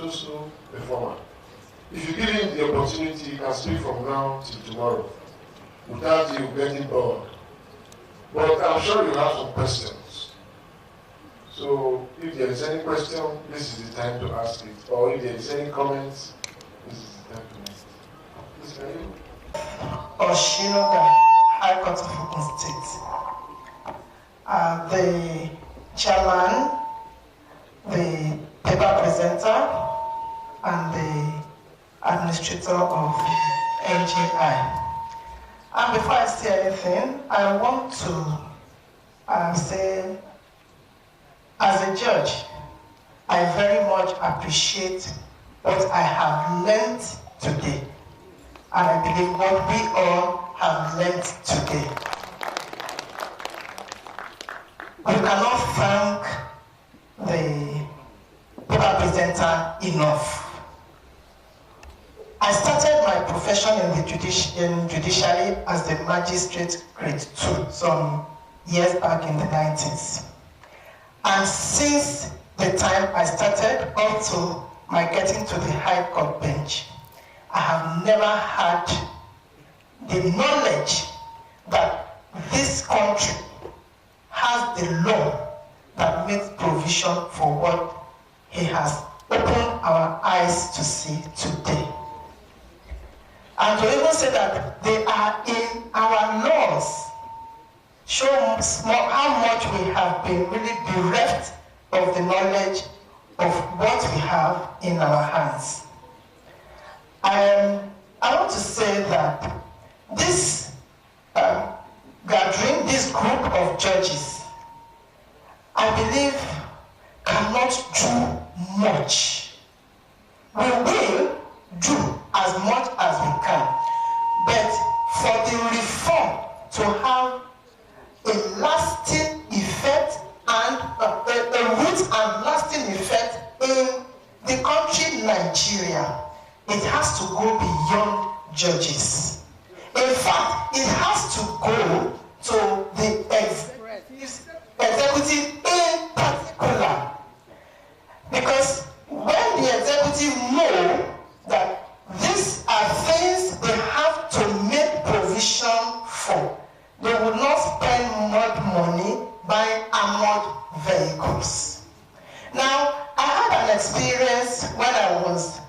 also a former. If you give him the opportunity, he can speak from now till tomorrow without you getting bored. But I'm sure you have some questions. So if there is any question, this is the time to ask it. Or if there is any comments, this is the time to make it. Please, can you? Oshinoga, High Court of Ogun State. The chairman, the paper presenter, and the administrator of NGI. And before I say anything, I want to say, as a judge, I very much appreciate what I have learned today. And I believe what we all have learned today. We cannot thank the paper presenter enough. I started my profession in the judiciary as the magistrate grade 2 some years back in the 90s. And since the time I started up to my getting to the High Court bench, I have never had the knowledge that this country has the law that makes provision for what he has opened our eyes to see today. And to even say that they are in our laws show how much we have been really bereft of the knowledge of what we have in our hands. I want to say that this gathering, this group of judges, I believe cannot do much. We will do as much as we can, but for the reform to have a lasting effect and a root and lasting effect in the country Nigeria, it has to go beyond judges. In fact, it has to go to the executive in particular. Because when the executive know that these are things they have to make provision for, they will not spend much money buying armored vehicles. Now, I had an experience when I was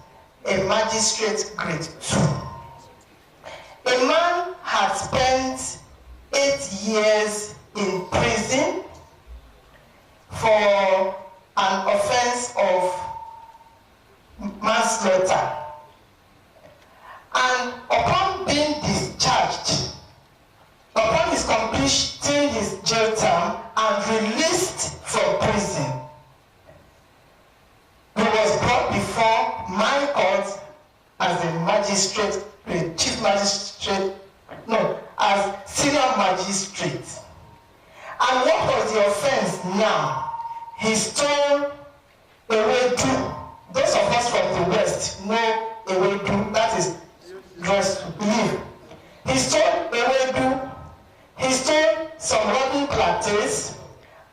a magistrate grade 2. A man had spent 8 years in prison for an offense of manslaughter. And upon being discharged, upon his completing his jail term and released from prison, he was brought before my court as a magistrate, the chief magistrate, no, as senior magistrate. And what was the offense now? He stole Ewedu. Those of us from the West know Ewedu, that is just leaf. He stole Ewedu, he stole some rotten plantains,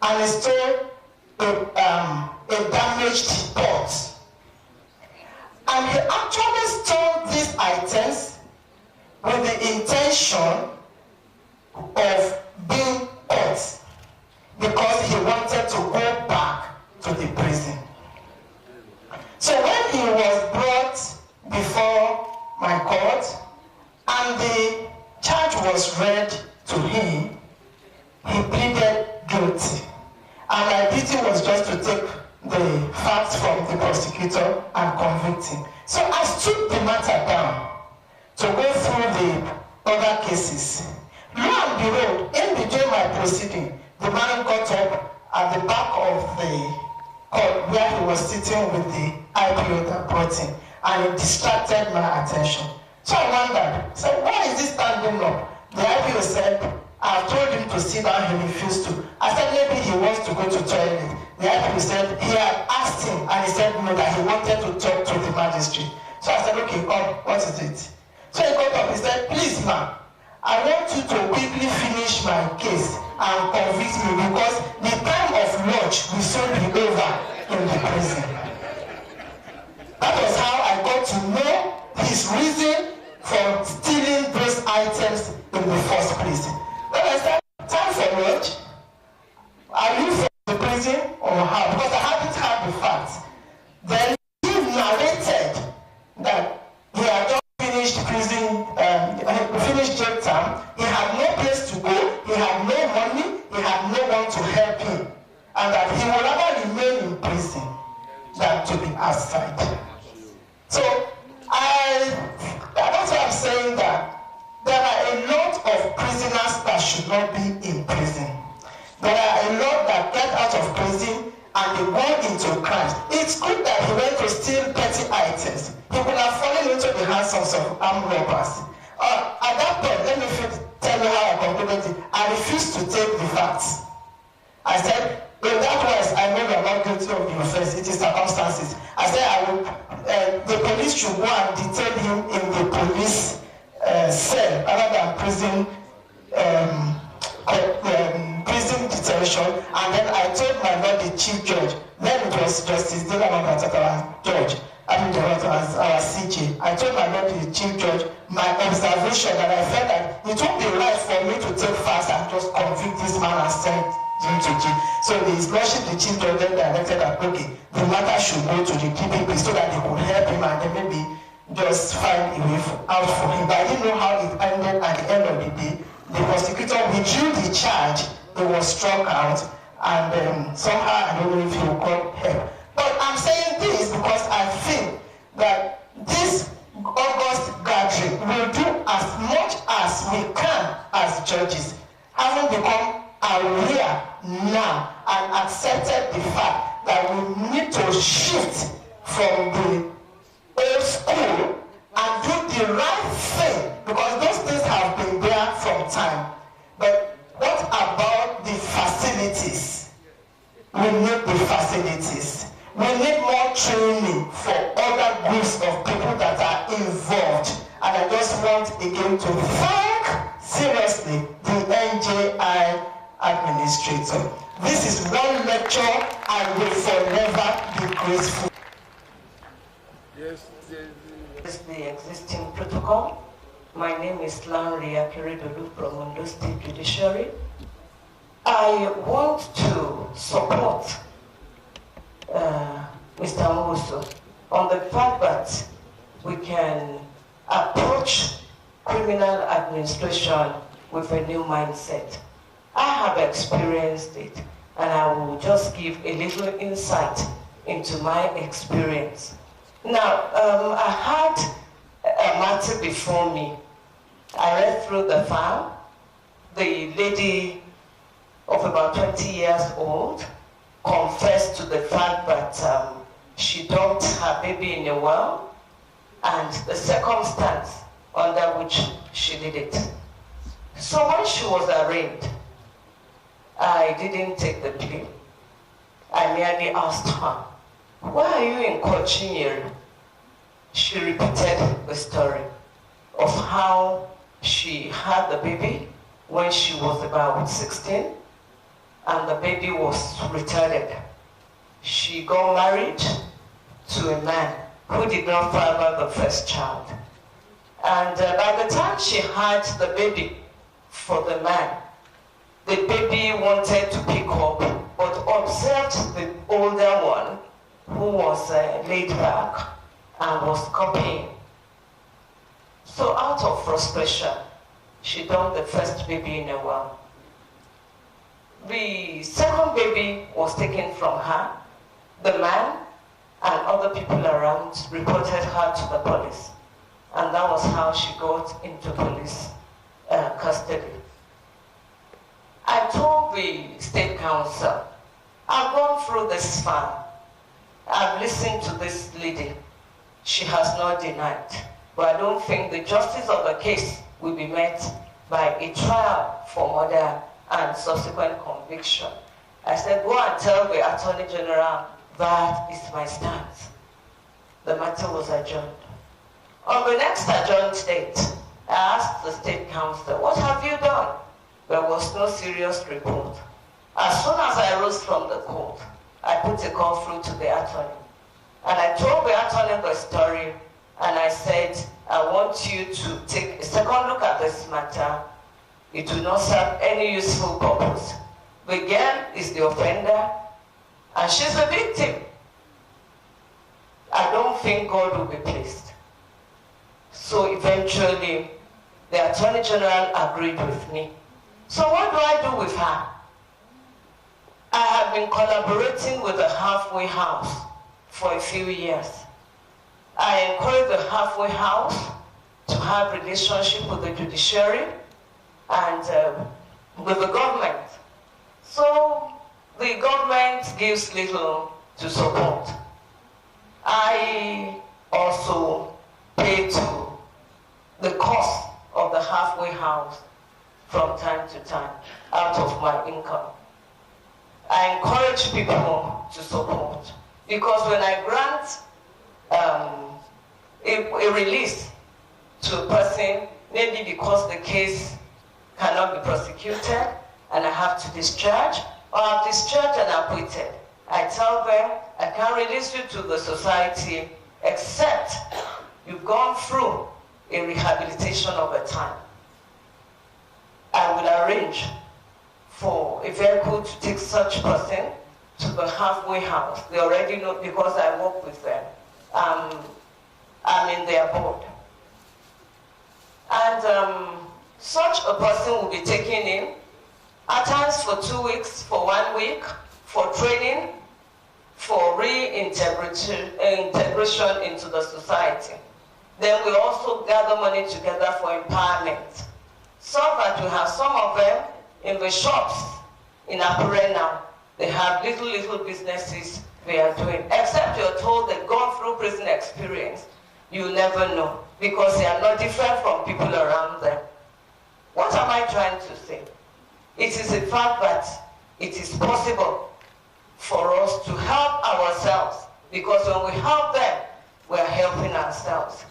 and he stole a damaged pot. And he actually stole these items with the intention of being caught, because he wanted to go back to the prison. So when he was brought before my court and the charge was read to him, he pleaded guilty. And my duty was just to take the facts from the prosecutor and convict him. So I stripped the matter down to go through the other cases. Lo and behold, in between my proceeding, the man got up at the back of the court where he was sitting with the IPO that brought him, and it distracted my attention. So I wondered, so why is he standing up? The IPO said, I've told him to sit down, he refused to. I said, maybe he wants to go to toilet. The IPO said, he had asked him, and he said no, that he wanted to talk to the magistrate. So I said, okay, come, what is it? So he got up, he said, please, ma'am, I want you to quickly finish my case and convict me, because the time of lunch will soon be over in the prison. Then he narrated that he had just finished prison, finished jail term. He had no place to go. He had no money. He had no one to help him, and that he would rather remain in prison than to be outside. So that's why I'm saying that there are a lot of prisoners that should not be in prison. There are a lot that get out of prison and they go into crimes. It's good that he went to steal petty items. He would have fallen into the hands of some armed robbers. At that point, let me tell you how I concluded it. I refused to take the facts. I said, in that wise, I know you are not guilty of the offense. It is circumstances. I said, the police should go and detain him in the police cell rather than prison detention. And then I told my Lord the Chief Judge, then it was Justice Dylan Judge, our CJ. I told my Lord the Chief Judge my observation that I felt that it won't be right for me to take fast and just convict this man and send him to jail. So His Lordship the Chief Judge then directed that okay, the matter should go to the DPP so that they could help him and then maybe just find a way out for him. But I didn't know how it ended at the end of the day. The prosecutor withdrew the charge. He was struck out, and somehow I don't know if he will call help. But I'm saying this because I feel that this August gathering will do as much as we can as judges, having become aware now and accepted the fact that we need to shift from the old school and do the right thing, because those things have been there from time. But what about the facilities? We need the facilities. We need more training for other groups of people that are involved. And I just want again to thank seriously the NJI administrator. This is one lecture I will forever be grateful. Yes. This is the existing protocol. My name is Lanre Akeredolu from Ondo State Judiciary. I want to support Mr. Mbuso on the fact that we can approach criminal administration with a new mindset. I have experienced it, and I will just give a little insight into my experience. Now, I had a matter before me. I read through the file. The lady of about 20 years old confessed to the fact that she dumped her baby in a well and the circumstance under which she did it. So when she was arraigned, I didn't take the plea. I merely asked her, "Why are you in Kochinyeri?" She repeated the story of how she had the baby when she was about 16 and the baby was retarded. She got married to a man who did not father the first child. And by the time she had the baby for the man, the baby wanted to pick up, but observed the older one who was laid back and was copying. So out of frustration, she dumped the first baby in a well. The second baby was taken from her. The man and other people around reported her to the police. And that was how she got into police custody. I told the State Council, I've gone through this file. I've listened to this lady. She has not denied. But I don't think the justice of the case will be met by a trial for murder and subsequent conviction. I said, go and tell the Attorney General that is my stance. The matter was adjourned. On the next adjourned date, I asked the State Council, what have you done? There was no serious report. As soon as I rose from the court, I put a call through to the attorney. And I told the attorney the story, and I said, I want you to take a second look at this matter. It will not serve any useful purpose. The girl is the offender, and she's the victim. don't think God will be pleased. So eventually, the Attorney General agreed with me. So what do I do with her? I have been collaborating with the halfway house for a few years. I encourage the halfway house to have relationship with the judiciary and with the government. So the government gives little to support. I also pay to the cost of the halfway house from time to time out of my income. I encourage people to support because when I grant a release to a person, maybe because the case cannot be prosecuted and I have to discharge, or I've discharged and acquitted, I tell them I can't release you to the society except you've gone through a rehabilitation of a time. I will arrange for a vehicle to take such person to the halfway house. They already know because I work with them. I'm in their board. And such a person will be taken in, at times for 2 weeks, for 1 week, for training, for reintegration into the society. Then we also gather money together for empowerment. So that we have some of them in the shops in Abuja now. They have little businesses they are doing. Except you're told they've gone through prison experience, you never know because they are not different from people around them. What am I trying to say? It is a fact that it is possible for us to help ourselves because when we help them, we are helping ourselves.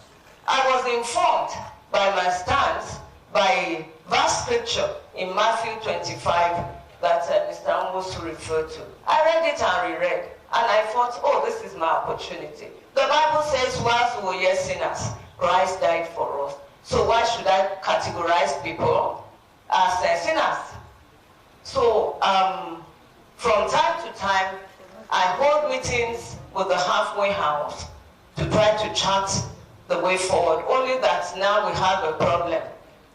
I was informed by my stance by verse scripture in Matthew 25 that Mr. Amos referred to. I read it and reread, and I thought, oh, this is my opportunity. The Bible says, whilst we were yet sinners, Christ died for us. So why should I categorize people as sinners? So from time to time, I hold meetings with the halfway house to try to chart the way forward. Only that now we have a problem.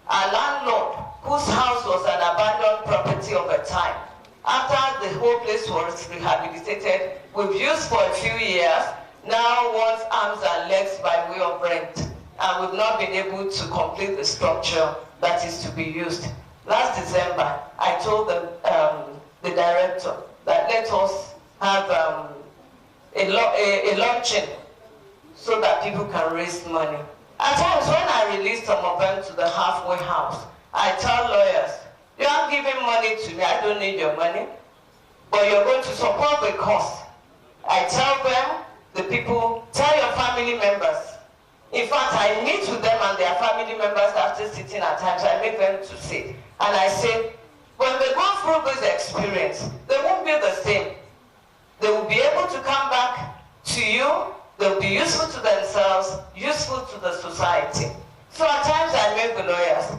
Our landlord, whose house was an abandoned property of a time, after the whole place was rehabilitated, we've used for a few years, now wants arms and legs by way of rent. And we've not been able to complete the structure that is to be used. Last December, I told the director that let us have a luncheon so that people can raise money. At times when I release some of them to the halfway house, I tell lawyers, you aren't giving money to me, I don't need your money, but you're going to support the cost. I tell them, the people, tell your family members. In fact, I meet with them and their family members after sitting at times, I make them to sit. And I say, when they go through this experience, they won't be the same. They will be able to come back to you. They'll be useful to themselves, useful to the society. So at times I make the lawyers,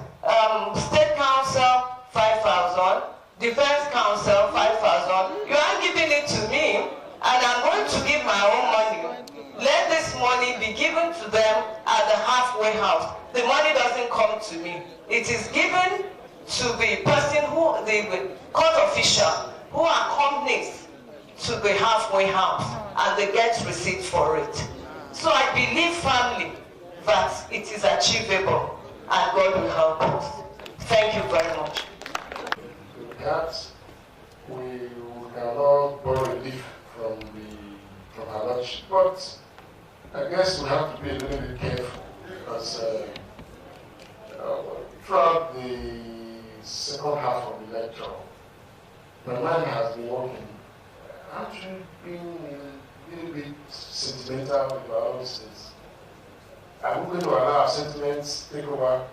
State Council, 5,000, Defense Council, 5,000. You aren't giving it to me, and I'm going to give my own money. Let this money be given to them at the halfway house. The money doesn't come to me. It is given to the person who, the court official, who accompanies to the halfway house, and they get receipt for it. So I believe firmly that it is achievable, and God will help us. Thank you very much. That we cannot borrow relief from our lordship, but I guess we have to be a little bit careful because throughout the second half of the lecture, my mind has been working. Actually being a little bit sentimental about these things. Are we going to allow our sentiments take over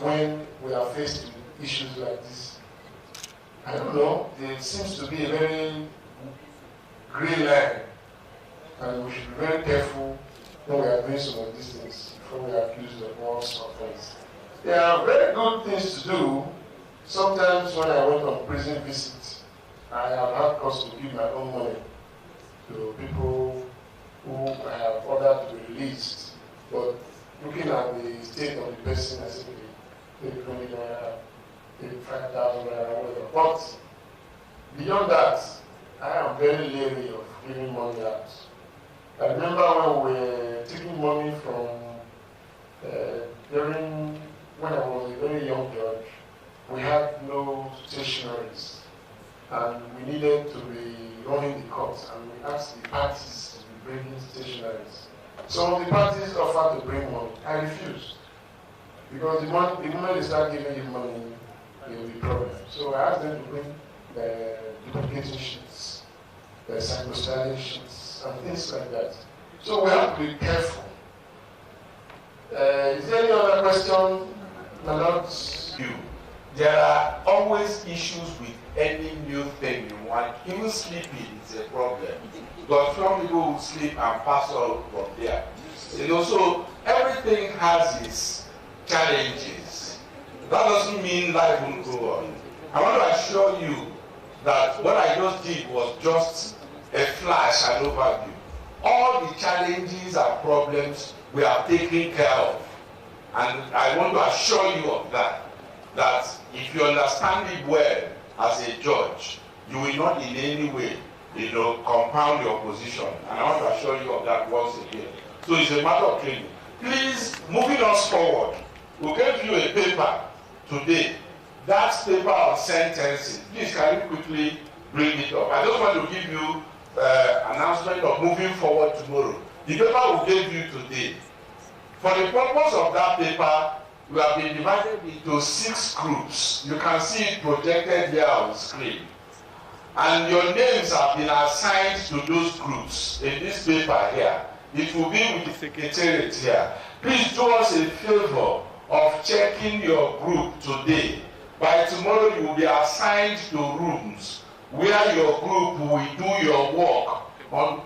when we are faced with issues like this? I don't know. There seems to be a very gray line, and we should be very careful when we are doing some of these things before we are accused of false offense. There are very good things to do. Sometimes when I went on prison visits, I have had cause to give my own money to people who I have ordered to be dictate on the person as if they $20, maybe $5,000, whatever. But beyond that, I am very leery of giving money out. I remember when we were taking money from when I was a very young judge, we had no stationaries, and we needed to be running the courts, and we asked the parties to be bringing stationaries. Some of the parties offered to bring money. I refused, because the moment they start giving you money, there will be problems. So I asked them to bring the duplicating sheets, the cyclostyling sheets, and things like that. So we have to be careful. Is there any other question? There are always issues with any new thing you want. Even sleeping is a problem. But some people will sleep and pass out from there. So everything has its challenges. That doesn't mean life will go on. I want to assure you that what I just did was just a flash and overview. All the challenges and problems we are taking care of. And I want to assure you of that if you understand it well as a judge, you will not in any way, compound your position. And I want to assure you of that once again. So it's a matter of training. Please, moving us forward, we gave you a paper today. That paper of sentencing. Please, can you quickly bring it up? I just want to give you announcement of moving forward tomorrow. The paper we gave you today. For the purpose of that paper, we have been divided into 6 groups. You can see it projected here on the screen. And your names have been assigned to those groups in this paper here. It will be with the secretariat here. Please do us a favor of checking your group today. By tomorrow, you will be assigned to rooms where your group will do your work on.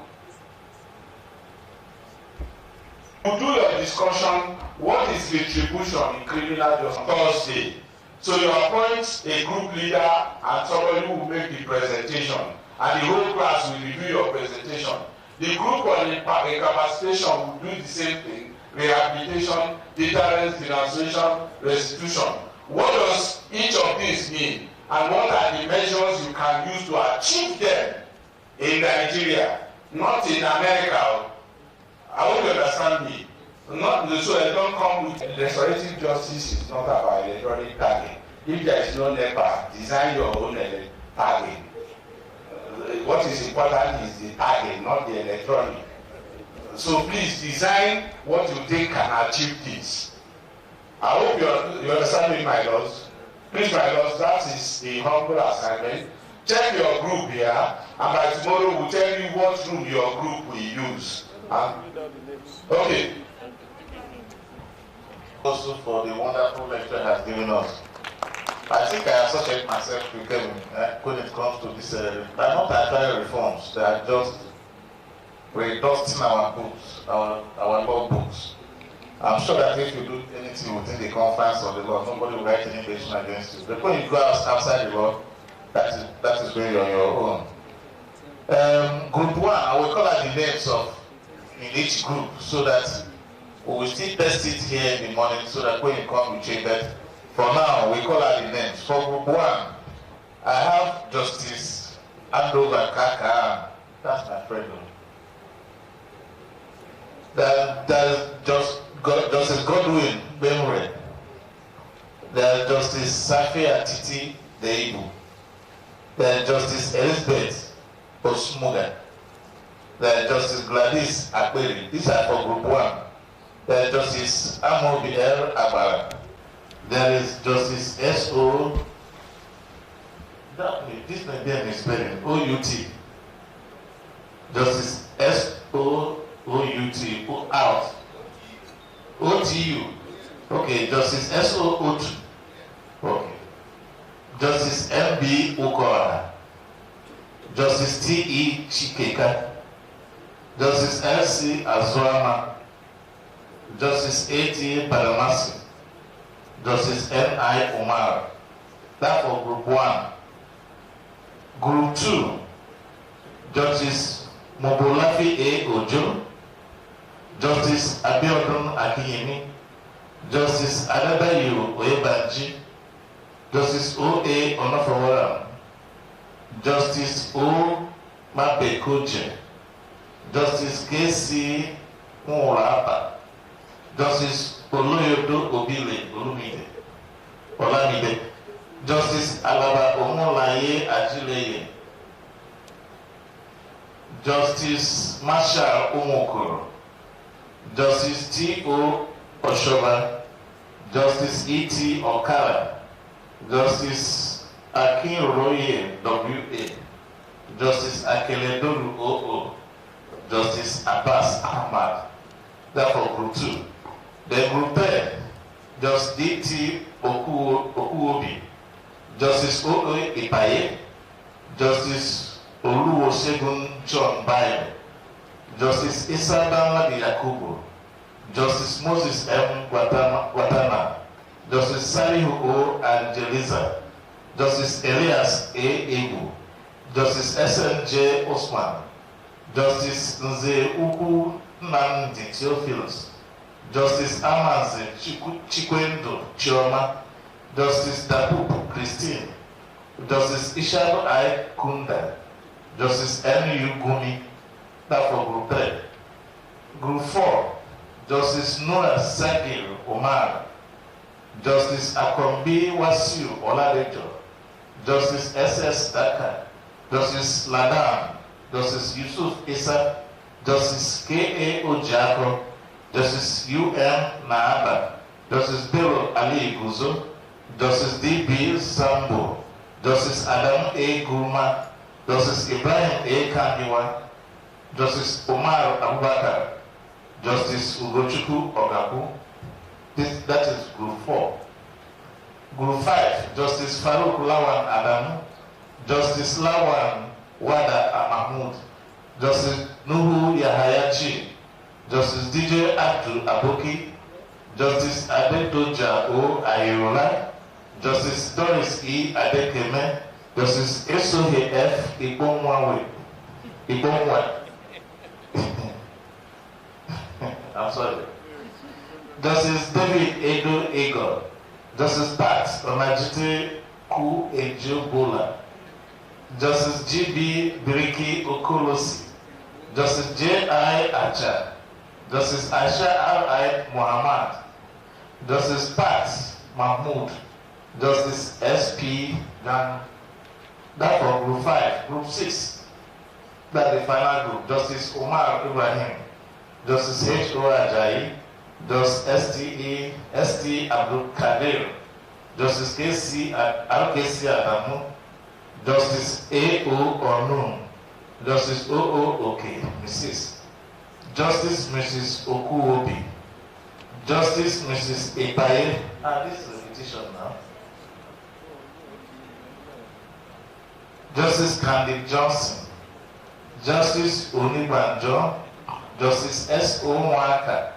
You do your discussion, what is retribution in criminal justice Thursday. So you appoint a group leader and somebody who will make the presentation. And the whole class will review your presentation. The group on incapacitation will do the same thing. Rehabilitation, deterrence, denunciation, restitution. What does each of these mean? And what are the measures you can use to achieve them in Nigeria? Not in America. I hope you understand me. Not so they don't come with restorative justice is not about electronic tagging. If there is no NEPA, design your own tagging. What is important is the tagging, not the electronic. So please design what you think can achieve this. I hope you understand me, my lords. Please, my lords, that is the humble assignment. Check your group here, and by tomorrow we'll tell you what room your group will use. Okay. Also for the wonderful lecture has given us. I think I associate myself with Kevin when it comes to this. They're not actually reforms. They are just redusting our books, our law books. I'm sure that if you do anything within the confines of the law, nobody will write any petition against you. But when you go outside the law, that is where you're on your own. Group 1, I will call out the names of in each group so that we will still test it here in the morning so that when you come, we change that. For now, we call out the names. For group 1, I have Justice Andover Kaka. That's my friend. There's Justice Godwin Bemre. There's Justice Safi Atiti Deibu. There's Justice Elizabeth Osmuga. There's Justice Gladys Akberi. These are for group 1. There's Justice Amobi El Abara. There is Justice S.O. This may be an experience. O.U.T. Justice S.O.O.U.T. Out. O.T.U. Okay, Justice S.O.O.T. Okay. Justice M.B. Ukora. Justice T.E. Chikeka. Justice L.C. Azuama. Justice A.T. Palamasi. Justice N.I. Omar. That for group 1. Group 2, Justice Mobolafi A. Ojo, Justice Abiodun Akiyemi, Justice Adebayo Oyebanji, Justice O.A. Onofaworam, Justice O. Mabekoje, Justice K.C. Nwurapa, Justice Oloyodo Obile Olamide, Justice Alaba Omolaye Ajileye, Justice Marshal Umokoro, Justice T.O. Oshoba, Justice E.T. Okara, Justice Akinroye W.A., Justice Akeledoru O.O., Justice Abbas Ahmad. Therefore, Group 2. Then Group 3, Justice D.T. Okuobi, Justice O.O. Ipaye, Justice Oluwosegun John Bayo, Justice Issa Danladi Yakubu, Justice Moses M. Watana, Justice Salihu O. Angeliza, Justice Elias A. Ebu, Justice S.N.J. Osman, Justice Nze Ukwu Nnamdi Theophilus, Justice Amaze Chikwendo Chioma, Justice Dabubu Christine, Justice Ishado I. Kunda, Justice N.U. Gumi. That for Group 3. Group 4, Justice Noah Sagir Omar, Justice Akombi Wasiu Oladejo, Justice S.S. Daka, Justice Ladam, Justice Yusuf Issa, Justice K.A. Ojako, Justice U.M. Naaba, Justice Bello Ali Guzo, Justice D.B. Sambo, Justice Adam A. Gurma, Justice Ibrahim A. Kamiwa, Justice Omar Abubakar, Justice Ugochukwu Ogabu. That is Group 4. Group 5, Justice Farouk Lawan Adamu, Justice Lawan Wada Mahmoud, Justice Nuhu Yahayachi, Justice DJ Abdul Aboki, Justice Adedoja O. Ayerola, Justice Doris E. Adekeme, Justice Esohe F. Ibonwa. I'm sorry. Justice David Edo Ego, Justice Pat Onajite Ku Ejobola, Justice G.B. Biriki Okolosi, Justice J.I. Acha, Justice Aisha R.I. Muhammad, Justice Pat Mahmoud, Justice S.P. Gan. That for Group 5. Group 6, that's the final group, Justice Omar Ibrahim, Justice H.O. Ajayi, Justice S.T. Abdul Kadir, Justice K.C. R.K.C. Adamu, Justice A.O. Onum, Justice O.O. Oke, Mrs. Justice Mrs. Okuobi, Justice Mrs. Ipaye. This is a petition now. Justice Candy Johnson, Justice Onibanjo, Justice S.O. Mwaka,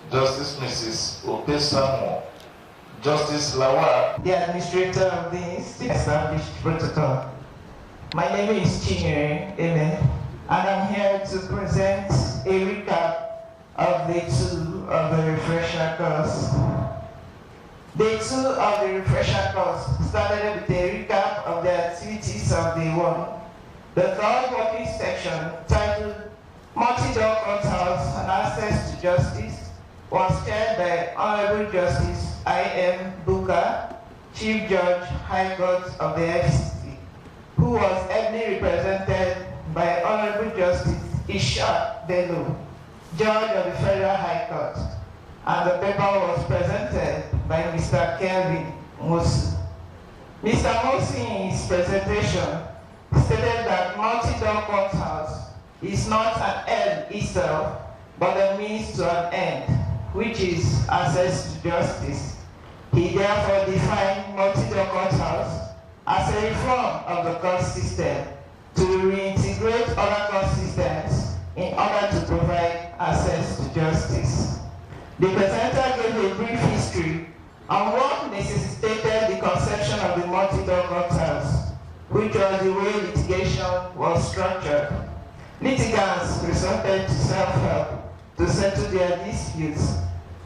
Justice Mrs. Ope Samuel, Justice Lawal, the administrator of the established protocol. My name is Chinyere Eme, and I'm here to present a recap of Day 2 of the refresher course. Day 2 of the refresher course started with a recap of the activities of Day 1. The third working section, titled Multi-Door Courthouse and Access to Justice, was chaired by Honorable Justice I.M. Buka, Chief Judge, High Court of the FCC, who was ably represented by Honorable Justice Isha Bello, Judge of the Federal High Court, and the paper was presented by Mr. Kelvin Mosu. Mr. Mosu in his presentation stated that multi-door courthouse is not an end itself, but a means to an end, which is access to justice. He therefore defined multi-door courthouse as a reform of the court system to reintegrate other court systems in order to provide access to justice. The presenter gave a brief history on what necessitated the conception of the multi-door courthouse, which was the way litigation was structured. Litigants resorted to self-help to settle their disputes.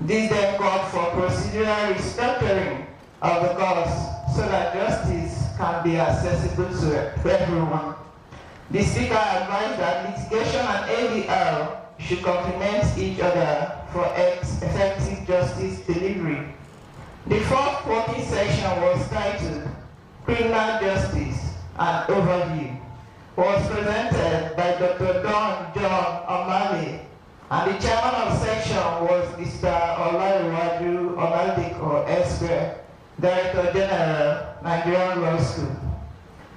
This then called for procedural restructuring of the courts so that justice can be accessible to everyone. The speaker advised that litigation and ADR should complement each other for effective justice delivery. The fourth working section was titled Criminal Justice and Overview. Was presented by Dr. Don John O'Malley, and the chairman of section was Mr. Olaiwaju Oladeko Esquire, Director General, Nigerian Law School.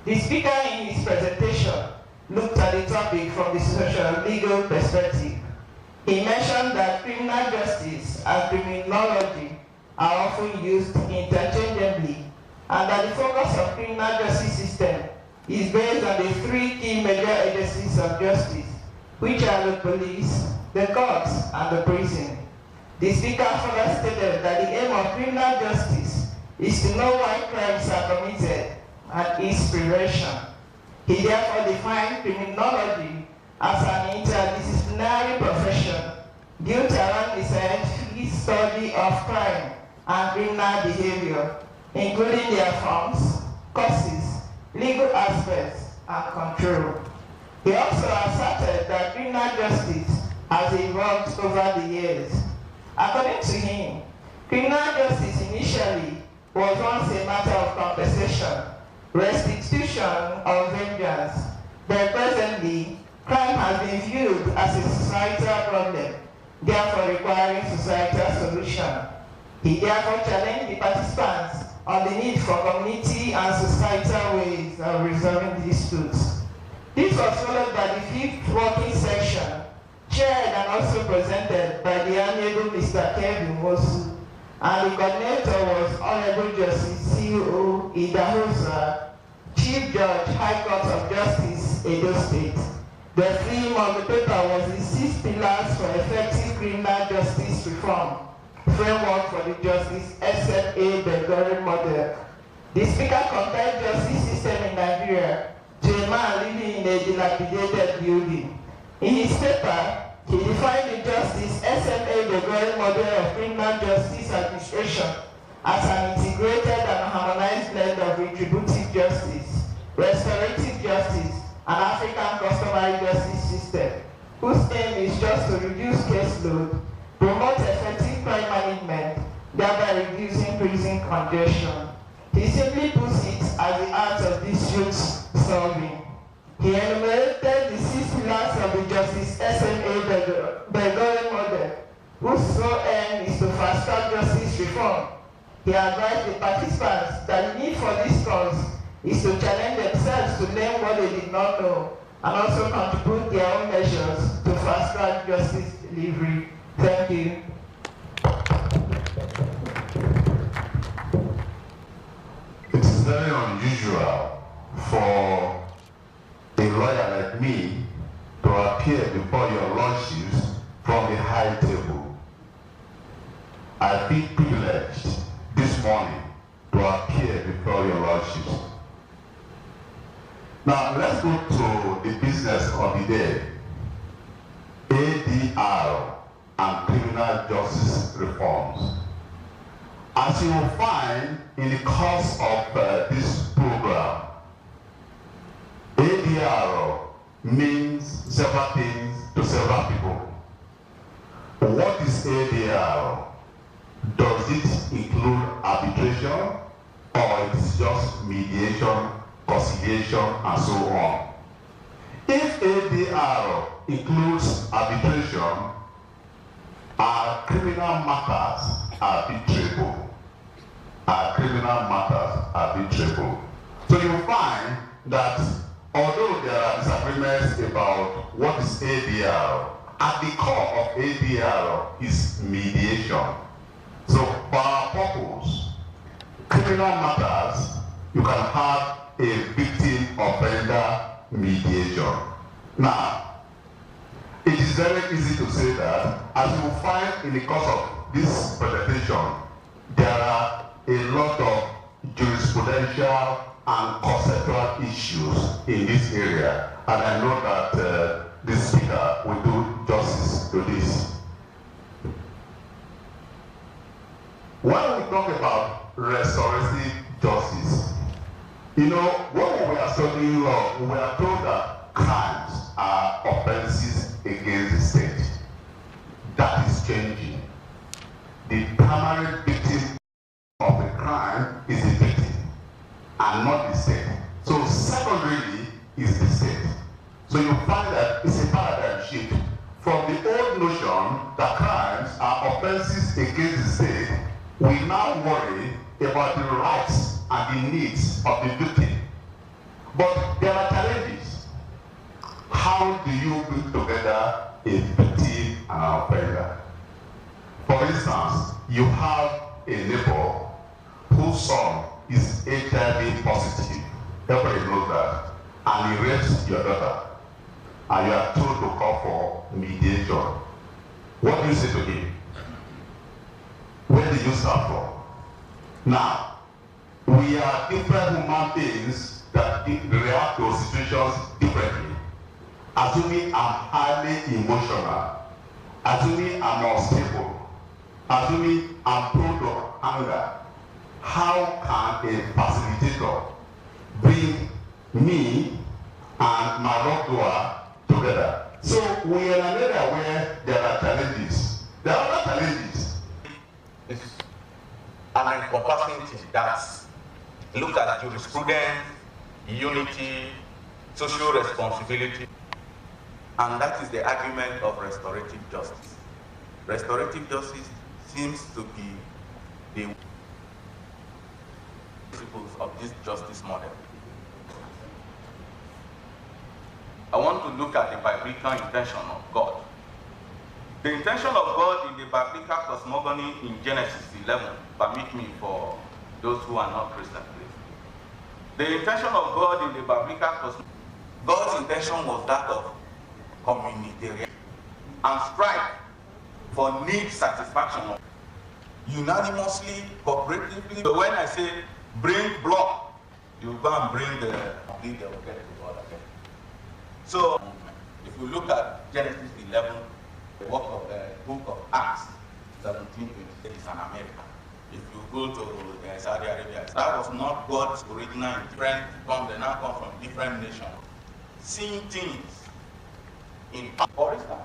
The speaker in his presentation looked at the topic from the social legal perspective. He mentioned that criminal justice and criminology are often used interchangeably, and that the focus of criminal justice system is based on the three key major agencies of justice, which are the police, the courts, and the prison. The speaker further stated that the aim of criminal justice is to know why crimes are committed and its prevention. He therefore defined criminology as an interdisciplinary profession built around the scientific study of crime and criminal behavior, including their forms, causes, legal aspects, and control. He also asserted that criminal justice has evolved over the years. According to him, criminal justice initially was once a matter of compensation, restitution, or vengeance, but presently, crime has been viewed as a societal problem, therefore requiring societal solution. He therefore challenged the participants on the need for community and societal ways of resolving disputes. This was followed by the fifth working section, chaired and also presented by the Honorable Mr. Kevin Mosu, and the coordinator was Honorable Justice C.O. Idahosa, Chief Judge, High Court of Justice, Edo State. The theme of the paper was the 6 pillars for effective criminal justice reform, framework for the Justice SMA Belgorod model. The speaker compared justice system in Nigeria to a man living in a dilapidated building. In his paper, he defined the Justice SMA Belgorod model of criminal justice administration as an integrated and harmonized blend of retributive justice, restorative justice, and African customary justice system, whose aim is just to reduce caseload, promote effective crime management, thereby reducing prison congestion. He simply puts it as the art of dispute solving. He enumerated the 6 pillars of the Justice SMA Belgorod model, whose sole aim is to fast-track justice reform. He advised the participants that the need for this cause is to challenge themselves to learn what they did not know, and also contribute their own measures to fast-track justice delivery. Thank you. It is very unusual for a lawyer like me to appear before your lordships from the high table. I feel privileged this morning to appear before your lordships. Now let's go to the business of the day. ADR and criminal justice reforms. As you will find in the course of this program, ADR means several things to several people. What is ADR? Does it include arbitration, or it is just mediation, conciliation, and so on? If ADR includes arbitration, our criminal matters are arbitrable. Our criminal matters are arbitrable. So you find that although there are disagreements about what is ADR, at the core of ADR is mediation. So for our purpose, criminal matters, you can have a victim-offender mediation. Now, it is very easy to say that, as you will find in the course of this presentation, there are a lot of jurisprudential and conceptual issues in this area, and I know that the speaker will do justice to this. talk about restorative justice. You know, when we are studying law, we are told that crimes are offenses against the state. That is changing. The primary victim of the crime is the victim and not the state. So secondarily is the state. So you find that it's a paradigm shift from the old notion that crimes are offenses against the state. We now worry about the rights and the needs of the victim. But there are challenges. How do you bring together a victim and an offender? For instance, you have a neighbor whose son is HIV positive. Everybody knows that. And he rapes your daughter. And you are told to call for mediation. What do you say to him? Where do you start from? Now, we are different human beings that react to situations differently. Assuming I'm highly emotional, assuming I'm unstable, assuming I'm prone to anger, how can a facilitator bring me and my loved one together? So we are in an area where there are challenges. There are other challenges. It's an encompassing thing that looks at jurisprudence, unity, social responsibility, and that is the argument of restorative justice. Restorative justice seems to be the principles of this justice model. I want to look at the biblical intention of God. The intention of God in the biblical cosmogony in Genesis 11, permit me for those who are not Christian, please. The intention of God in the biblical cosmogony, God's intention was that of communitarian and strive for need satisfaction unanimously, cooperatively. So when I say bring block, you go and bring the complete the object to God again. So if you look at Genesis 11, the work of the book of Acts 17:28 is an America. If you go to Saudi Arabia, that was not God's original intent. They now come from different nations. Seeing things in, for instance,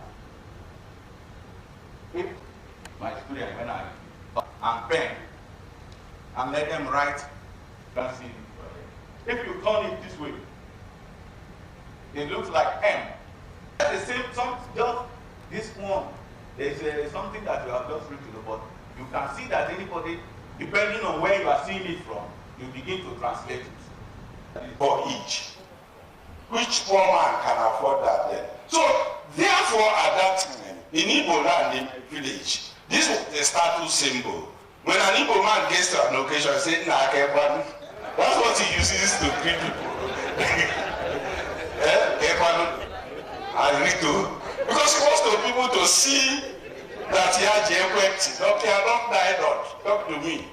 if my student, when I and pen and let them write, can see it. If you turn it this way, it looks like M. The same, just this one, there's something that you have just written about. You can see that anybody, depending on where you are seeing it from, you begin to translate it. For each. Which poor man can afford that then? So, therefore, at that time, in Igbo land, in my village, this was the status symbol. When an Igbo man gets to an occasion, say, nah, that's what he uses to greet people. Because he wants the people to see that he has Jekwekti. Doctor, don't die, don't. Talk to me.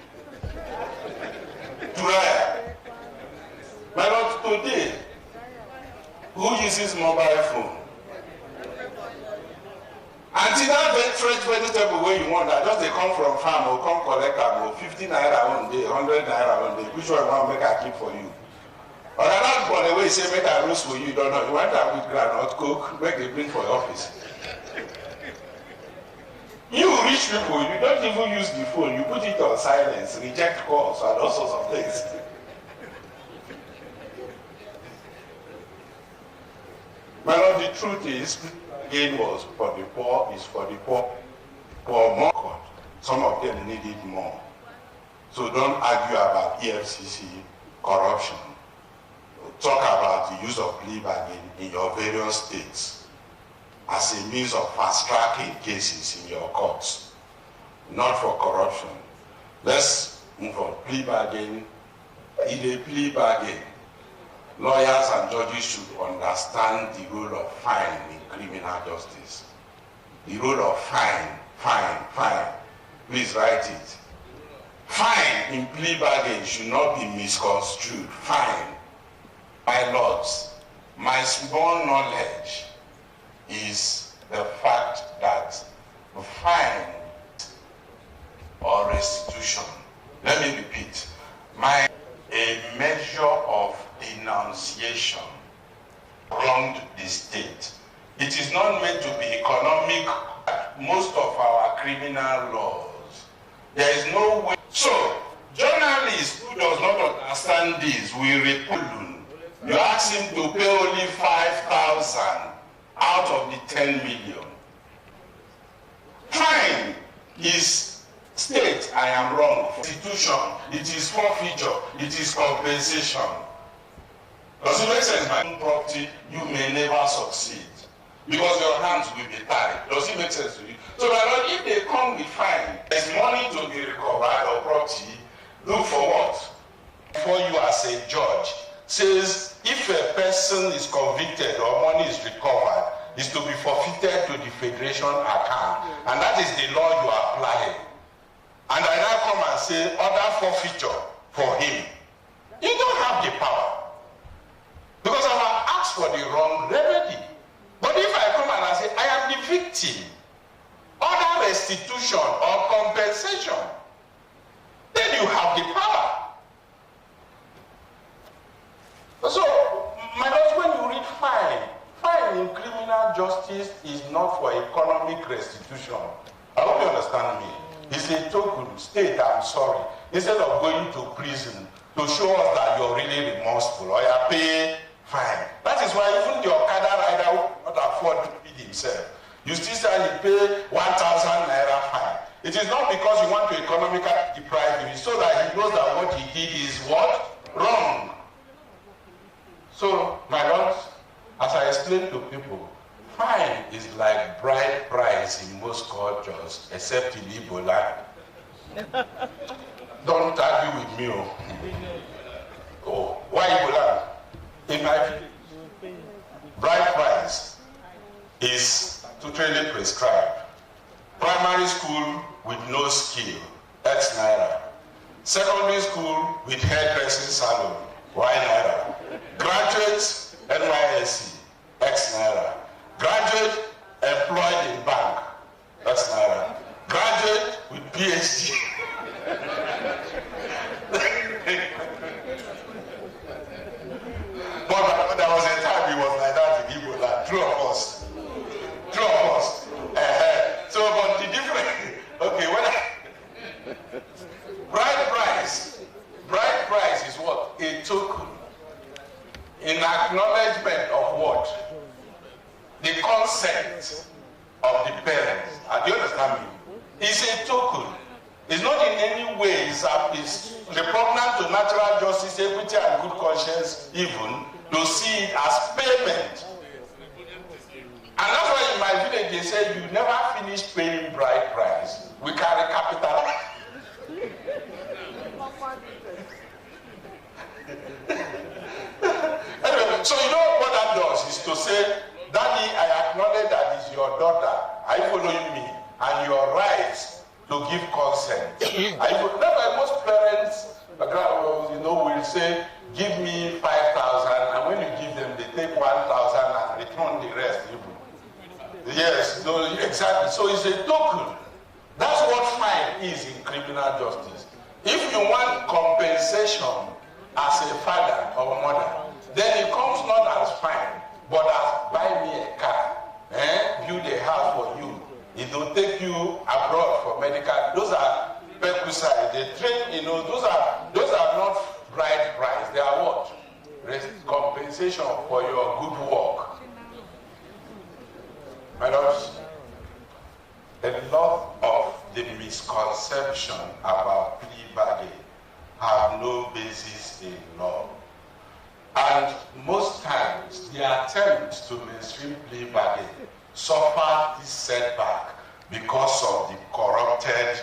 My Lord, today, who uses mobile phone? Until that fresh vegetable where you want that, just they come from farm or come collect them, 50 naira one day, 100 naira one day. Which one you want to make a keep for you? Or another one the way you say make a roast for you, don't know. You want that with granite coke, make it bring for your office. You rich people, you don't even use the phone, you put it on silence, reject calls and all sorts of things. My Lord, the truth is, gain was for the poor, is for the poor. For more, some of them needed more. So don't argue about EFCC corruption. Talk about the use of plea bargain in your various states as a means of fast-tracking cases in your courts, not for corruption. Let's move on. Plea bargain. In a plea bargain, lawyers and judges should understand the role of fine in criminal justice. The role of fine. Please write it. Fine in plea bargain should not be misconstrued. Fine. My lords, my small knowledge is the fact that fine or restitution Let me repeat. A measure of denunciation wronged the state. It is not meant to be economic. Most of our criminal laws, there is no way. So, journalists who does not understand this will report. You ask him to pay only 5,000 out of the 10 million. Fine is state, I am wrong. Institution, it is forfeiture, it is compensation. Does it make sense? My own property, you may never succeed because your hands will be tied. Does it make sense to you? So, my Lord, if they come with fine, there's money to be recovered or property, look for what? Before you as a judge says if a person is convicted or money is recovered, is to be forfeited to the federation account, and that is the law you are applying. And I now come and say other forfeiture for him. You don't have the power because I have asked for the wrong remedy. But if I come and I say I am the victim, other restitution or compensation, then you have the power. So, my lord, when you read fine in criminal justice is not for economic restitution. I hope you understand me. It's a token, state, I'm sorry. Instead of going to prison to show us that you're really remorseful or you pay fine. That is why even the Okada rider who cannot afford to feed himself, you still say he pay 1,000 naira fine. It is not because you want to economically deprive him, it's so that he knows that what he did is what? Wrong. So, my lords, as I explained to people, fine is like bride price in most cultures, except in Igbo land. Don't argue with me. Oh, why Igbo land? In my view, bride price is totally prescribed. Primary school with no skill, X naira. Secondary school with hairdressing salon, Y naira. Graduates, NYSC, X naira. Graduate employed in bank, X naira. Graduate with PhD. But there was a time he was like that in Igbo land. True of us. True of us. So, but the difference, okay, when bride price is what? A token. In acknowledgement of what? The consent of the parents. Do you understand me? It's a token. It's not in any way, it's repugnant to natural justice, equity, and good conscience, even to see it as payment. And that's why in my village they say you never finish paying bride price. We carry capital. Anyway, so you know what that does is to say, Daddy, I acknowledge that it's your daughter. Are you following me? And your rights to give consent. That's why most parents, will say, give me 5,000, and when you give them, they take 1,000 and return the rest. Yes, exactly. So it's a token. That's what fine is in criminal justice. If you want compensation as a father or mother, then it comes not as fine, but as buy me a car, build a house for you. It will take you abroad for medical. Those are perquisite. They train, those are not bride price. They are what? Compensation for your good work. My lords, a lot of the misconception about plea bargain have no basis in law. And most times, the attempts to mainstream plea bargain suffer this setback because of the corrupted,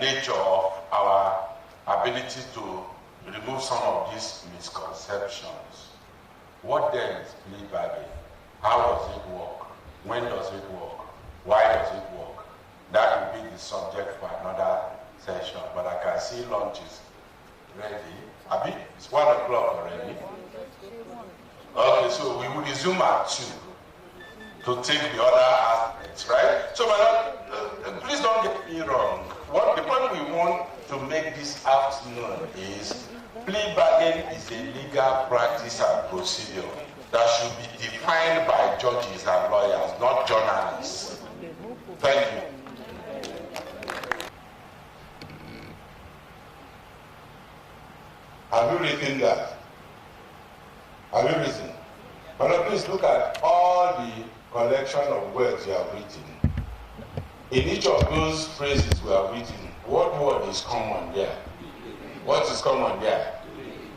nature of our ability to remove some of these misconceptions. What then is plea bargain? How does it work? When does it work? Why does it work? That will be the subject for another session, but I can see lunch is ready. Abi, it's 1 o'clock already. Okay, so we will resume at 2 to take the other aspects, right? So, my lord, please don't get me wrong. The point we want to make this afternoon is plea bargaining is a legal practice and procedure that should be defined by judges and lawyers, not journalists. Thank you. Have you written that? Have you written? But please look at all the collection of words you have written. In each of those phrases we have written, what word is common there? What is common there?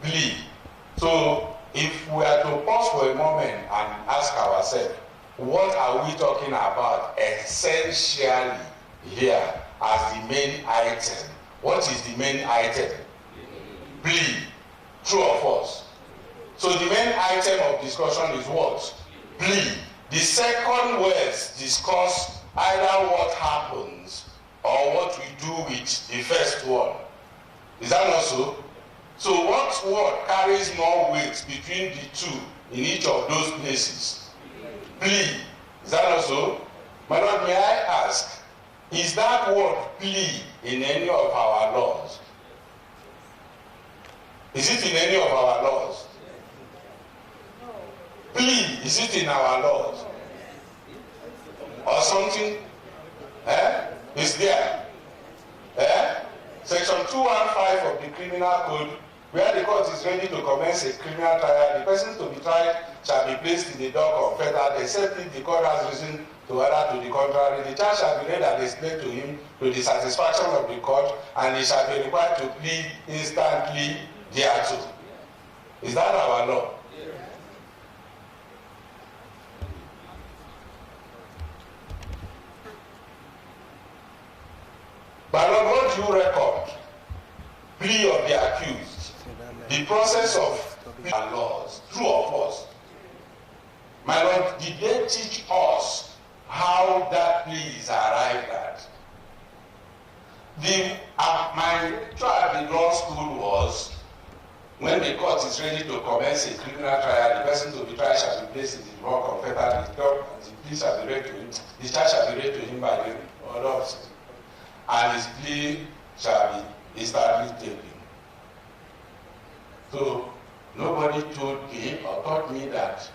Plea. So if we are to pause for a moment and ask ourselves, what are we talking about essentially here as the main item? What is the main item? Plea. True or false? So the main item of discussion is what? Plea. The second words discuss either what happens or what we do with the first one. Is that not so? So what word carries more weight between the two in each of those places? Plea. Is that not so? My Lord, may I ask, is that word plea in any of our laws? Is it in any of our laws? Plea, is it in our laws? Or something? Is there? Section 215 of the Criminal Code, where the court is ready to commence a criminal trial, the person to be tried shall be placed in the dock of fetter, except if the court has reason to order to the contrary. The charge shall be read and explained to him to the satisfaction of the court, and he shall be required to plead instantly thereto. Is that our law? But Lord, what do you record? Plea of the accused. The process of our laws. True or false? My Lord, did they teach us how that plea is arrived at? My trial in law school was, when the court is ready to commence a criminal trial, the person to be tried shall be placed in the dock of fetter, the plea shall be read to him, the charge shall be read to him by the order of, and his plea shall be instantly taken. So nobody told me or taught me that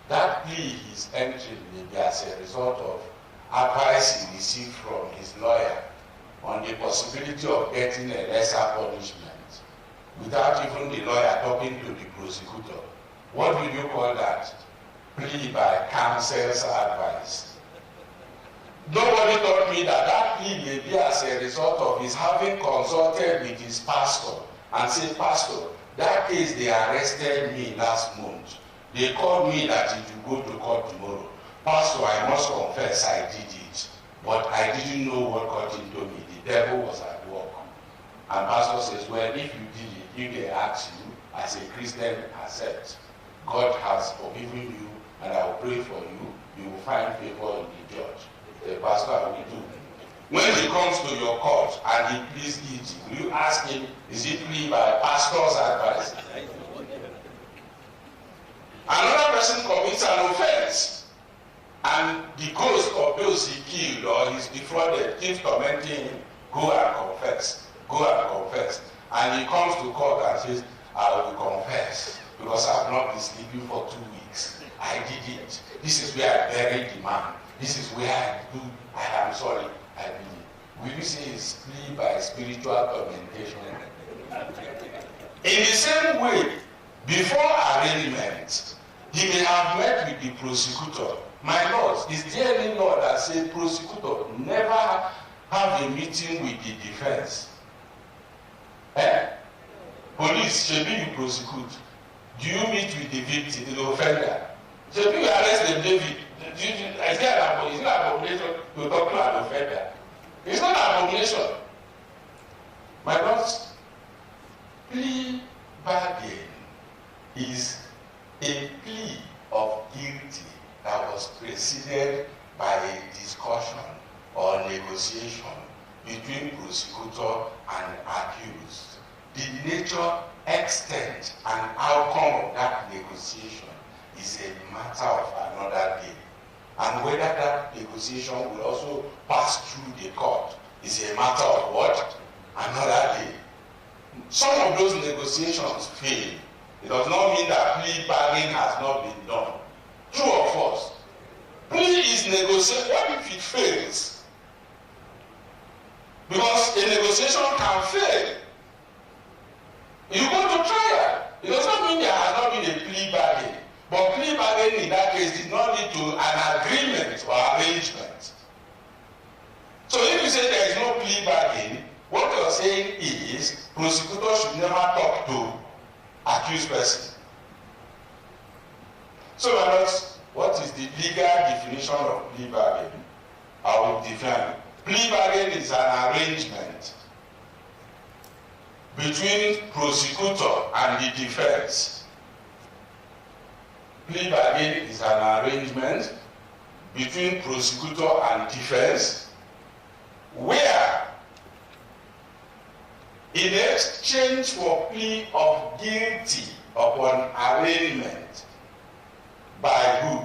that plea is entering may be as a result of advice he received from his lawyer on the possibility of getting a lesser punishment without even the lawyer talking to the prosecutor. What do you call that? Plea by counsel's advice. Nobody taught me that that plea may be as a result of his having consulted with his pastor and said, Pastor, that case they arrested me last month. They called me that if you go to court tomorrow, Pastor, I must confess I did it, but I didn't know what got into me. The devil was at work. And Pastor says, well, if you did it, if they ask you, as a Christian, accept. God has forgiven you, and I will pray for you. You will find favor in the judge. The pastor will do. When he comes to your court and he pleads guilty, will you ask him, is it plea by pastor's advice? Another person commits an offense, and the ghost of those he killed or he's defrauded keeps tormenting him. Go and confess. Go and confess. And he comes to court and says, I will confess because I have not been sleeping for 2 weeks. I did it. This is where I buried the man. This is where I am sorry, I believe. Will you say it's plea by spiritual tormentation? In the same way, before arraignment, he may have met with the prosecutor. My Lord, is there any law that says prosecutor never have a meeting with the defense? Police, should you prosecute? Do you meet with the victim, the offender? Should you arrest the David? Is there an abomination to talk to an offender? It's not an abomination. My Lord, plea bargain is a plea of guilty that was preceded by a discussion or negotiation between prosecutor and accused. The nature, extent, and outcome of that negotiation is a matter of another day. And whether that negotiation will also pass through the court is a matter of what? another day. Some of those negotiations fail. It does not mean that plea bargaining has not been done. True or false? Plea is negotiation. What if it fails? Because a negotiation can fail. You go to trial. It does not mean there has not been a plea bargain. But plea bargaining in that case did not lead to an agreement or arrangement. So if you say there is no plea bargain, what you are saying is prosecutors should never talk to accused person. So what is the legal definition of plea bargain? I will define it. Plea bargain is an arrangement between prosecutor and the defense. Plea bargain is an arrangement between prosecutor and defense where in exchange for plea of guilty upon arraignment by who?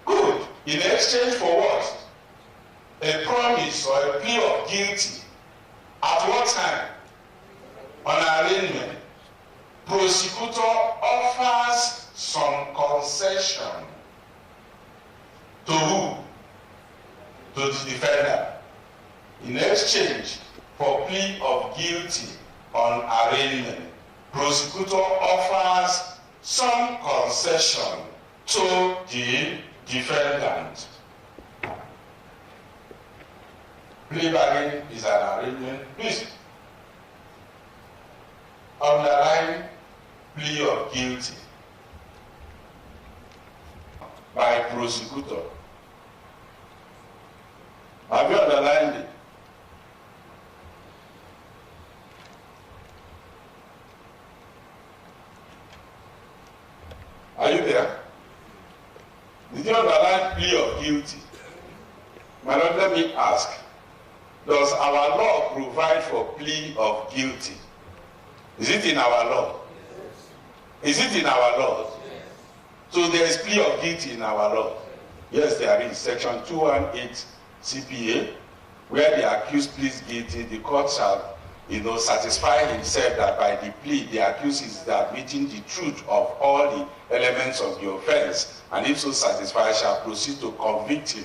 Good. In exchange for what? A promise or a plea of guilty. At what time? On arraignment. Prosecutor offers some concession to who? To the defendant. In exchange for plea of guilty on arraignment, prosecutor offers some concession to the defendant. Plea bargain is an arrangement. Please underline plea of guilty by prosecutor. Have you underlined it? Are you there? Did you underline plea of guilty? My Lord, let me ask. Does our law provide for plea of guilty? Is it in our law? Is it in our law? So there is plea of guilty in our law. Yes, there is. Section 218 CPA, where the accused pleads guilty, the court shall satisfy himself that by the plea the accused is admitting the truth of all the elements of the offense, and if so satisfied shall proceed to convict him.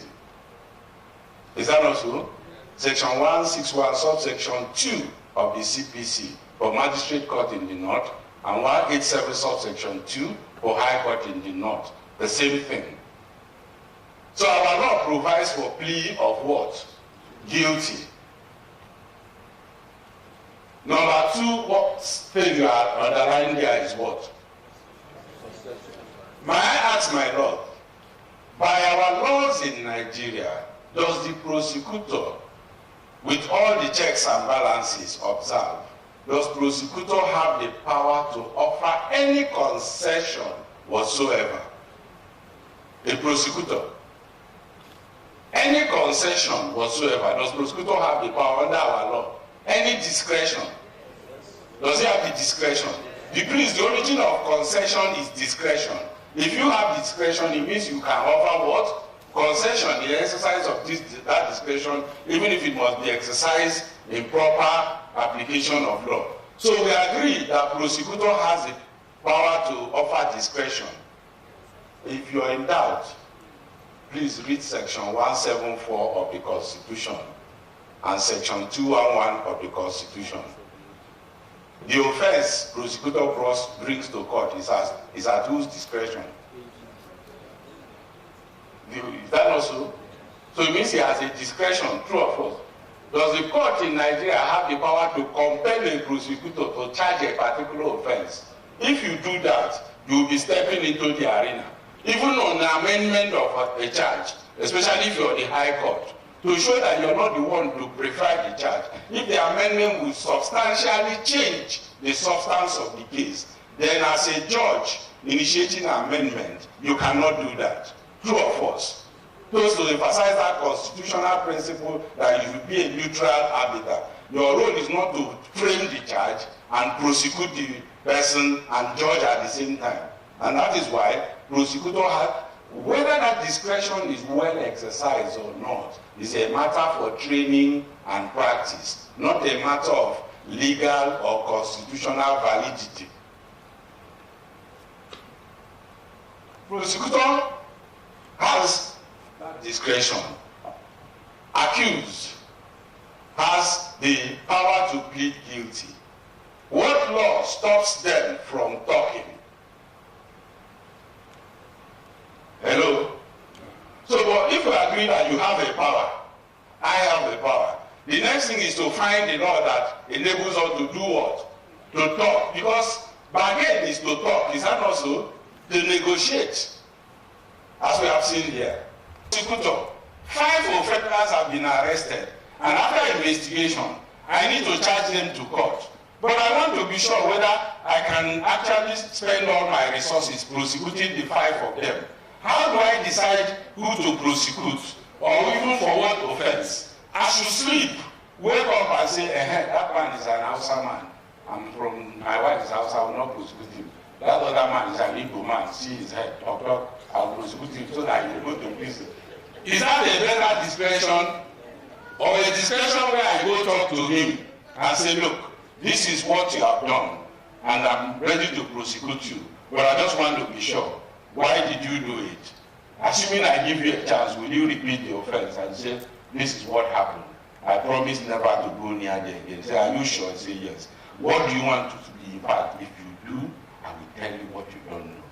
Is that not so? Section 161 subsection 2 of the CPC for magistrate court in the north, and 187 subsection 2 for high court in the north. The same thing. So our law provides for plea of what? Guilty. Number two, what thing you are underlining there is what? May I ask my Lord, by our laws in Nigeria, does the prosecutor, with all the checks and balances observed, does prosecutor have the power to offer any concession whatsoever? A prosecutor. Any concession whatsoever, does prosecutor have the power under our law? Any discretion? Does he have the discretion? Please, the origin of concession is discretion. If you have discretion, it means you can offer what? Concession, the exercise of that discretion, even if it must be exercised in proper application of law. So we agree that prosecutor has the power to offer discretion. If you are in doubt, please read section 174 of the Constitution and section 211 of the Constitution. The offense prosecutor brings to court is at whose discretion? Is that not so? So it means he has a discretion, true or false? Does the court in Nigeria have the power to compel a prosecutor to charge a particular offense? If you do that, you will be stepping into the arena. Even on the amendment of a charge, especially if you're the high court, to show that you're not the one to prefer the charge. If the amendment will substantially change the substance of the case, then as a judge initiating an amendment, you cannot do that. True or false? Those to emphasize that constitutional principle that you should be a neutral arbiter. Your role is not to frame the charge and prosecute the person and judge at the same time. And that is why prosecutor Whether that discretion is well exercised or not is a matter for training and practice, not a matter of legal or constitutional validity. Prosecutor has that discretion. Accused has the power to plead guilty. What law stops them from talking? Hello? So, but if we agree that you have a power, I have a power, the next thing is to find the law that enables us to do what? To talk. Because bargain is to talk. Is that also? To negotiate. As we have seen here. Prosecutor, 5 offenders have been arrested. And after investigation, I need to charge them to court. But I want to be sure whether I can actually spend all my resources prosecuting the 5 of them. How do I decide who to prosecute, or even for what offense? I should sleep, wake up and say, that man is an Hausa man. My wife is Hausa, I will not prosecute him. That other man is an Igbo man, see his head, talk, I will prosecute him so that he will go to prison. Is that a better discretion, or a discretion where I go talk to him and say, look, this is what you have done, and I'm ready to prosecute you, but I just want to be sure. Why did you do it? Assuming I give you a chance, will you repeat the offense and say, this is what happened? I promise never to go near there again. Say, are you sure? Say, yes. What do you want to be? In fact, if you do, I will tell you what you don't know.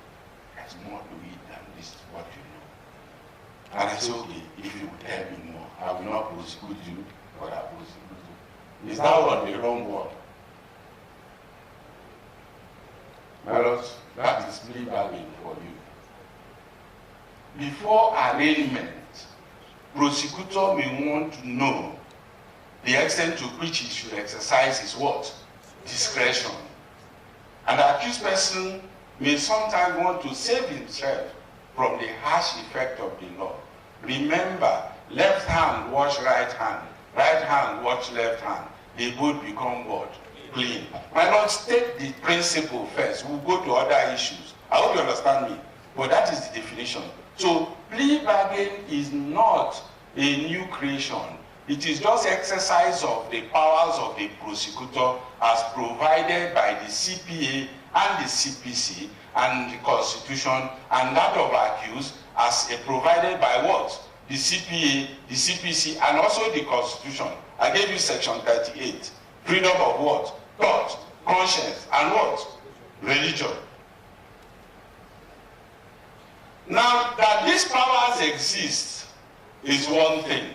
There's more to it than this, what you know. And I say, okay, if you will tell me more, I will not prosecute you, but I will prosecute you. Is that on the wrong word? My lords, that is plea bargain for you. Before arraignment, prosecutor may want to know the extent to which he should exercise his what? Discretion. And the accused person may sometimes want to save himself from the harsh effect of the law. Remember, left hand wash right hand wash left hand. They both become what? Clean. Why not take the principle first? We'll go to other issues. I hope you understand me. But that is the definition. So, plea bargain is not a new creation. It is just exercise of the powers of the prosecutor as provided by the CPA and the CPC and the Constitution, and that of accused as provided by what? The CPA, the CPC, and also the Constitution. I gave you section 38. Freedom of what? Thought, conscience, and what? Religion. Now, that these powers exist is one thing.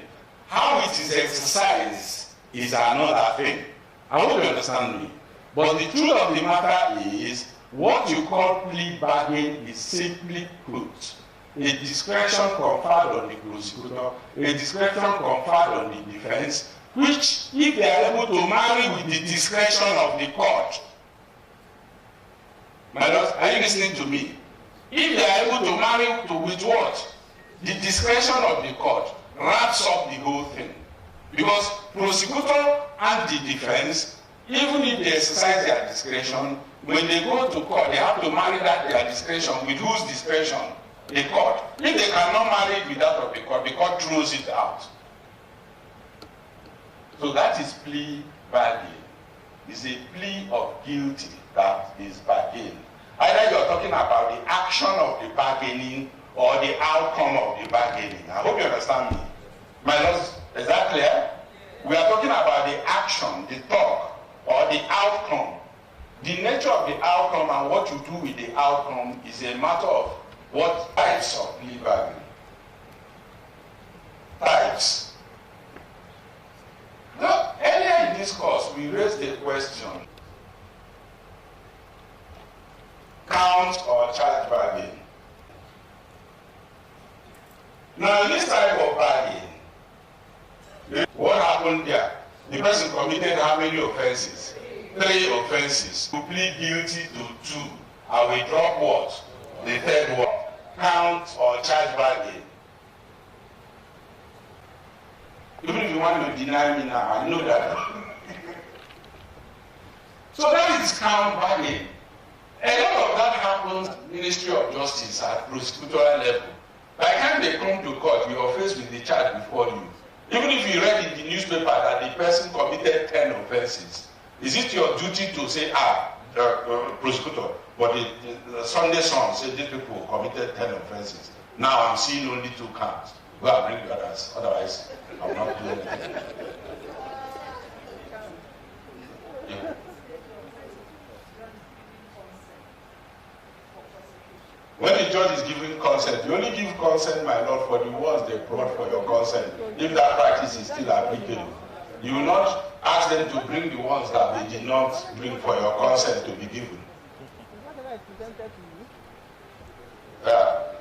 How it is exercised is another thing. I hope you understand me. But the truth of the matter is, what you call plea bargain is simply put a discretion conferred on the prosecutor, a discretion conferred on the defense, which, if they are able to marry with the discretion of the court, my lords, are you listening to me? If they are able to marry with what? The discretion of the court wraps up the whole thing. Because prosecutor and the defense, even if they exercise their discretion, when they go to court, they have to marry that their discretion with whose discretion? The court. If they cannot marry it with that of the court throws it out. So that is plea bargain. It's a plea of guilty that is bargain. Either you are talking about the action of the bargaining or the outcome of the bargaining. I hope you understand me. My lords, is that clear? We are talking about the action, the talk, or the outcome. The nature of the outcome and what you do with the outcome is a matter of what types of plea bargaining. Types. Now, earlier in this course, we raised a question. Count or charge bargain. Now, in this type of bargain, what happened there? The person committed how many offenses? 3 offenses. To plead guilty to 2. I will drop what? The third one. Count or charge bargain. Even if you want to deny me now, I know that. So that is count bargain. A lot of that happens at the Ministry of Justice at prosecutorial level. By the time they come to court, you are faced with the charge before you. Even if you read in the newspaper that the person committed 10 offenses, is it your duty to say, prosecutor, but the Sunday Sun said these people committed 10 offenses. Now I'm seeing only 2 counts. Go and bring the others, otherwise I'm not doing anything. Yeah. When the judge is giving consent, you only give consent, my lord, for the ones they brought for your consent. If that practice is still applicable, you will not ask them to bring the ones that they did not bring for your consent to be given.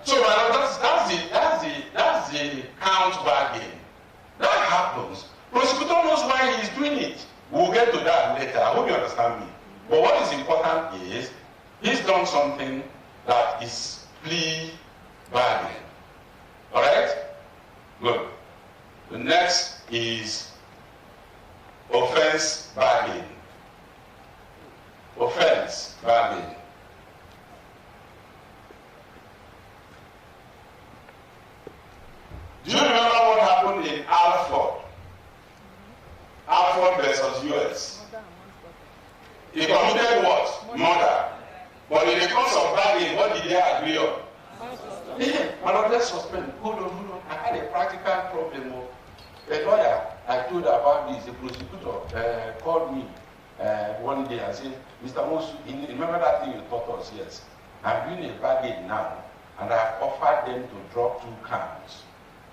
So, my lord, that's the count bargain. That happens. Prosecutor knows why he is doing it. We'll get to that later. I hope you understand me. But what is important is he's done something that is plea bargain. Alright? Good. The next is offense bargain. Offense bargain. Do you remember what happened in Alford? Alford versus US. He committed what? Murder. But in the course of bargain, what did they agree on? Yeah, let's suspend. Hold on. I had a practical problem. A lawyer I told about this, the prosecutor called me one day and said, Mr. Mosu, remember that thing you taught us? Yes. I'm doing a bargain now, and I've offered them to drop 2 counts.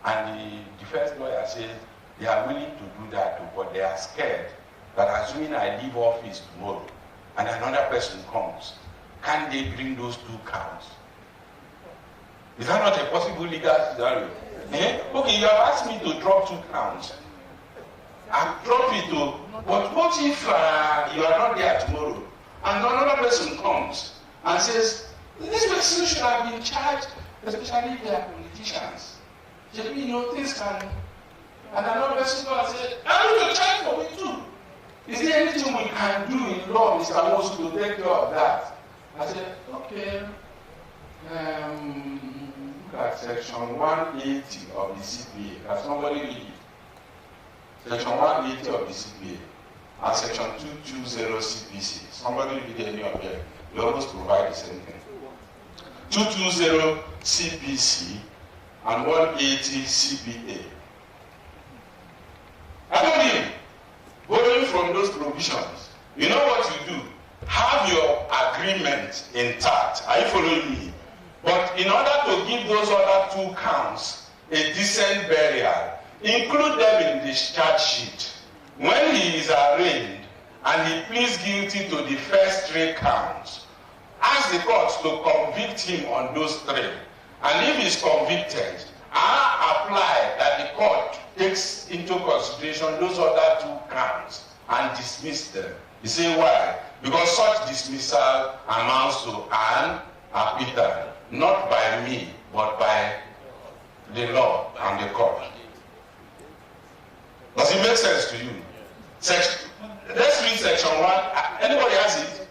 And the defense lawyer says they are willing to do that too, but they are scared that assuming I leave office tomorrow and another person comes, can they bring those 2 counts? Is that not a possible legal scenario? Okay, you have asked me to drop 2 counts. I've dropped it to, but what if you are not there tomorrow and another person comes and says, this person should have been charged, especially if they are politicians. You know, things can, and another person comes and says, I'm going to charge for me too. Is there anything we can do in law, Mr. Mosu, to take care of that? I said, okay, look at section 180 of the CPA. Can somebody read it? Section 180 of the CPA and section 220 CPC. Somebody read any of them. We always provide the same thing. 220 CPC and 180 CPA. I told him, going from those provisions, you know what you do? Have your agreement intact. Are you following me? But in order to give those other 2 counts a decent burial, include them in the charge sheet. When he is arraigned and he pleads guilty to the first 3 counts, ask the court to convict him on those 3. And if he is convicted, I apply that the court takes into consideration those other 2 counts and dismiss them. You say why? Because such dismissal amounts to an acquittal, not by me, but by the law and the court. Does it make sense to you? Let's read section 1. Anybody has it?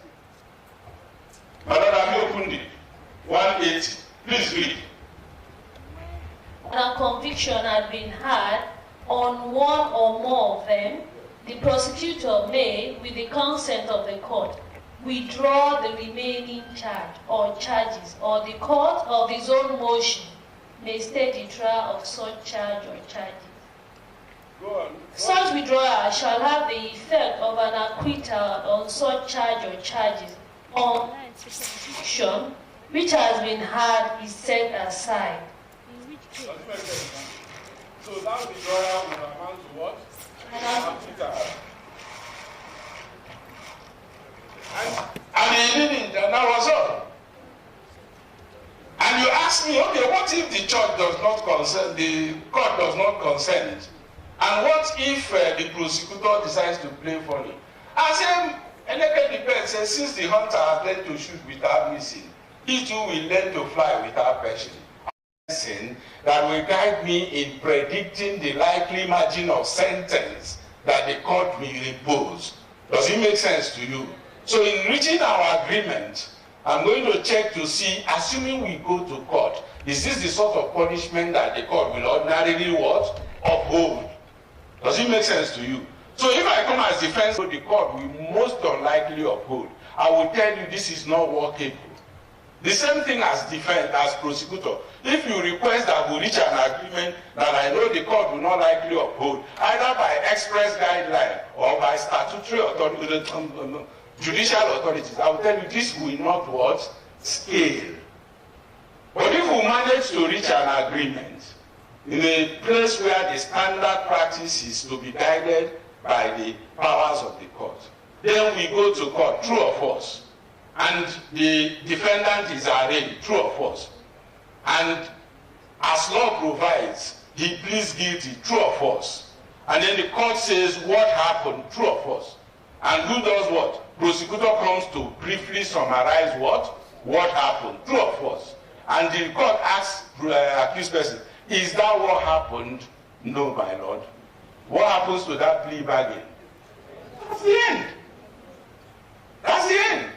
Madam, have you opened it? 180. Please read. A conviction had been had on one or more of them, the prosecutor may, with the consent of the court, withdraw the remaining charge or charges, or the court of his own motion may stay the trial of such charge or charges. Go on. Such withdrawal shall have the effect of an acquittal on such charge or charges unless the conviction which has been had is set aside. In which case, so that withdrawal will amount to what? And he didn't, and that was all. And you ask me, okay, what if the church does not consent, the court does not consent? And what if the prosecutor decides to play funny? I say, Eneke depends, since the hunter has learned to shoot without missing, he too will learn to fly without perishing. That will guide me in predicting the likely margin of sentence that the court will impose. Does it make sense to you? So in reaching our agreement, I'm going to check to see, assuming we go to court, Is this the sort of punishment that the court will ordinarily what? Uphold? Does it make sense to you? So if I come as defense, the court will most unlikely uphold. I will tell you this is not workable. The same thing as defense, as prosecutor. If you request that we reach an agreement that I know the court will not likely uphold, either by express guideline or by statutory authority, judicial authorities, I will tell you this will not what? Scale. But if we manage to reach an agreement in a place where the standard practice is to be guided by the powers of the court, then we go to court, true or false. And the defendant is arraigned, true or false. And as law provides, he pleads guilty, true or false. And then the court says what happened, true or false. And who does what? Prosecutor comes to briefly summarize what happened, true or false. And the court asks accused person, is that what happened? No, my lord. What happens to that plea bargain? That's the end. That's the end.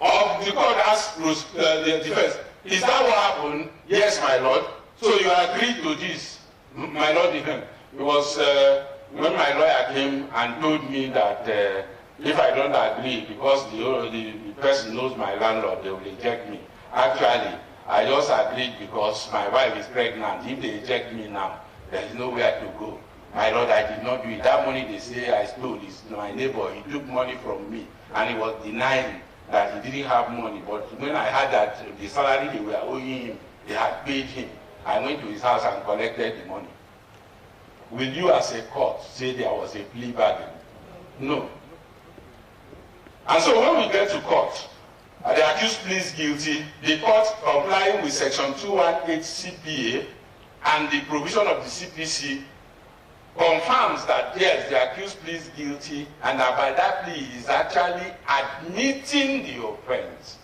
Or the court asks the defense, is that what happened? Yes, my lord. So you agreed to this, my lord defense. It was when my lawyer came and told me that if I don't agree, because the person knows my landlord, they will reject me. Actually, I just agreed because my wife is pregnant. If they reject me now, there is nowhere to go. My lord, I did not do it. That money they say I stole is my neighbor. He took money from me and he was denying that he didn't have money. But when I heard that the salary they were owing him, they had paid him, I went to his house and collected the money. Will you as a court say there was a plea bargain? No. And so when we get to court, the accused pleads guilty, the court complying with section 218 CPA and the provision of the CPC confirms that yes, the accused pleads guilty, and that by that plea is actually admitting the offense.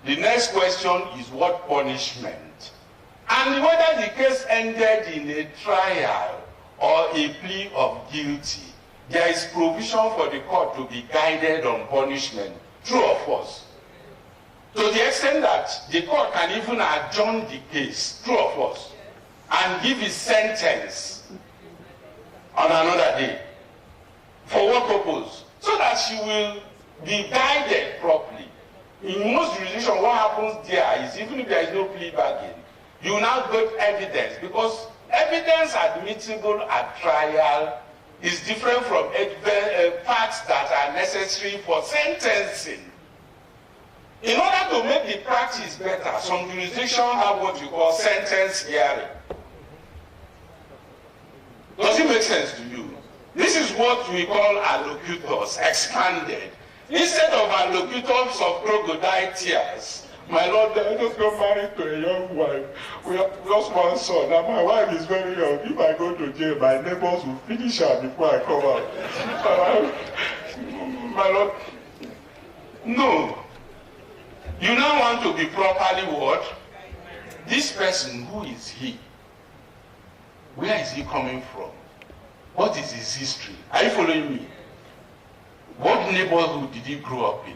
The next question is what punishment? And whether the case ended in a trial or a plea of guilty, there is provision for the court to be guided on punishment, true or false. To the extent that the court can even adjourn the case, true or false, and give his sentence on another day. For what purpose? So that she will be guided properly. In most jurisdictions, what happens there is even if there is no plea bargain, you now get evidence, because evidence admissible at trial is different from facts that are necessary for sentencing. In order to make the practice better, some jurisdictions have what you call sentence hearing. Does it make sense to you? This is what we call allocutors, expanded. Instead of allocutors of crocodile tears, my lord, I just got married to a young wife. We have just one son, and my wife is very young. If I go to jail, my neighbors will finish her before I come out. My lord, no. You now want to be properly what? This person, who is he? Where is he coming from? What is his history? Are you following me? What neighborhood did he grow up in?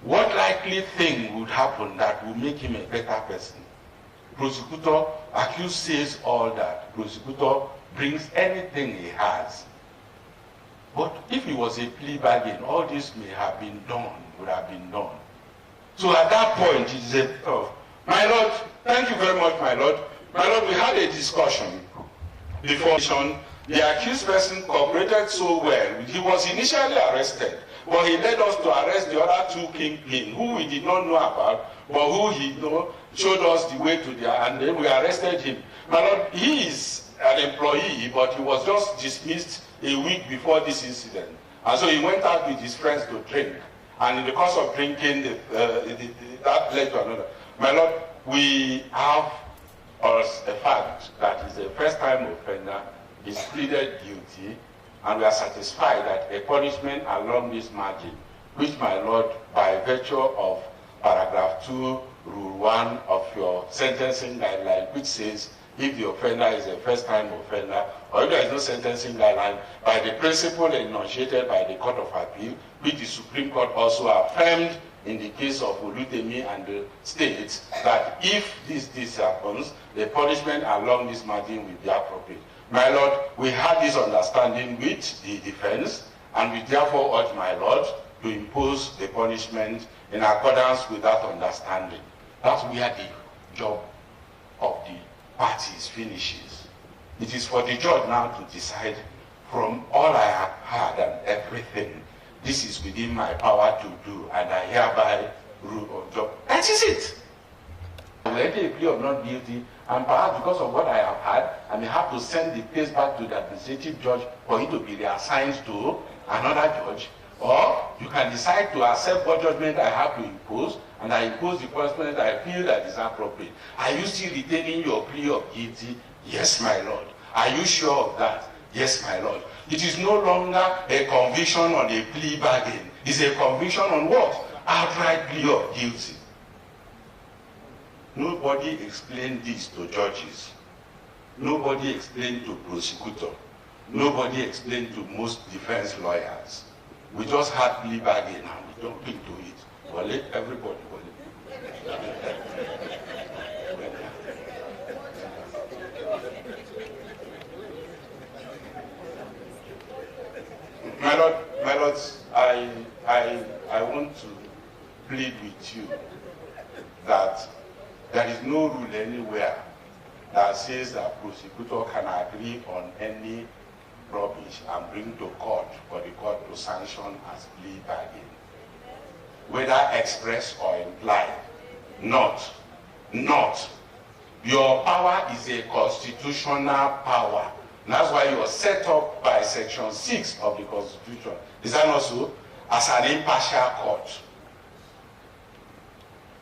What likely thing would happen that will make him a better person? Prosecutor, accused says all that. Prosecutor brings anything he has. But if it was a plea bargain, all this may have been done, would have been done. So at that point, it's a my lord, thank you very much, my lord. My lord, we had a discussion before. The accused person cooperated so well. He was initially arrested, but he led us to arrest the other two kingpin, who we did not know about, but who he showed us the way to the, and then we arrested him. My lord, he is an employee, but he was just dismissed a week before this incident. And so he went out with his friends to drink. And in the course of drinking, that led to another. My lord, we have a fact that is a first-time offender, is pleaded guilty, and we are satisfied that a punishment along this margin, which, my lord, by virtue of paragraph 2, rule 1 of your sentencing guideline, which says if the offender is a first-time offender, or if there is no sentencing guideline, by the principle enunciated by the Court of Appeal, which the Supreme Court also affirmed in the case of Olutemi and the state, that if this happens, the punishment along this margin will be appropriate. My Lord, we had this understanding with the defense, and we therefore urge my Lord to impose the punishment in accordance with that understanding. That's where the job of the parties finishes. It is for the judge now to decide, from all I have heard and everything, this is within my power to do, and I hereby rule on job. That is it. I will enter a plea of not guilty, and perhaps because of what I have had, I may have to send the case back to the administrative judge for it to be reassigned to another judge. Or you can decide to accept what judgment I have to impose, and I impose the punishment I feel that is appropriate. Are you still retaining your plea of guilty? Yes, my Lord. Are you sure of that? Yes, my Lord. It is no longer a conviction on a plea bargain. It's a conviction on what? Outright plea of guilty. Nobody explained this to judges. Nobody explained to prosecutor. Nobody explained to most defense lawyers. We just had plea bargain and we jumped into it. Well, let everybody go. My lords, I want to plead with you that there is no rule anywhere that says that prosecutor can agree on any rubbish and bring to court for the court to sanction as plea bargain, whether express or implied. Not. Your power is a constitutional power. And that's why you are set up by Section 6 of the Constitution. Is that not so? As an impartial court.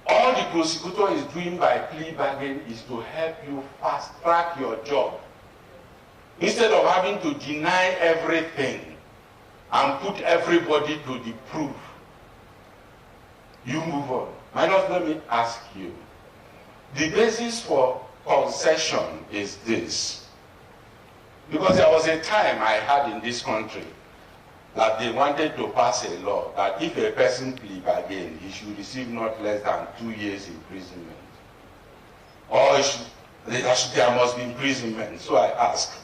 All the prosecutor is doing by plea bargain is to help you fast track your job. Instead of having to deny everything and put everybody to the proof, you move on. My Lord, let me ask you. The basis for concession is this. Because there was a time I had in this country that they wanted to pass a law that if a person plea bargain, he should receive not less than 2 years imprisonment. Or there must be imprisonment. So I ask,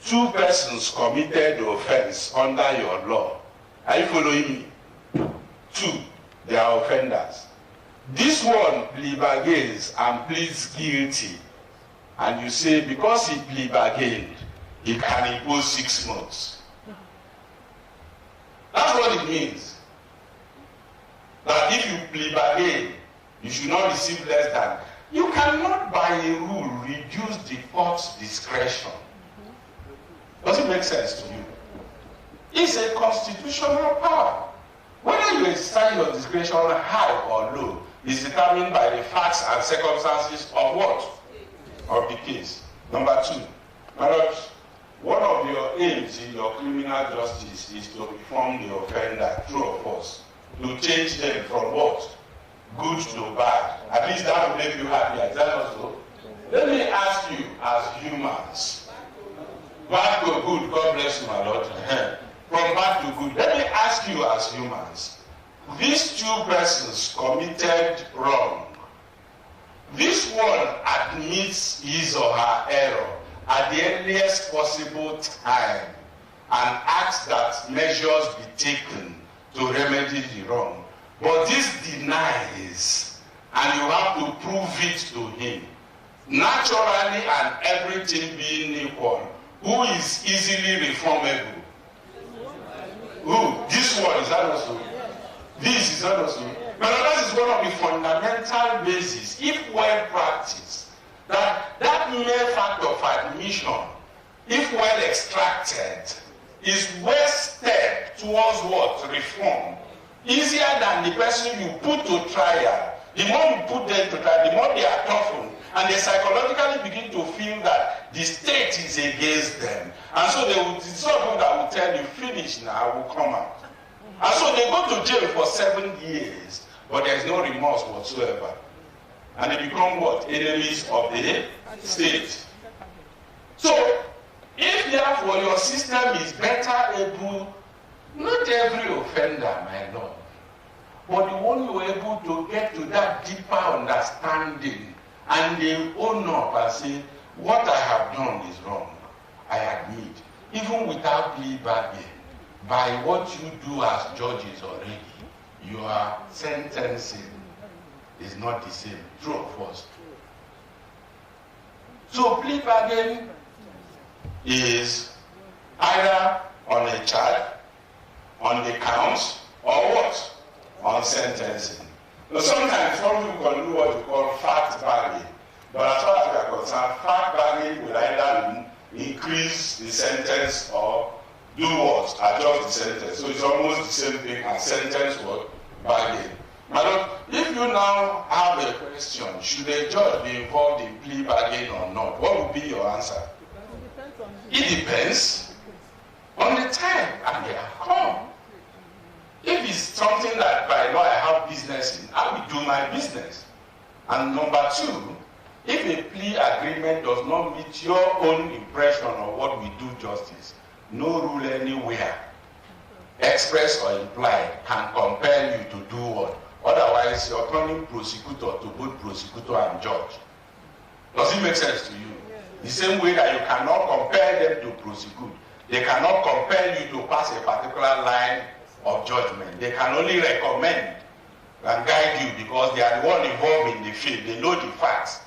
2 persons committed the offense under your law. Are you following me? 2, they are offenders. This one plea bargains and pleads guilty. And you say, because he plea bargained, he can impose 6 months. That's what it means. That if you plea bargain, you should not receive less than. You cannot by a rule reduce the court's discretion. Does it make sense to you? It's a constitutional power. Whether you exercise your discretion high or low is determined by the facts and circumstances of what? Of the case. Number 2, my Lord, one of your aims in your criminal justice is to reform the offender, true or false, to change them from what? Good to bad. At least that will make you happy. Is that not so? Let me ask you as humans, bad to good, God bless you, my Lord. From bad to good, let me ask you as humans, these 2 persons committed wrong. This one admits his or her error at the earliest possible time and asks that measures be taken to remedy the wrong. But this denies, and you have to prove it to him. Naturally and everything being equal, who is easily reformable? Who? This one, is that also? This is that also? But that is one of the fundamental bases, if well practiced, that mere fact of admission, if well extracted, is one step towards what? Reform. Easier than the person you put to trial. The more you put them to trial, the more they are toughened. And they psychologically begin to feel that the state is against them. And so they will, some of them that will tell you, finish now, I will come out. And so they go to jail for 7 years, but there is no remorse whatsoever. And they become what? Enemies of the state. So, if therefore your system is better able, not every offender, my Lord, But the one you were able to get to that deeper understanding and they own up and say, what I have done is wrong, I admit. Even without plea bargain, by what you do as judges already, your sentencing is not the same. True or false? So plea bargain is either on a charge, on the counts, or what? On sentencing. Now, sometimes some people can do what we call fact bargain. But as far as we are concerned, fact bargain will either increase the sentence or do what? Adjust the sentence. So it's almost the same thing as sentence what? Bargain. Madam, if you now have a question, should a judge be involved in plea bargain or not? What would be your answer? It depends on the time and the outcome. If it's something that by law I have business in, I will do my business. And number two, if a plea agreement does not meet your own impression of what we do justice, no rule anywhere, express or implied, can compel you to do what? Otherwise, you're turning prosecutor to both prosecutor and judge. Does it make sense to you? The same way that you cannot compel them to prosecute. They cannot compel you to pass a particular line of judgment. They can only recommend and guide you because they are the one involved in the field. They know the facts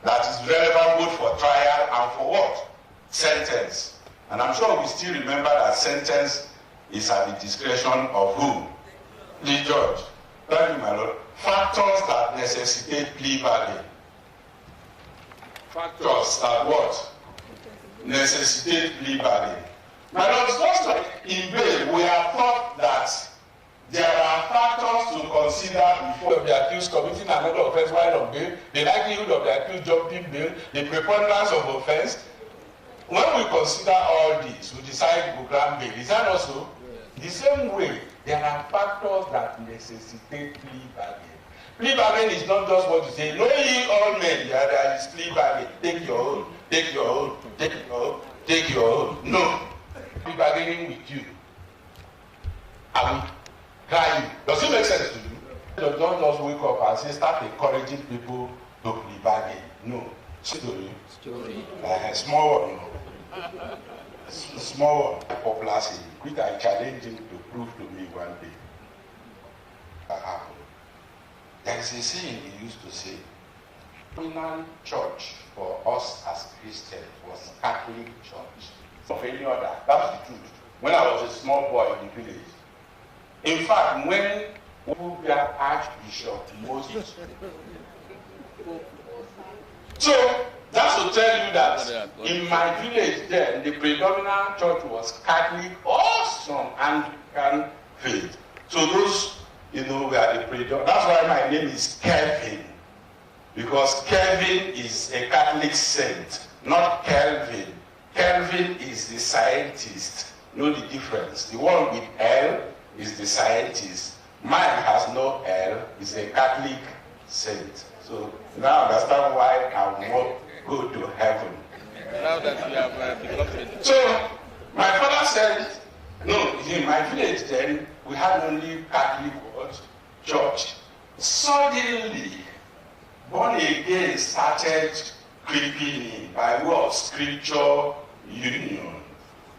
that is relevant both for trial and for what? Sentence. And I'm sure we still remember that sentence is at the discretion of who? The judge. Thank you, my Lord. Factors that necessitate plea bargain. Factors that what? Necessitate plea bargain. My Lord, just like in bail, we have thought that there are factors to consider before the accused committing another offense while on bail, the likelihood of the accused jumping bail, the preponderance of offense. When we consider all this, we decide to grant bail. Is that also? The same way, there are factors that necessitate plea bargain. Plea bargain is not just what you say, know ye all men, there is plea bargain. Take your own, take your own, take your own, take your own. No. Plea bargaining with you. I will try you. Does it make sense to you? Don't just wake up and say, start encouraging people to plea bargain. No. Story. Small one. Small one. Popular saying, which I challenged him to prove to me one day. There is a saying he used to say, dominant church for us as Christians was Catholic Church. Of any other. That's the truth. When I was a small boy in the village. In fact, when Abuja Archbishop Moses. So that's to tell you that in my village then, the predominant church was Catholic or some Anglican faith. So those, were the predominant. That's why my name is Kelvin. Because Kelvin is a Catholic saint, not Kelvin. Kelvin is the scientist. Know the difference. The one with L is the scientist. Mine has no L, is a Catholic saint. So now I understand why I won't go to heaven. Now that you have become So my father said, no, in my village then, we had only Catholic church. Suddenly, born again started creeping in by way of scripture union.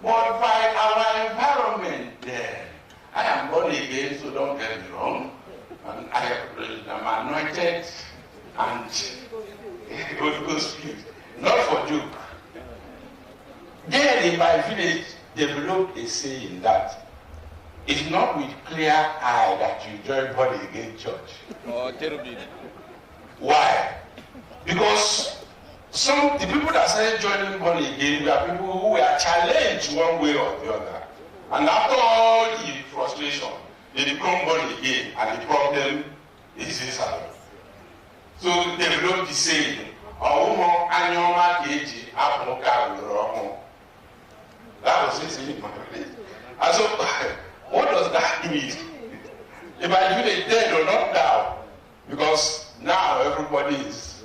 But by our environment then, I am born again, so don't get me wrong. And I am anointed and Holy Ghost filled. Not for joke. Then in my village, developed a saying that it's not with clear eye that you join born again church. Oh, terribly. Why? Because the people that started joining born again were people who were challenged one way or the other. And after all the frustration, they become born again and the problem is inside. So they developed the saying, that was it in my village. And so, what does that mean? If I do it dead or not now, because now everybody is.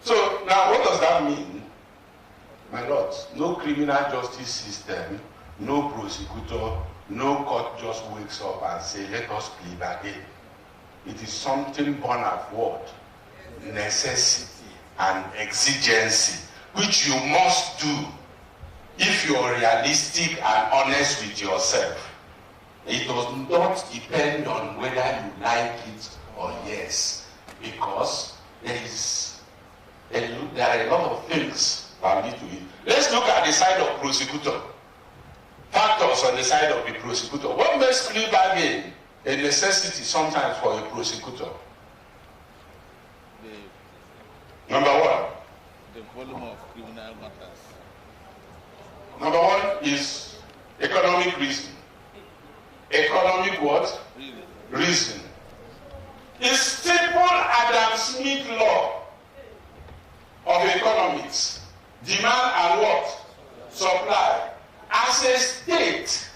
So now what does that mean? My Lord, no criminal justice system, no prosecutor, No court just wakes up and say, let us plead again. It is something born of what? Necessity and exigency, which you must do if you are realistic and honest with yourself. It does not depend on whether you like it or yes, because there are a lot of things that lead to it. Let's look at the side of prosecutor. Factors on the side of the prosecutor. What makes plea bargain a necessity sometimes for a prosecutor? Number one. The volume of criminal matters. Number one is economic reason. Economic what? Reason. It's simple Adam Smith law of economics. Demand and what? Supply. As a state,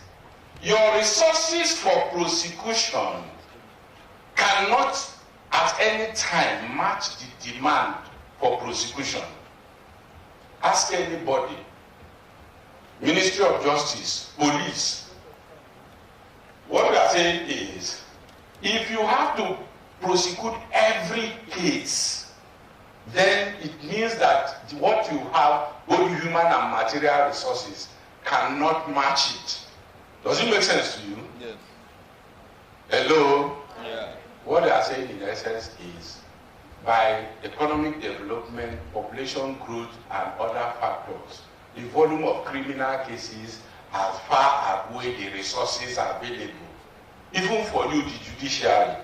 your resources for prosecution cannot at any time match the demand for prosecution. Ask anybody. Ministry of Justice, police. What we are saying is, if you have to prosecute every case, then it means that what you have, both human and material resources, cannot match it. Does it make sense to you? Yes. Hello? Yeah. What they are saying in essence is, by economic development, population growth, and other factors, the volume of criminal cases has far outweighed the resources available. Even for you, the judiciary,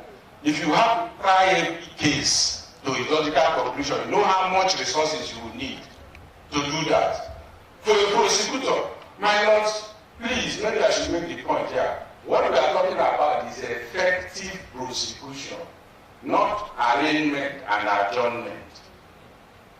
if you have to try every case to a logical conclusion, you know how much resources you will need to do that. For a prosecutor, my lords, please, maybe I should make the point here. What we are talking about is effective prosecution, not arraignment and adjournment.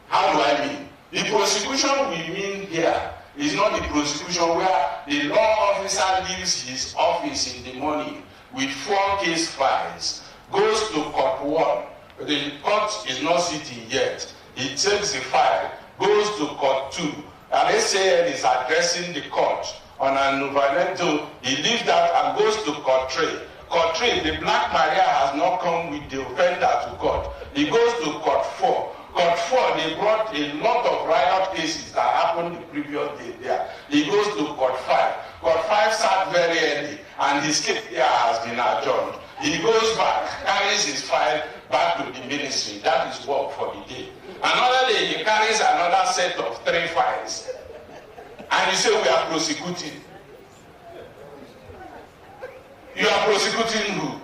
How do I mean? The prosecution we mean here is not the prosecution where the law officer leaves his office in the morning with 4 case files, goes to court 1. The court is not sitting yet. He takes the file, goes to court 2. And SAN is addressing the court on an environmental. He leaves that and goes to court 3. Court 3, the Black Maria has not come with the offender to court. He goes to court 4. Court 4, they brought a lot of riot cases that happened the previous day there. He goes to court 5. Court 5 sat very early, and his case here has been adjourned. He goes back, carries his file back to the ministry. That is work for the day. Another day, he carries another set of 3 files. And you say, we are prosecuting. You are prosecuting who?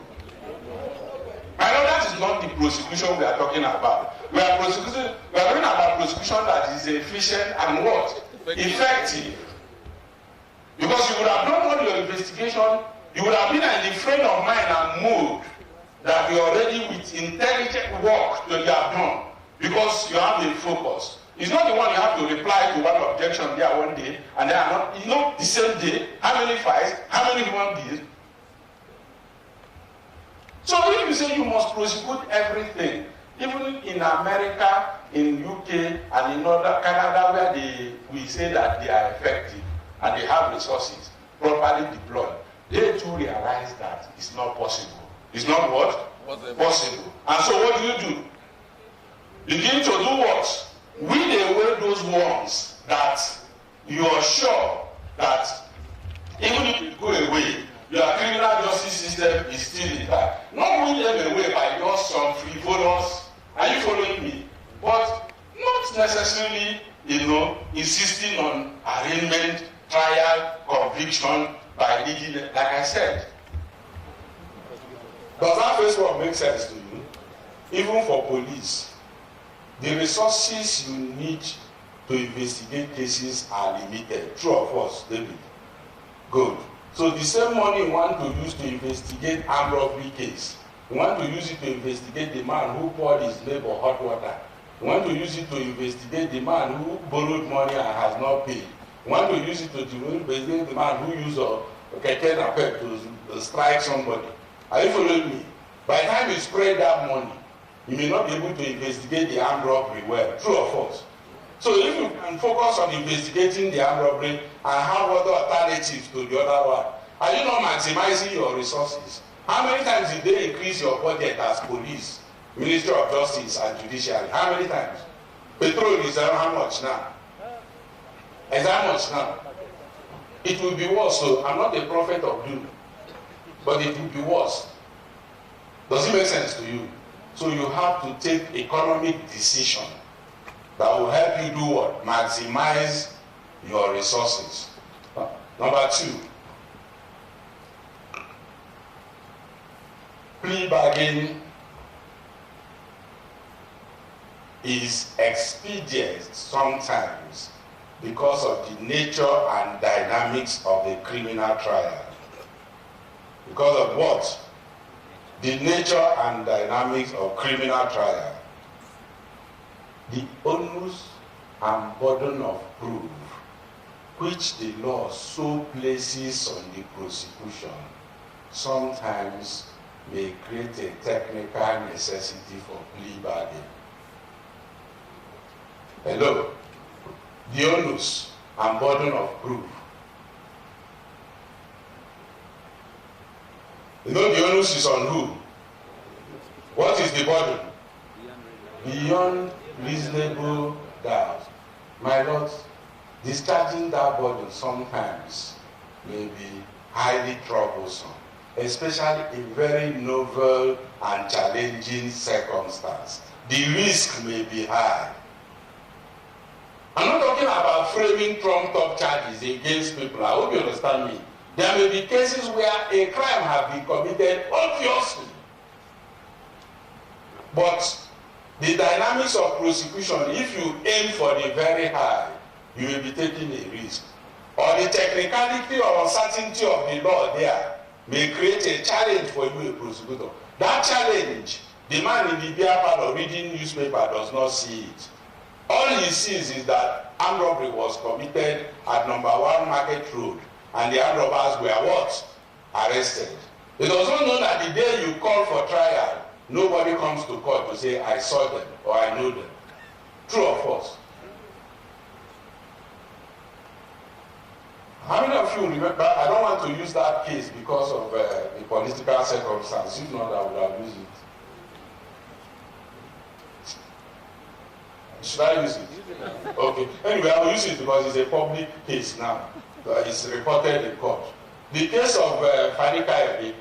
I know that is not the prosecution we are talking about. We are talking about prosecution that is efficient and what? Effective. Because you would have done all your investigation, you would have been in the frame of mind and mood that you are ready with intelligent work to have done, because you have a focus. It's not the one you have to reply to one objection there one day, and they are not, you know, the same day, how many files, how many human beings. So if you say you must prosecute everything, even in America, in UK, and in other Canada, where we say that they are effective and they have resources properly deployed, they too realize that it's not possible. It's not what? Possible. And so what do? Begin to do what? Weed away those ones that you are sure that even if you go away, your criminal justice system is still intact. Not weed them away by just some frivolous. Are you following me? But not necessarily, insisting on arraignment, trial, conviction by leading, like I said. Does that first one make sense to you? Even for police, the resources you need to investigate cases are limited. True or false, David? Good. So the same money you want to use to investigate armed robbery case, you want to use it to investigate the man who poured his neighbor hot water, you want to use it to investigate the man who borrowed money and has not paid, you want to use it to investigate the man who used a keke napep to strike somebody. Are you following me? By the time you spread that money, you may not be able to investigate the armed robbery well. True or false? So if you can focus on investigating the armed robbery and have other alternatives to the other one, Are you not maximizing your resources? How many times did they increase your budget as police, Ministry of Justice, and Judiciary? How many times? Petrol is how much now? Is how much now? It will be worse. So I'm not a prophet of doom, but it will be worse. Does it make sense to you? So you have to take economic decision that will help you do what? Maximize your resources. Number 2, plea bargaining is expedient sometimes because of the nature and dynamics of the criminal trial. Because of what? The nature and dynamics of criminal trial. The onus and burden of proof which the law so places on the prosecution sometimes may create a technical necessity for plea bargaining. Hello? The onus and burden of proof. You know the onus is on who? What is the burden? Beyond reasonable doubt. My Lord, discharging that burden sometimes may be highly troublesome, especially in very novel and challenging circumstances. The risk may be high. I'm not talking about framing trumped-up charges against people. I hope you understand me. There may be cases where a crime has been committed, obviously. But the dynamics of prosecution, if you aim for the very high, you will be taking a risk. Or the technicality or uncertainty of the law there may create a challenge for you, a prosecutor. That challenge, the man in the beer parlor reading newspaper does not see it. All he sees is that armed robbery was committed at number 1 Market Road, and the armed robbers were what? Arrested. It does not know that the day you call for trial, nobody comes to court to say, I saw them or I know them. True or false? How many of you remember? I don't want to use that case because of the political circumstance. If not, I would have used it. Should I use it? Okay. Anyway, I will use it because it's a public case now. It's reported in court. The case of Fani Kayode,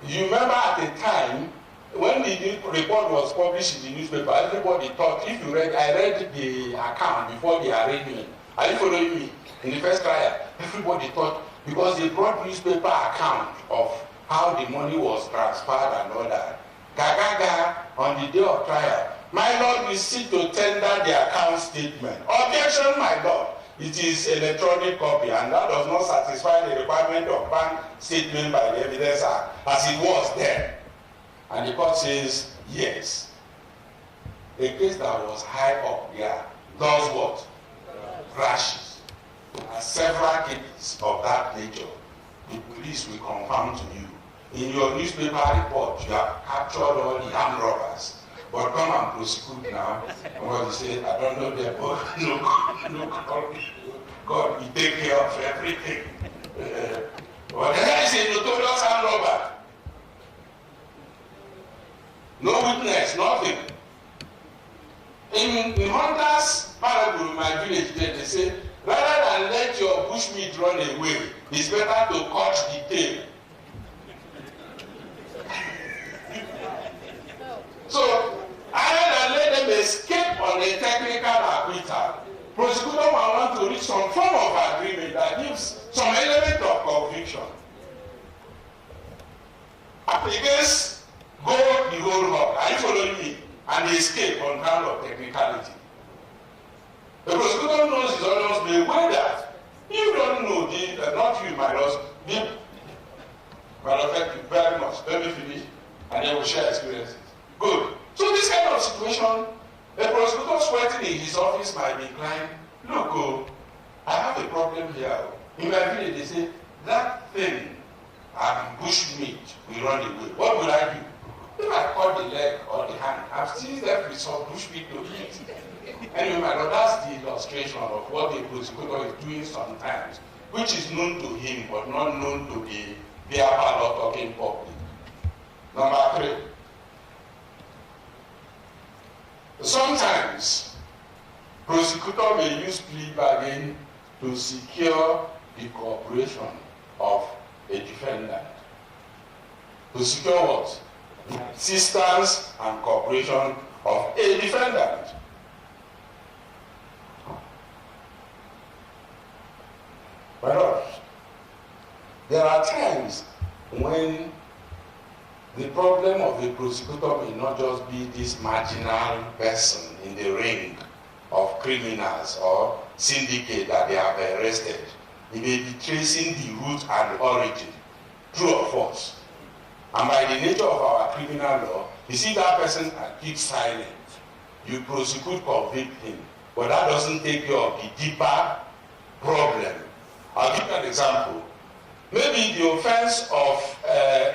you remember at the time, when the report was published in the newspaper, everybody thought, if you read, I read the account before the arraignment. Are you following me? In the first trial, everybody thought, because they brought newspaper account of how the money was transferred and all that. Gagaga, on the day of trial, my Lord, we seek to tender the account statement. Objection, my Lord. It is electronic copy, and that does not satisfy the requirement of bank statement by the Evidence Act, as it was then. And the court says, yes. A case that was high up there does what? Crashes. There are several cases of that nature. The police will confirm to you. In your newspaper report, you have captured all the armed robbers. But come and prosecute now. Somebody say, I don't know them, but no, God will take care of everything. But there is a notorious armed robber. No witness, nothing. In Hunter's parable in my village, they say, rather than let your bushmeat run away, it's better to cut the tail. So, rather than let them escape on a technical acquittal, prosecutor will want to reach some form of agreement that gives some element of conviction. Against go the whole hog. Are you following me? And they escape on ground of technicality. The prosecutor knows his audience may weigh that. You don't know, not you, my lord. But thank you very much. Let me finish, and then we'll share experiences. Good. So this kind of situation, a prosecutor sweating in his office might be inclined, look, I have a problem here. In my village, they say, that thing, bush meat, will run away. What will I do? If I cut the leg or the hand, I'm still left with some bush meat to eat. Anyway, my lord, that's the illustration of what the prosecutor is doing sometimes which is known to him but not known to the beer parlor talking public. Number 3, sometimes prosecutor may use plea bargain to secure the cooperation of a defendant. To secure what? The assistance and cooperation of a defendant. But there are times when the problem of a prosecutor may not just be this marginal person in the ring of criminals or syndicate that they have arrested. He may be tracing the root and the origin, true or false. And by the nature of our criminal law, you see that person and keep silent. You prosecute, convict him, but that doesn't take care of the deeper problem. I'll give you an example. Maybe the offense of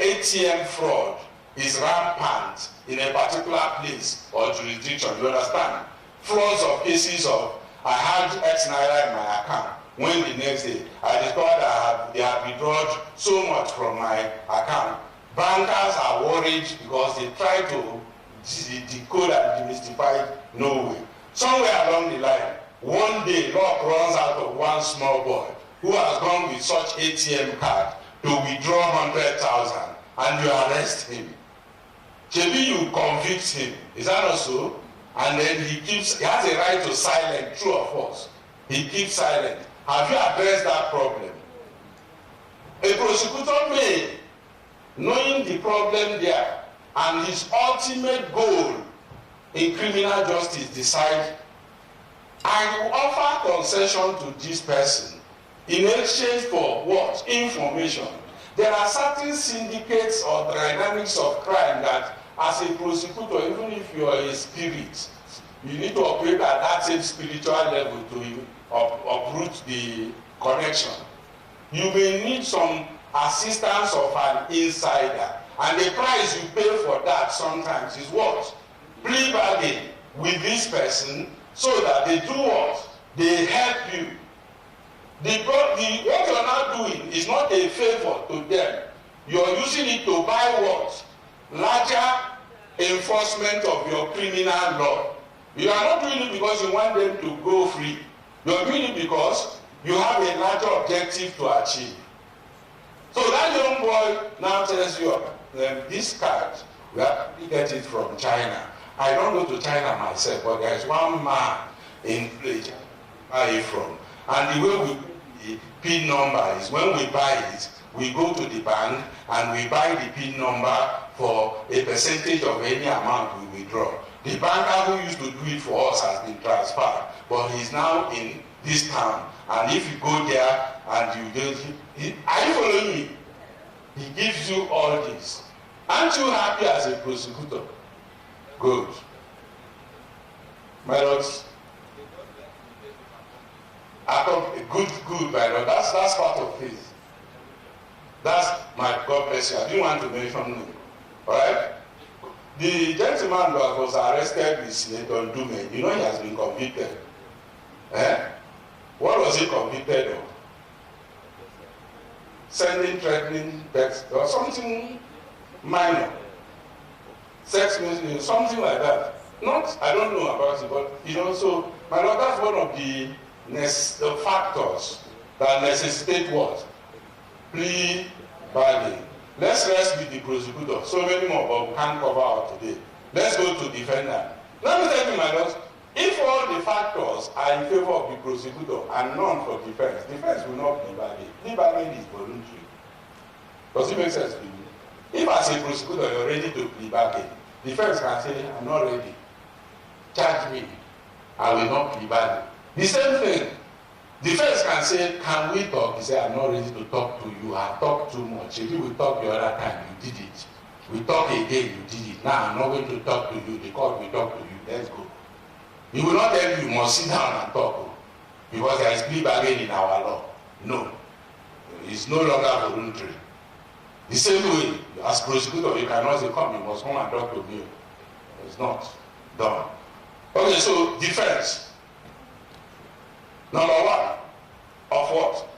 ATM fraud is rampant in a particular place or jurisdiction. You understand? Frauds of cases of I had X naira in my account. When the next day I discovered that they had withdrawn so much from my account. Bankers are worried because they try to decode and demystify no way. Somewhere along the line, one day luck runs out of one small boy who has gone with such ATM card to withdraw 100,000 and you arrest him. Maybe you convict him. Is that not so? And then he has a right to silence, true or false. He keeps silent. Have you addressed that problem? A prosecutor may, knowing the problem there, and his ultimate goal in criminal justice, decide, I will offer concession to this person in exchange for what? Information. There are certain syndicates or dynamics of crime that as a prosecutor, even if you are a spirit, you need to operate at that same spiritual level to uproot the connection. You may need some assistance of an insider, and the price you pay for that sometimes is what? Plea bargain with this person so that they do what? They help you. What you're not doing is not a favor to them. You're using it to buy what? Larger enforcement of your criminal law. You are not doing it because you want them to go free. You're doing it because you have a larger objective to achieve. So that young boy now tells you, this card, we actually get it from China. I don't go to China myself, but there is one man in place I buy it from. And the way we the PIN number is when we buy it, we go to the bank and we buy the PIN number for a percentage of any amount we withdraw. The banker who used to do it for us has been transferred, but he's now in this town. And if you go there and you don't, are you following me? He gives you all this. Aren't you happy as a prosecutor? Good. My lords, good, my lord. That's part of it. That's my God bless you. I didn't want to mention him. Alright? The gentleman that was arrested with Senator Dume, you know he has been convicted. What was he convicted of? Sending, threatening, text, or something minor. Sex music, something like that. I don't know about it, but you know, so my lord, that's one of the factors that necessitate what? Plea bargain. Let's rest with the prosecutor. So many more, but we can't cover out today. Let's go to defendant. Let me tell you, my lords, if all the factors are in favor of the prosecutor and none for defense, defense will not plea bargain. Plea bargain is voluntary. Does it make sense to you? If as a prosecutor you're ready to plea bargain, defense can say, I'm not ready. Charge me. I will not plea bargain. The same thing. Defense can say, can we talk? He say, I'm not ready to talk to you. I talked too much. If we talk the other time, you did it. We talk again, you did it. Now I'm not going to talk to you. The court will talk to you. Let's go. He will not tell you, you must sit down and talk. Because there is plea bargain in our law. No. It's no longer voluntary. The same way, as prosecutor, you cannot say, come, you must come and talk to me. It's not done. Okay, so defense. Number one, of what?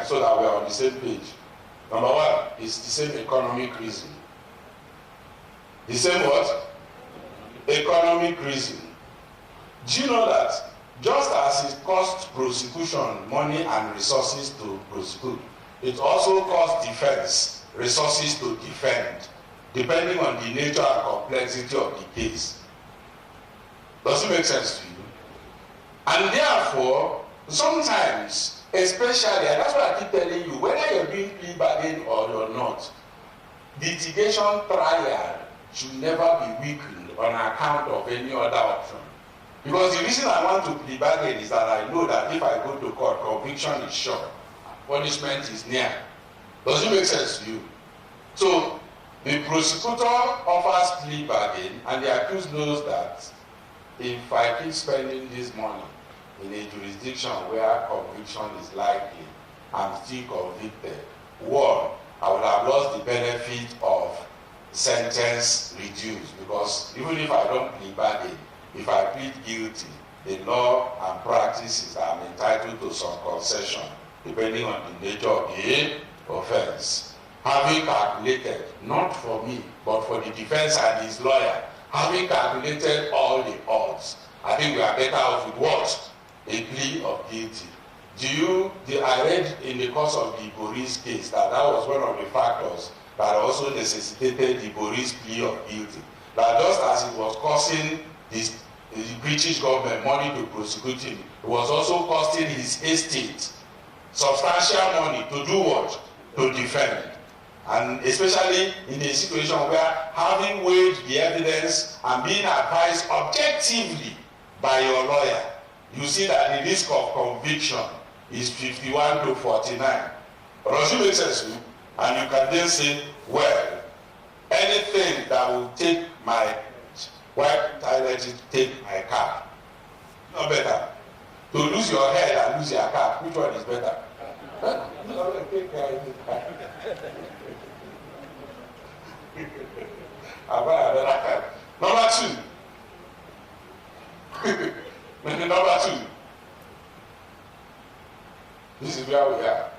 so that we are on the same page. Number one is the same economic reason. The same what? Economic reason. Do you know that just as it costs prosecution money and resources to prosecute, it also costs defense resources to defend, depending on the nature and complexity of the case. Does it make sense to you? And therefore, sometimes, especially, and that's why I keep telling you, whether you're doing plea bargain or you're not, litigation trial should never be weakened on account of any other option. Because the reason I want to plea bargain is that I know that if I go to court, conviction is sure, punishment is near. Does it make sense to you? So, the prosecutor offers plea bargain, and the accused knows that if I keep spending this money in a jurisdiction where conviction is likely, I'm still convicted. One, I would have lost the benefit of sentence reduced, because even if I don't plea bargain, if I plead guilty, the law and practice is that I'm entitled to some concession depending on the nature of the offense. Having calculated, not for me, but for the defense and his lawyer, having calculated all the odds, I think we are better off with what? A plea of guilty. I read in the course of the Boris case that was one of the factors that also necessitated the Boris plea of guilty. That just as it was costing the British government money to prosecute him, it was also costing his estate substantial money to do what? To defend. And especially in a situation where having weighed the evidence and being advised objectively by your lawyer, you see that the risk of conviction is 51 to 49. But does it make sense to you? And you can then say, well, anything that will take my, why I let it take my car? No better. To lose your head and lose your car, which one is better? Number two. Number two. This is where we are.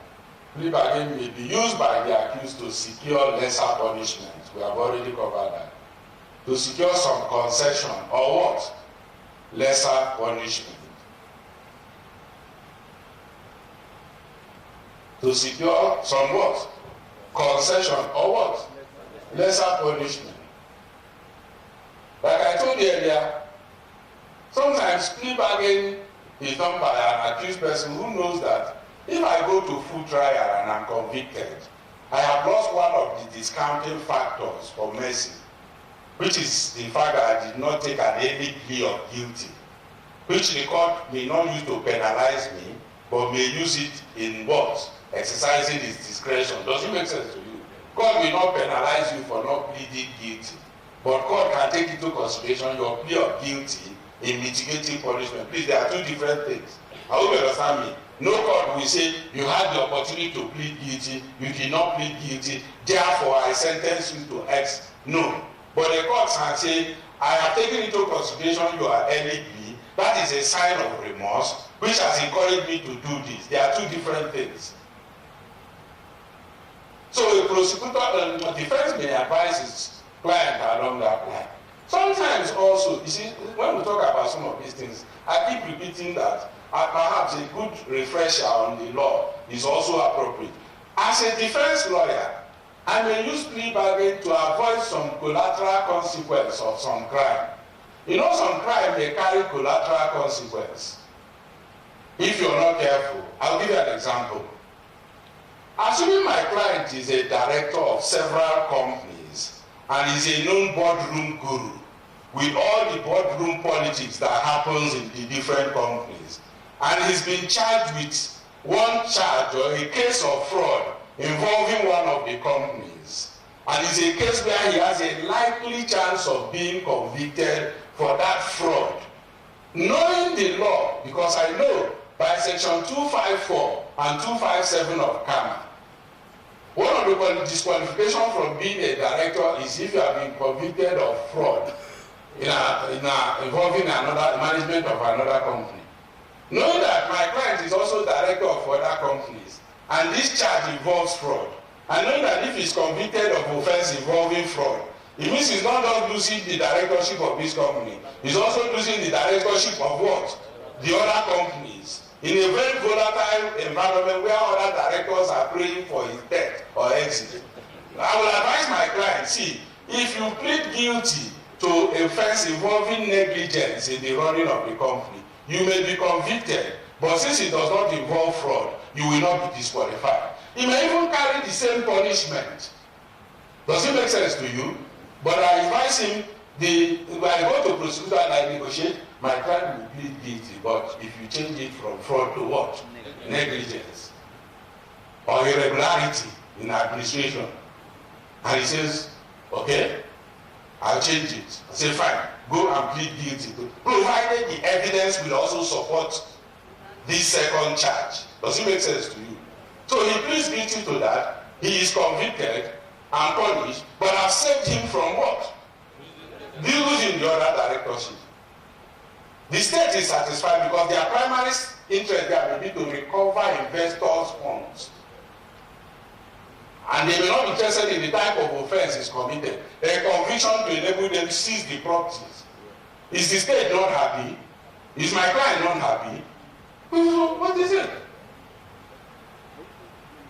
Plea bargain may be used by the accused to secure lesser punishment. We have already covered that. To secure some concession or what? Lesser punishment. To secure some what? Concession or what? Lesser punishment. Like I told you earlier, sometimes plea bargain is done by an accused person who knows that if I go to full trial and I'm convicted, I have lost one of the discounting factors for mercy, which is the fact that I did not take an early plea of guilty, which the court may not use to penalize me, but may use it in what? Exercising its discretion. Does it make sense to you? God will not penalize you for not pleading guilty, but God can take into consideration your plea of guilty in mitigating punishment. Please, there are two different things. I hope you understand me. No court will say you had the opportunity to plead guilty, you did not plead guilty, therefore I sentence you to X. No. But the court can say, I have taken into consideration your early plea. That is a sign of remorse, which has encouraged me to do this. There are two different things. So a prosecutor and defense may advise his client along that line. Sometimes also, you see, when we talk about some of these things, I keep repeating that perhaps a good refresher on the law is also appropriate. As a defense lawyer, I may use plea bargain to avoid some collateral consequence of some crime. You know, some crime may carry collateral consequence. If you're not careful, I'll give you an example. Assuming my client is a director of several companies and is a known boardroom guru with all the boardroom politics that happens in the different companies, and he's been charged with one charge or a case of fraud involving one of the companies, and it's a case where he has a likely chance of being convicted for that fraud. Knowing the law, because I know by section 254 and 257 of CAMA, one of the disqualifications from being a director is if you have been convicted of fraud involving another management of another company. Knowing that my client is also director of other companies, and this charge involves fraud, and knowing that if he's convicted of offense involving fraud, it means he's not just losing the directorship of this company, he's also losing the directorship of what? The other companies. In a very volatile environment where other directors are praying for his death or exit. I will advise my client, see, if you plead guilty to offense involving negligence in the running of the company, you may be convicted, but since it does not involve fraud, you will not be disqualified. He may even carry the same punishment. Does it make sense to you? But I advise him, when I go to prosecutor and I negotiate, my client will plead guilty, but if you change it from fraud to what? Negligence or irregularity in administration. And he says, okay, I'll change it. I say, fine, go and plead guilty, provided the evidence will also support this second charge. Does it make sense to you? So he pleads guilty to that. He is convicted and punished, but I've saved him from what? Losing the other directorship. The state is satisfied because their primary interest there may be to recover investors' funds. And they may not be interested in the type of offense is committed. A conviction to enable them to seize the properties. Is the state not happy? Is my client not happy? What is it?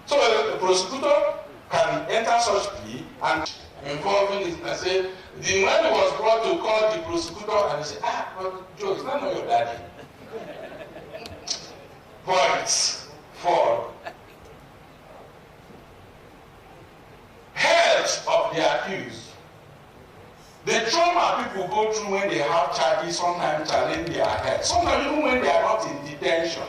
So the prosecutor can enter such plea and involving it and say, the man was brought to call the prosecutor and he said, well, Joe, it's not your daddy. Points for health of the accused. The trauma people go through when they have charges sometimes challenge their health. Sometimes even when they are not in detention.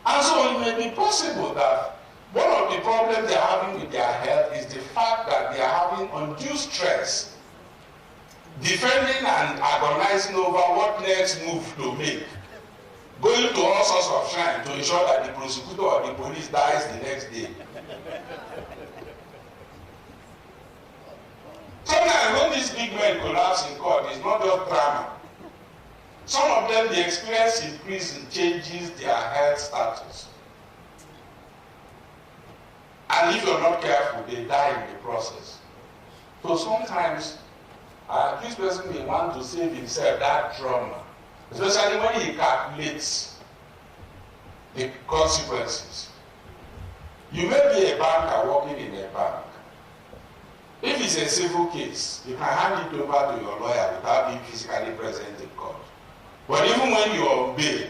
And so it may be possible that one of the problems they are having with their health is the fact that they are having undue stress, defending and agonizing over what next move to make, going to all sorts of shrines to ensure that the prosecutor or the police dies the next day. Sometimes when these big men collapse in court, it's not just drama. Some of them, the experience in prison changes their health status. And if you're not careful, they die in the process. So sometimes, this person may want to save himself that trauma, especially when he calculates the consequences. You may be a banker working in a bank. If it's a civil case, you can hand it over to your lawyer without being physically present in court. But even when you're on bail,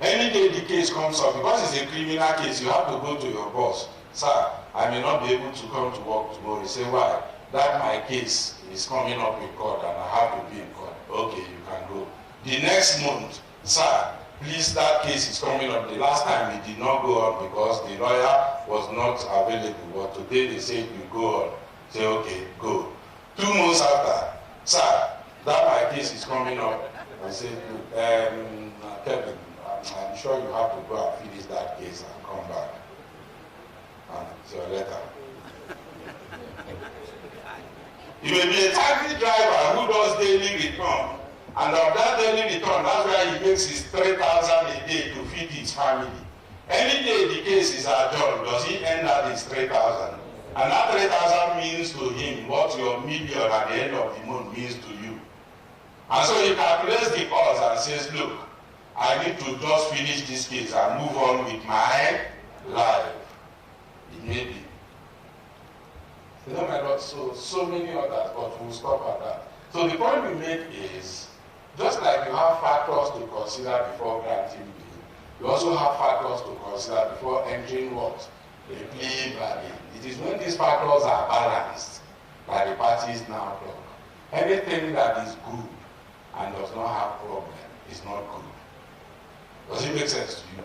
any day the case comes up, because it's a criminal case, you have to go to your boss. Sir, I may not be able to come to work tomorrow. You say, why? That my case is coming up in court and I have to be in court. Okay, you can go. The next month, sir, please, that case is coming up. The last time it did not go on because the lawyer was not available. But today they say you go on. Say, okay, go. 2 months after, sir, that my case is coming up. I say, Kevin, I'm sure you have to go and finish that case and come back. And it's your letter. You may be a taxi driver who does daily return. And of that daily return, that's why he makes his 3,000 a day to feed his family. Any day the case is adjourned, does he end at his 3,000? And that 3,000 means to him what your million at the end of the month means to you. And so he calculates the odds and says, look, I need to just finish this case and move on with my life. It may be. So many others, but we'll stop at that. So the point we make is, just like you have factors to consider before granting bail, you also have factors to consider before entering what? A plea bargain. It is when these factors are balanced that the parties now talk. Anything that is good and does not have problem is not good. Does it make sense to you?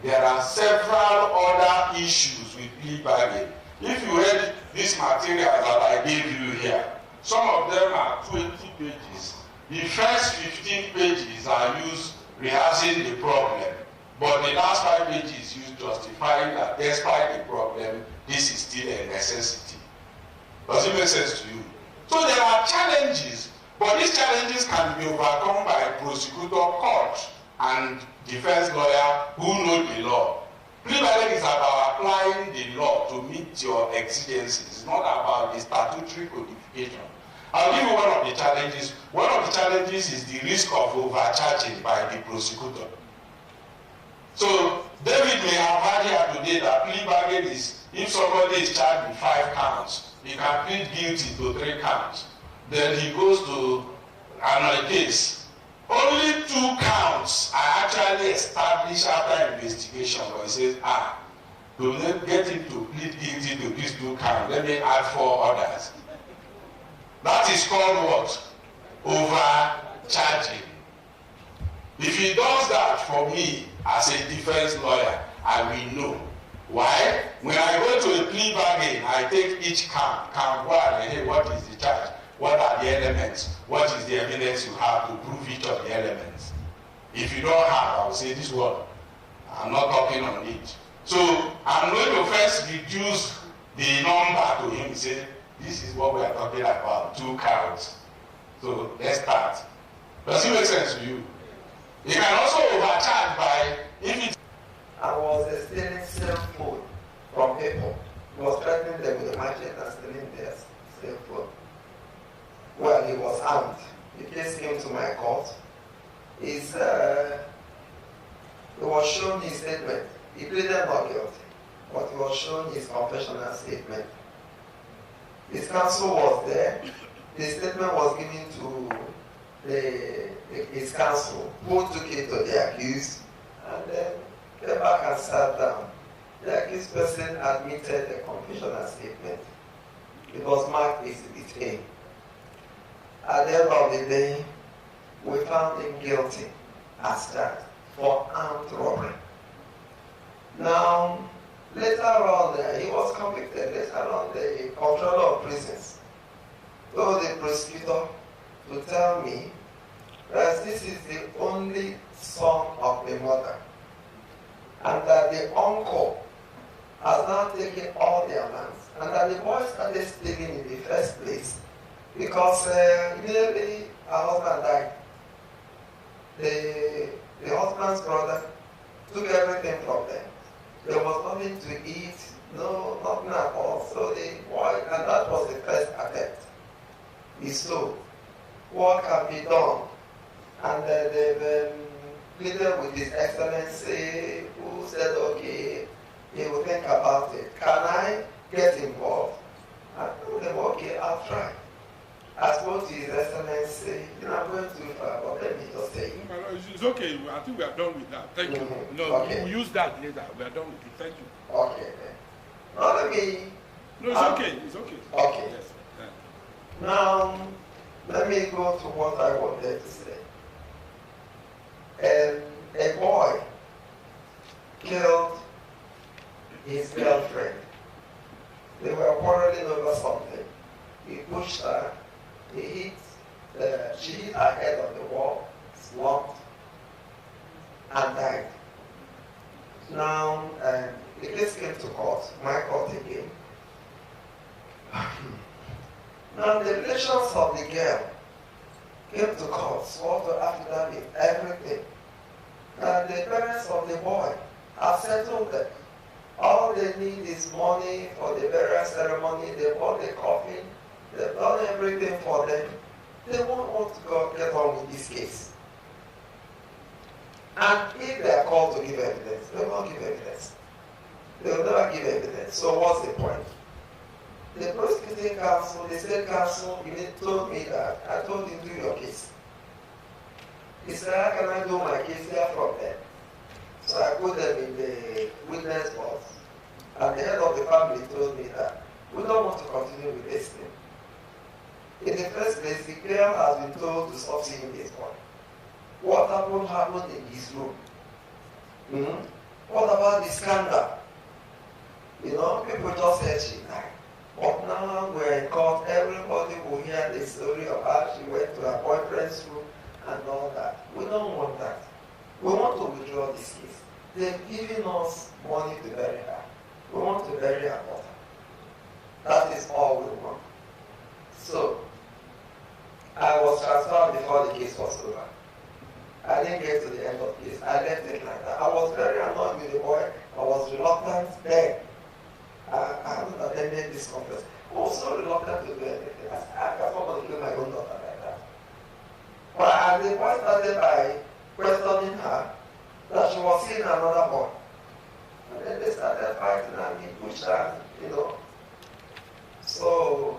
There are several other issues with plea bargain. If you read these materials that I gave you here, some of them are 20 pages. The first 15 pages are used rehearsing the problem, but the last 5 pages use justifying that despite the problem, this is still a necessity. Does it make sense to you? So there are challenges, but these challenges can be overcome by prosecutor, court, and defense lawyer who know the law. Plea bargain is about applying the law to meet your exigencies. It's not about the statutory codification. I'll give you one of the challenges. One of the challenges is the risk of overcharging by the prosecutor. So David may have had here today that plea bargain is if somebody is charged with 5 counts, he can plead guilty to 3 counts. Then he goes to another case. Only 2 counts are actually established after investigation, but he says, to get him to plead guilty to these 2 counts, let me add 4 others. That is called what? Overcharging. If he does that for me as a defense lawyer, I will know. Why? When I go to a plea bargain, I take each count 1, and hey, what is the charge? What are the elements? What is the evidence you have to prove each of the elements? If you don't have, I will say this one. I'm not talking on it. So I'm going to first reduce the number to him. Say, this is what we are talking about, 2 counts. So let's start. Does it make sense to you? You can also overcharge by, if it I was stealing cell phone from people. He was threatening them with a machete and stealing their cell phone. Well, he was armed. The case came to my court. He was shown his statement. He pleaded not guilty, but he was shown his confessional statement. His counsel was there. The statement was given to his counsel, who took it to the accused, and then came back and sat down. The accused person admitted the confessional statement. It was marked Exhibit A. At the end of the day, we found him guilty as charged for armed robbery. Now, later on, he was convicted. Later on, the controller of prisons told the prosecutor to tell me that this is the only son of the mother, and that the uncle has now taken all their lands, and that the boy started stealing in the first place because immediately her husband died. The husband's brother took everything from them. There was nothing to eat, no, nothing at all. So the boy, and that was the first attempt. He stole. What can be done? And they've pleaded with His Excellency, who said, okay, he will think about it. Can I get involved? I told them, okay, I'll try. I spoke to His Excellency, I'm going too far, but let me just say. It's okay. I think we are done with that. Thank you. No, okay. We'll use that later. We are done with it. Thank you. Okay, then. Now let me. No, it's okay. It's okay. Okay. Yes. Yeah. Now, let me go to what I wanted to say. A boy killed his girlfriend. They were quarreling over something. He pushed her. She hit her head on the wall, slumped, and died. Now, the case came to court, my court again. Now, the relations of the girl came to court, swore to affidavit, everything. And the parents of the boy have settled them. All they need is money for the burial ceremony. They bought the coffin. They've done everything for them. They won't want to get on with this case. And if they are called to give evidence, they won't give evidence. They will never give evidence. So what's the point? The prosecuting counsel, the state counsel, told me that. I told him, do your case. He said, how can I do my case here from them? So I put them in the witness box. And the head of the family told me that we don't want to continue with this thing. In the first place, the girl has been told to stop seeing this boy. What happened in his room? What about the scandal? People just said she died. But now we're in court, everybody will hear the story of how she went to her boyfriend's room and all that. We don't want that. We want to withdraw this case. They've given us money to bury her. We want to bury her daughter. That is all we want. So, I was transferred before the case was over. I didn't get to the end of this. I left it like that. I was very annoyed with the boy. I was reluctant then. I haven't attended this conference. I was so reluctant to do anything. I don't want to kill my own daughter like that. But as the boy started by questioning her, that she was seeing another boy. And then they started fighting and he pushed her, you know. So,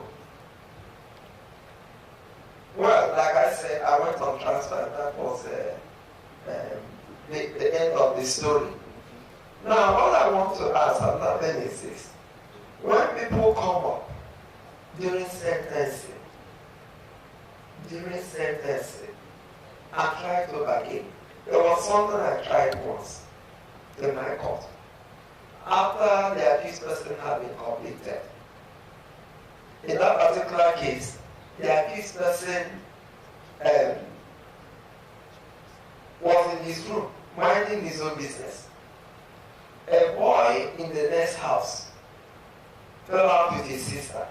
well, like I said, I went on transfer and that was the end of the story. Now, all I want to ask, another thing is this. When people come up during sentencing, and try to bargain, there was something I tried once in my court. After the accused person had been convicted, in that particular case, the accused person was in his room, minding his own business. A boy in the next house fell out with his sister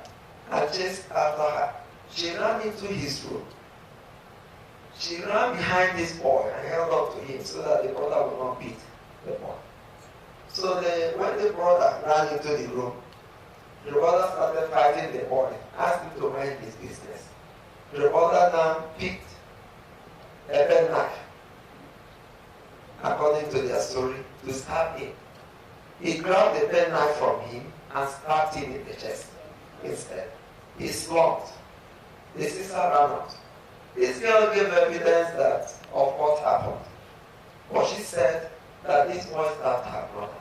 and chased after her. She ran into his room. She ran behind this boy and held up to him so that the brother would not beat the boy. So when the brother ran into the room, the brother started fighting the boy, asked him to mind his business. The brother now picked a pen knife, according to their story, to stab him. He grabbed the pen knife from him and stabbed him in the chest instead. He slumped. The sister ran out. This girl gave evidence of what happened. But she said that this boy stabbed her brother.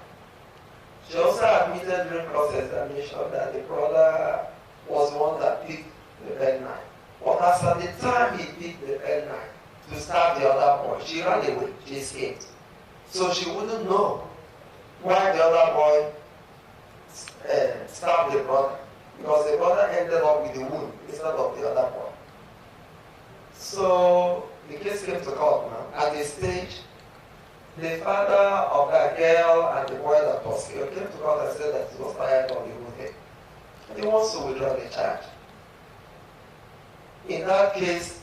She also admitted during cross-examination that the brother was the one that picked the pen knife. But as at the time he picked the pen knife to stab the other boy, she ran away. She escaped. So she wouldn't know why the other boy stabbed the brother. Because the brother ended up with the wound instead of the other boy. So the case came to court now. At this stage, the father of that girl and the boy that was killed came to court and said that he was tired of the whole thing. He wants to withdraw the charge. In that case,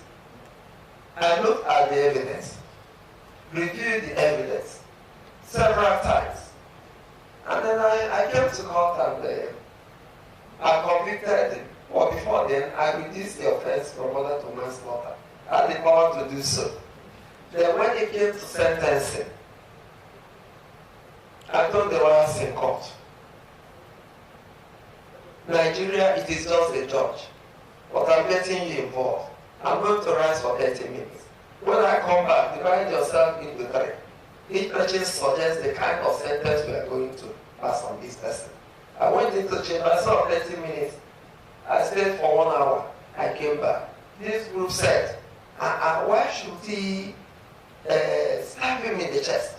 I looked at the evidence, reviewed the evidence several times, and then I came to court and I convicted him. But before then, I reduced the offense from murder to manslaughter. I had the power to do so. Then when it came to sentencing, I told the lawyers in court, Nigeria, it is just a judge, but I'm getting you involved. I'm going to rise for 30 minutes. When I come back, divide yourself into three. Each person suggests the kind of sentence we are going to pass on this person. I went into chamber, I saw 30 minutes. I stayed for 1 hour. I came back. This group said, why should he stab him in the chest?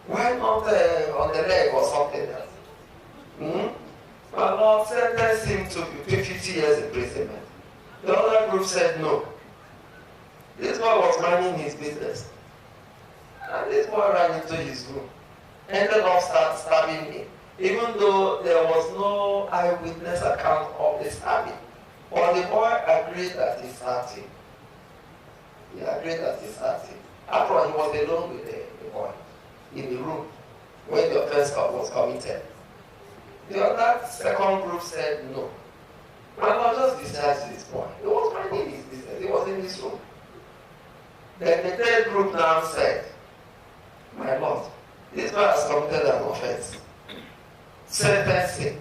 Why not on the leg or something else? My Lord sentenced him to 50 years imprisonment. The other group said no. This boy was minding his business. And this boy ran into his room. Ended up stabbing him. Even though there was no eyewitness account of the stabbing. But the boy agreed that he stabbed him. He agreed that he stabbed him. After all, he was alone with the boy in the room when the offense was committed. The other second group said no. My Lord just discharged this boy. He was minding his business. He was in his room. Then the third group now said, my Lord, this boy has committed an offense. Sentence him.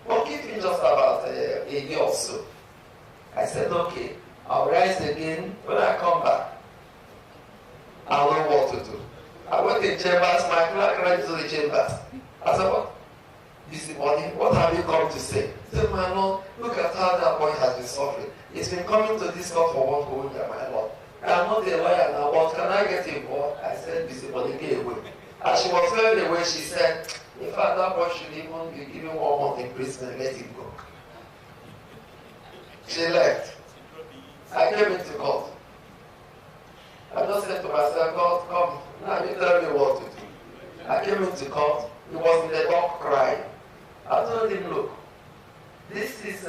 But give me just about a year or so. I said, okay, I'll rise again. When I come back, I'll know what to do. I went in chambers, my clerk ran into the chambers. I said, what? Busybody, what have you come to say? He said, my Lord, look at how that boy has been suffering. He's been coming to this court for 1 whole year, my Lord. I'm not a lawyer now, but can I get involved? I said, busybody, get away. As she was going away, she said, in fact, that boy should even be given 1 month in prison and let him go. She left. I came into court. I just said to myself, God, come, now you tell me what to do. I came into court. He was in the dock crying. I told him, look, this is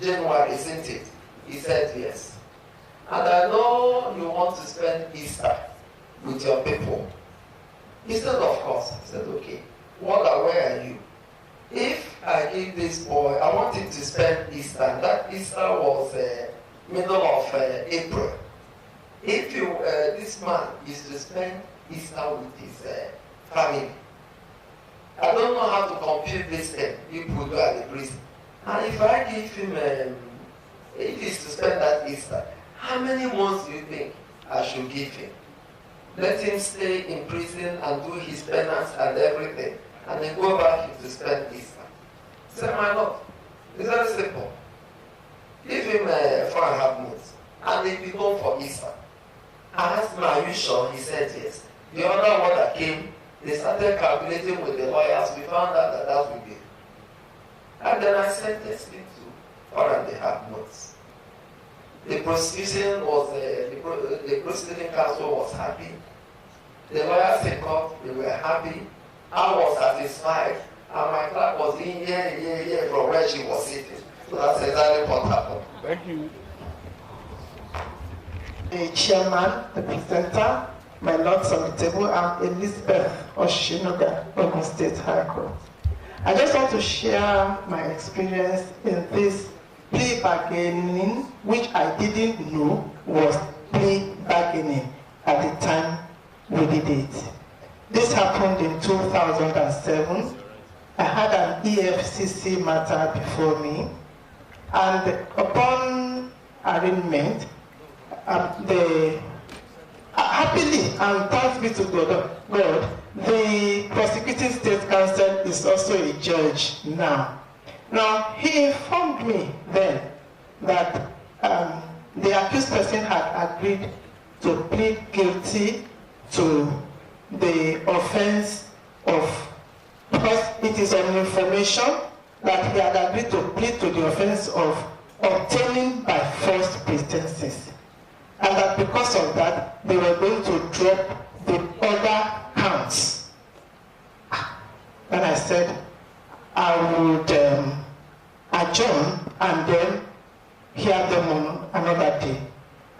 January, isn't it? He said yes. And I know you want to spend Easter with your people. He said, of course. I said, okay. Where are you? If I give this boy, I want him to spend Easter. That Easter was middle of April. If you, this man is to spend Easter with his family, I don't know how to compute this thing. You put at the prison. And if I give him, if he's to spend that Easter, how many months do you think I should give him? Let him stay in prison and do his penance and everything, and then go back to spend Easter. Say, my Lord, it's very simple. Give him 4.5 months, and they be gone for Easter. I asked him, are you sure? He said yes. The other one that came, they started calculating with the lawyers. We found out that that would be. And then I sentenced him to 4.5 months. The prosecution was, the prosecuting counsel was happy. The lawyers in court, they were happy. I was satisfied. And my clerk was in here from where she was sitting. So that's exactly what happened. Thank you. The chairman, the presenter, my lords on the table, I'm Elizabeth Oshinoga, Ogun State High Court. I just want to share my experience in this plea bargaining, which I didn't know was plea bargaining at the time we did it. This happened in 2007. I had an EFCC matter before me, and upon arraignment, happily, and thanks be to God, the prosecuting state counsel is also a judge now. Now, he informed me then that the accused person had agreed to plead guilty to the offense of, because it is on information that he had agreed to plead to the offense of obtaining by false pretenses. And that because of that, they were going to drop the other counts. Then I said, I would adjourn and then hear them on another day.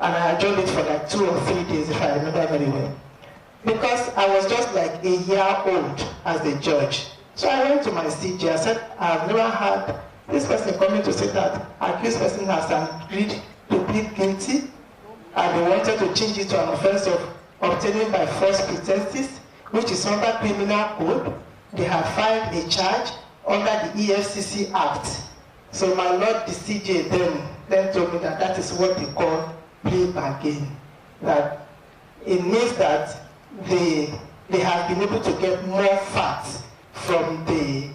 And I adjourned it for like 2 or 3 days, if I remember very well. Because I was just like a year old as a judge. So I went to my CJR. I said, I've never had this person coming to say that accused person has agreed to plead guilty, and they wanted to change it to an offense of obtaining by false pretenses, which is under criminal code. They have filed a charge under the EFCC Act. So my lord, the CJ then told me that that is what they call plea bargain. That it means that they have been able to get more facts from the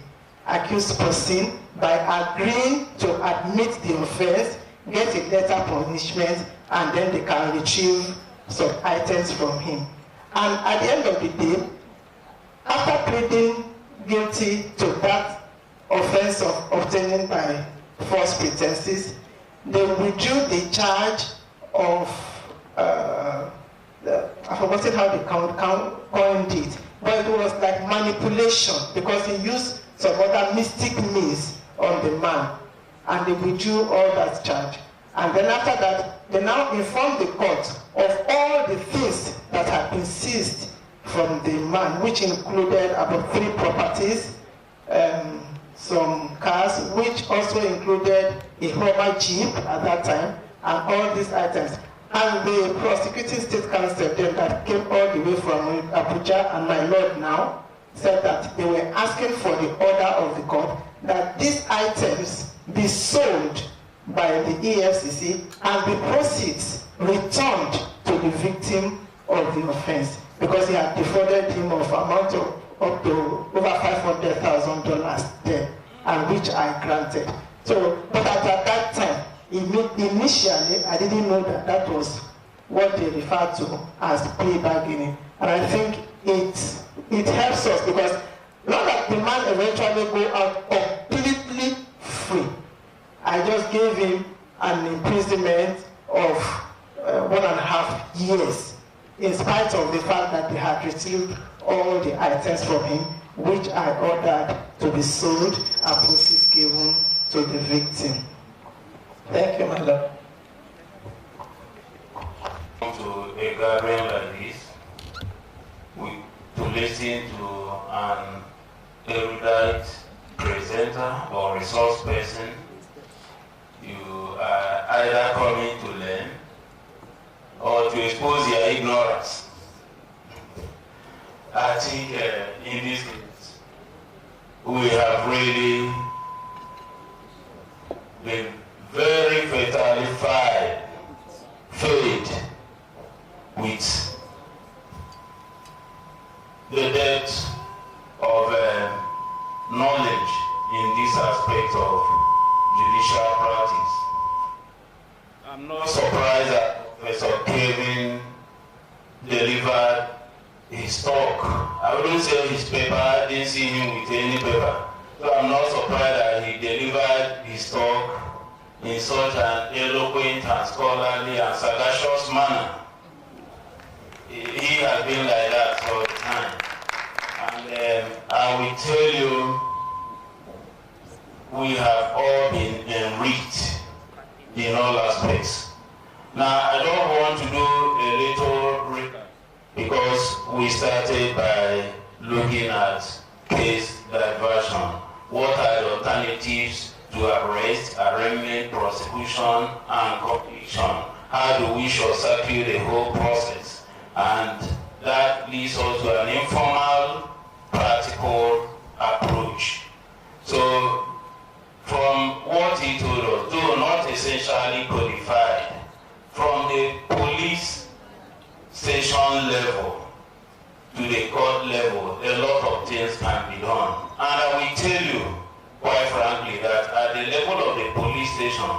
accused person by agreeing to admit the offense, get a letter punishment, and then they can retrieve some items from him. And at the end of the day, after pleading guilty to that offense of obtaining by false pretenses, they withdrew the charge of, I've forgotten how they coined it, but it was like manipulation, because he used some other mystic means on the man, and they withdrew all that charge. And then after that, they now informed the court of all the things that had been seized from the man, which included about 3 properties, some cars, which also included a Hummer Jeep at that time, and all these items. And the prosecuting state counsel then that came all the way from Abuja, and my lord now, said that they were asking for the order of the court that these items be sold by the EFCC and the proceeds returned to the victim of the offense, because he had defrauded him of amount of up to over $500,000 then, and which I granted. So, but at that time, initially, I didn't know that that was what they refer to as plea bargaining. And I think it helps us, because not that the man eventually go out completely free. I just gave him an imprisonment of 1.5 years, in spite of the fact that they had retrieved all the items from him, which I ordered to be sold and proceeds given to the victim. Thank you, madam. a gathering like this to listen to an erudite presenter or resource person. You are either coming to learn or to expose your ignorance. I think in this case, we have really been very fatally fed with the depth of knowledge in this aspect of judicial practice. I'm not surprised that Professor Kevin delivered his talk. I wouldn't say his paper, I didn't see him with any paper. So I'm not surprised that he delivered his talk in such an eloquent and scholarly and sagacious manner. He has been like that all the time. And I will tell you, we have all been enriched in all aspects. Now, I don't want to do a little recap because we started by looking at case diversion. What are the alternatives to arrest, arraignment, prosecution, and conviction? How do we short circuit the whole process? And that leads us to an informal, practical approach. So, from what he told us, though not essentially codified, from the police station level to the court level, a lot of things can be done. And I will tell you, quite frankly, that at the level of the police station,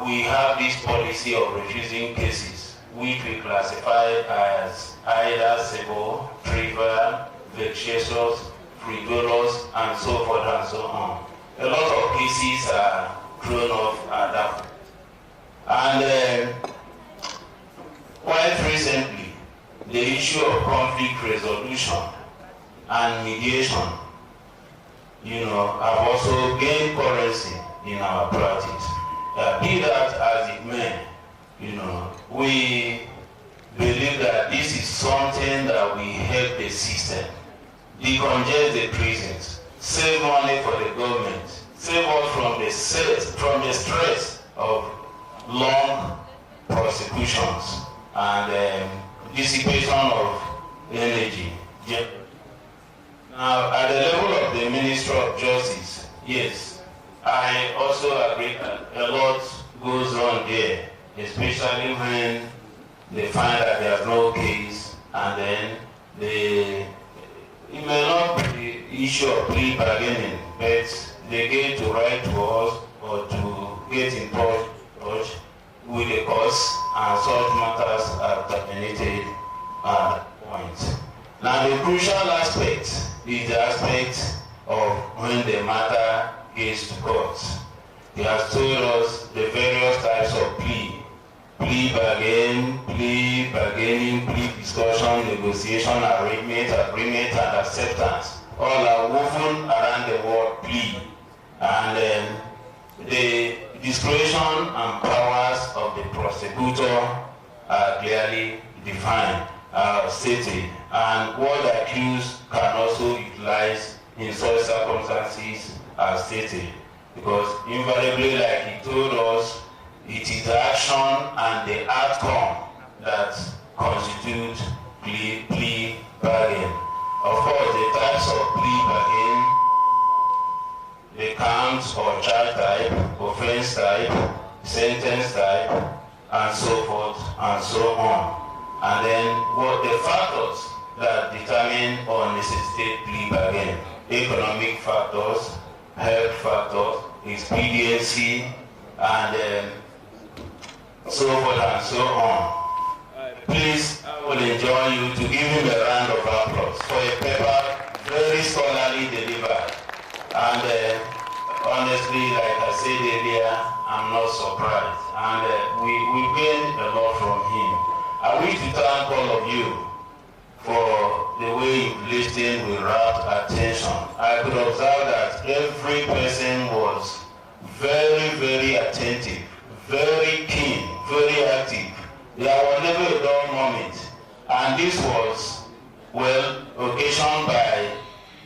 we have this policy of refusing cases, which we classify as either civil, trivial, vexatious, frivolous, and so forth and so on. A lot of cases are thrown off at that. And quite recently, the issue of conflict resolution and mediation, have also gained currency in our practice. Be that as it may, we believe that this is something that will help the system, decongest the prisons, save money for the government, save us from the stress of long prosecutions and dissipation of energy. Now, at the level of the Ministry of Justice, yes, I also agree that a lot goes on there, especially when they find that there's no case, and then it may not be the issue of plea bargaining, but they get to write to us or to get in touch with the courts, and such matters are terminated at that point. Now, the crucial aspect is the aspect of when the matter gets to court. He has told us the various types of plea bargaining, plea discussion, negotiation, arrangement, agreement, and acceptance. All are woven around the word plea. And the discretion and powers of the prosecutor are clearly defined, stated, and what the accused can also utilize in such circumstances are stated. Because invariably, like he told us, it is the action and the outcome that constitute plea bargain. Of course, the types of plea bargain, the counts or charge type, offense type, sentence type, and so forth and so on. And then what the factors that determine or necessitate plea bargain: economic factors, health factors, expediency, and so forth and so on. Please, I will enjoy you to give him a round of applause for a paper very scholarly delivered. And honestly, like I said earlier, I'm not surprised. And we gained a lot from him. I wish to thank all of you for the way you've listened with rapt attention. I could observe that every person was very, very attentive, very keen, very active, there was never a dull moment. And this was, well, occasioned by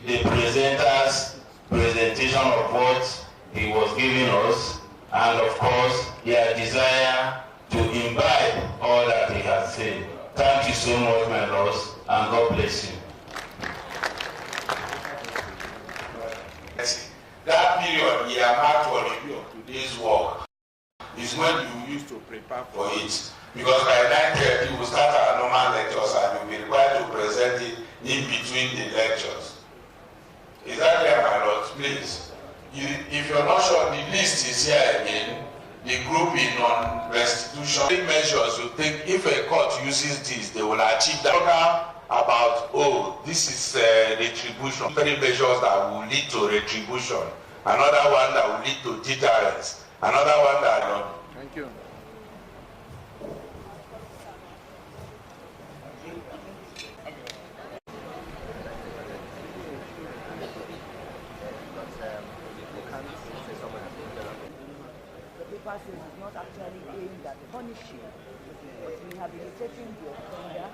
the presenter's presentation of what he was giving us, and of course, their desire to imbibe all that he has said. Thank you so much, my lords, and God bless you. That period he marked for review of today's work is when you used to prepare for it. Because by 9:30 we will start our normal lectures and you'll be required to present it in between the lectures. Is that clear, my lords? Please. If you're not sure, the list is here again. The grouping on restitution measures, you think if a court uses this, they will achieve that. About, oh, this is retribution. 3 measures that will lead to retribution. Another one that will lead to deterrence. Another one that... Thank you. Is not actually aimed at punishing, but rehabilitating the offender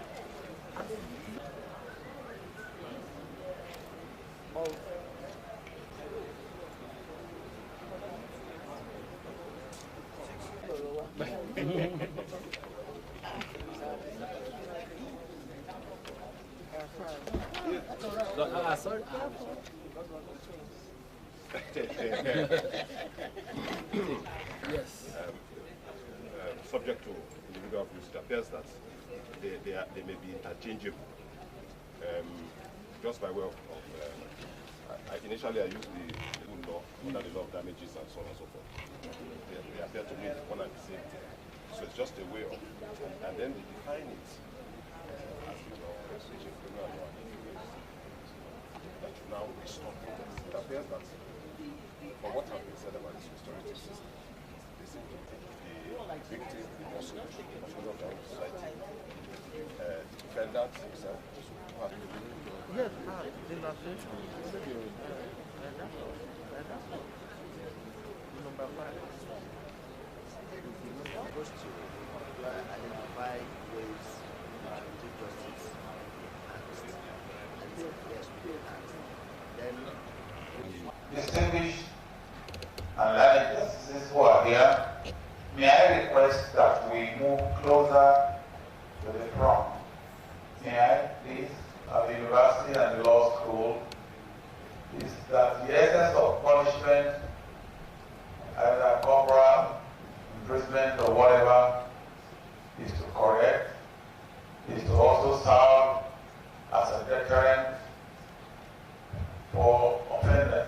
of sorry. Yes. Subject to individual views, it appears that they may be interchangeable. Just by way of initially I used the law under the law of damages and so on and so forth. They appear to me one and the same thing. So it's just a way of, and then they define it as the law, which is criminal law, that you now restore protest. It appears that for what has been said about this restorative system, they seem to think the victim, the person, of our society, the defendant himself, also has to be. yes, number 5 is supposed to identify ways to justice and then Distinguished and learned justices who are here, may I request that we move closer to the front. May I please, at the university and the law school, is that the essence of punishment, either corporal, imprisonment or whatever, is to correct, is to also serve as a deterrent for offenders.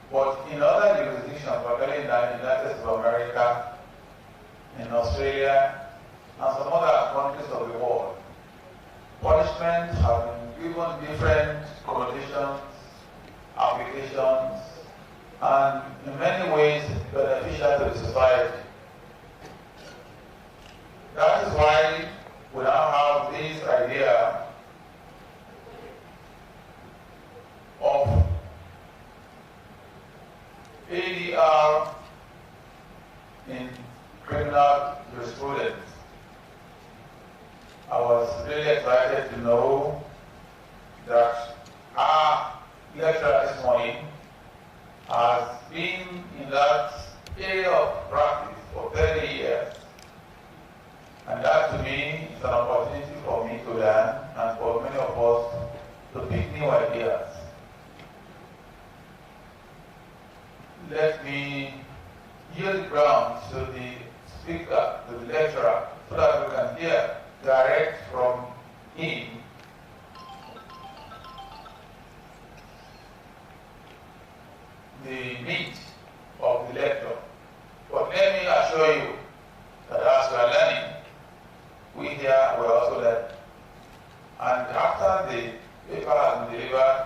But in other jurisdictions, particularly in the United States of America, in Australia, and some other countries of the world, punishments have been given different connotations, applications, and in many ways beneficial to the society. That is why we now have this idea of ADR in criminal jurisprudence. I was really excited to know that our lecturer this morning has been in that area of practice for 30 years. And that to me is an opportunity for me to learn and for many of us to pick new ideas. Let me yield ground to the speaker, to the lecturer, so that we can hear direct from him the meat of the lecture. But let me assure you that as we are learning, we here will also learn. And after the paper has been delivered,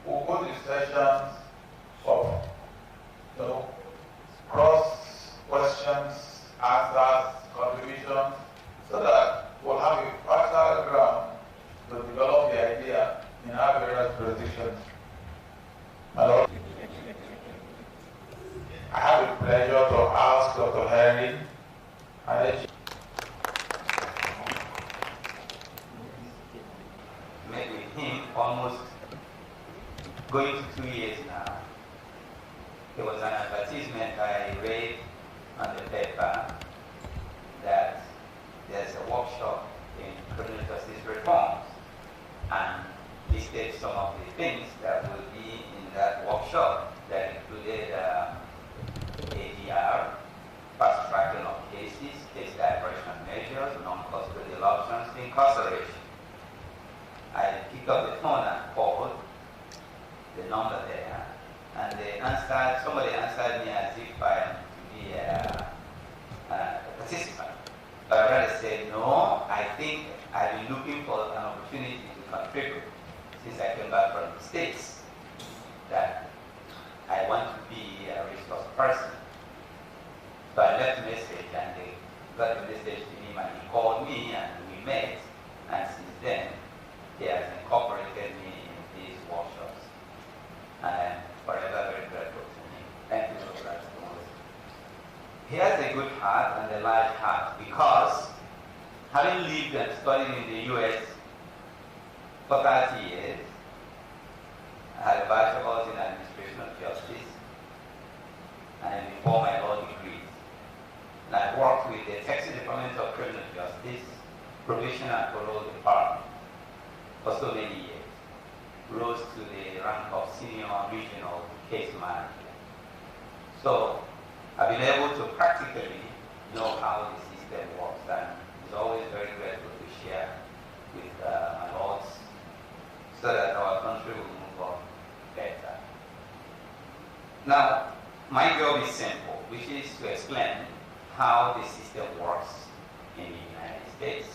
we'll go to sessions of cross questions, answers, contributions, so that we'll have a fertile ground to develop the idea in our various jurisdictions. Hello. I have the pleasure to ask Dr. Henry. advertisement I read on the paper that there's a workshop in criminal justice reforms, and listed some of the things that will be in that workshop that included ADR, fast tracking of cases, case diversion measures, non-custodial options, incarceration. I picked up the phone and called the number there, and somebody answered me as if I am to be a participant. But I rather said, no, I think I've been looking for an opportunity to contribute since I came back from the States, that I want to be a resource person. So I left a message, and they got the message to him, and he called me, and we met, and since then, he has incorporated me in these workshops. And I'm forever very grateful to him. Thank you so much. He has a good heart and a large heart, because having lived and studied in the US for 30 years, I had a bachelor's in administration of justice, and before my law degree. And I worked with the Texas Department of Criminal Justice, Probation and Parole Department for so many years. Rose to the rank of senior regional case manager. So I've been able to practically know how the system works, and it's always very grateful to share with my lords so that our country will move on better. Now, my job is simple, which is to explain how the system works in the United States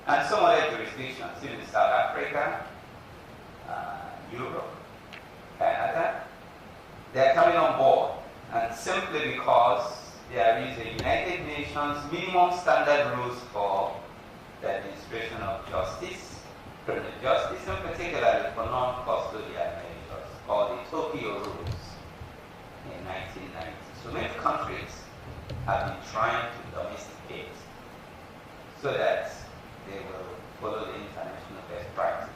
and some other jurisdictions, even South Africa, Europe, Canada. They are coming on board, and simply because there is a United Nations minimum standard rules for the administration of justice, criminal justice, and particularly for non-custodial measures, called the Tokyo Rules in 1990. So many countries have been trying to domesticate so that they will follow the international best practice.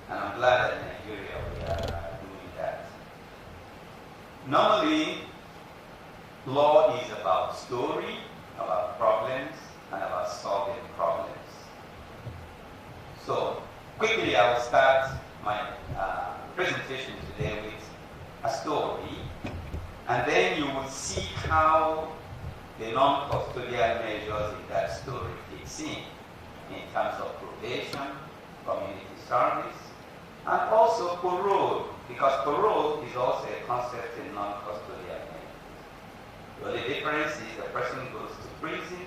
And I'm glad that in Nigeria we are doing that. Normally, law is about story, about problems, and about solving problems. So, quickly I will start my presentation today with a story, and then you will see how the non-custodial measures in that story fits in terms of probation, community service, and also parole, because parole is also a concept in non-custodial measures. The only difference is the person goes to prison,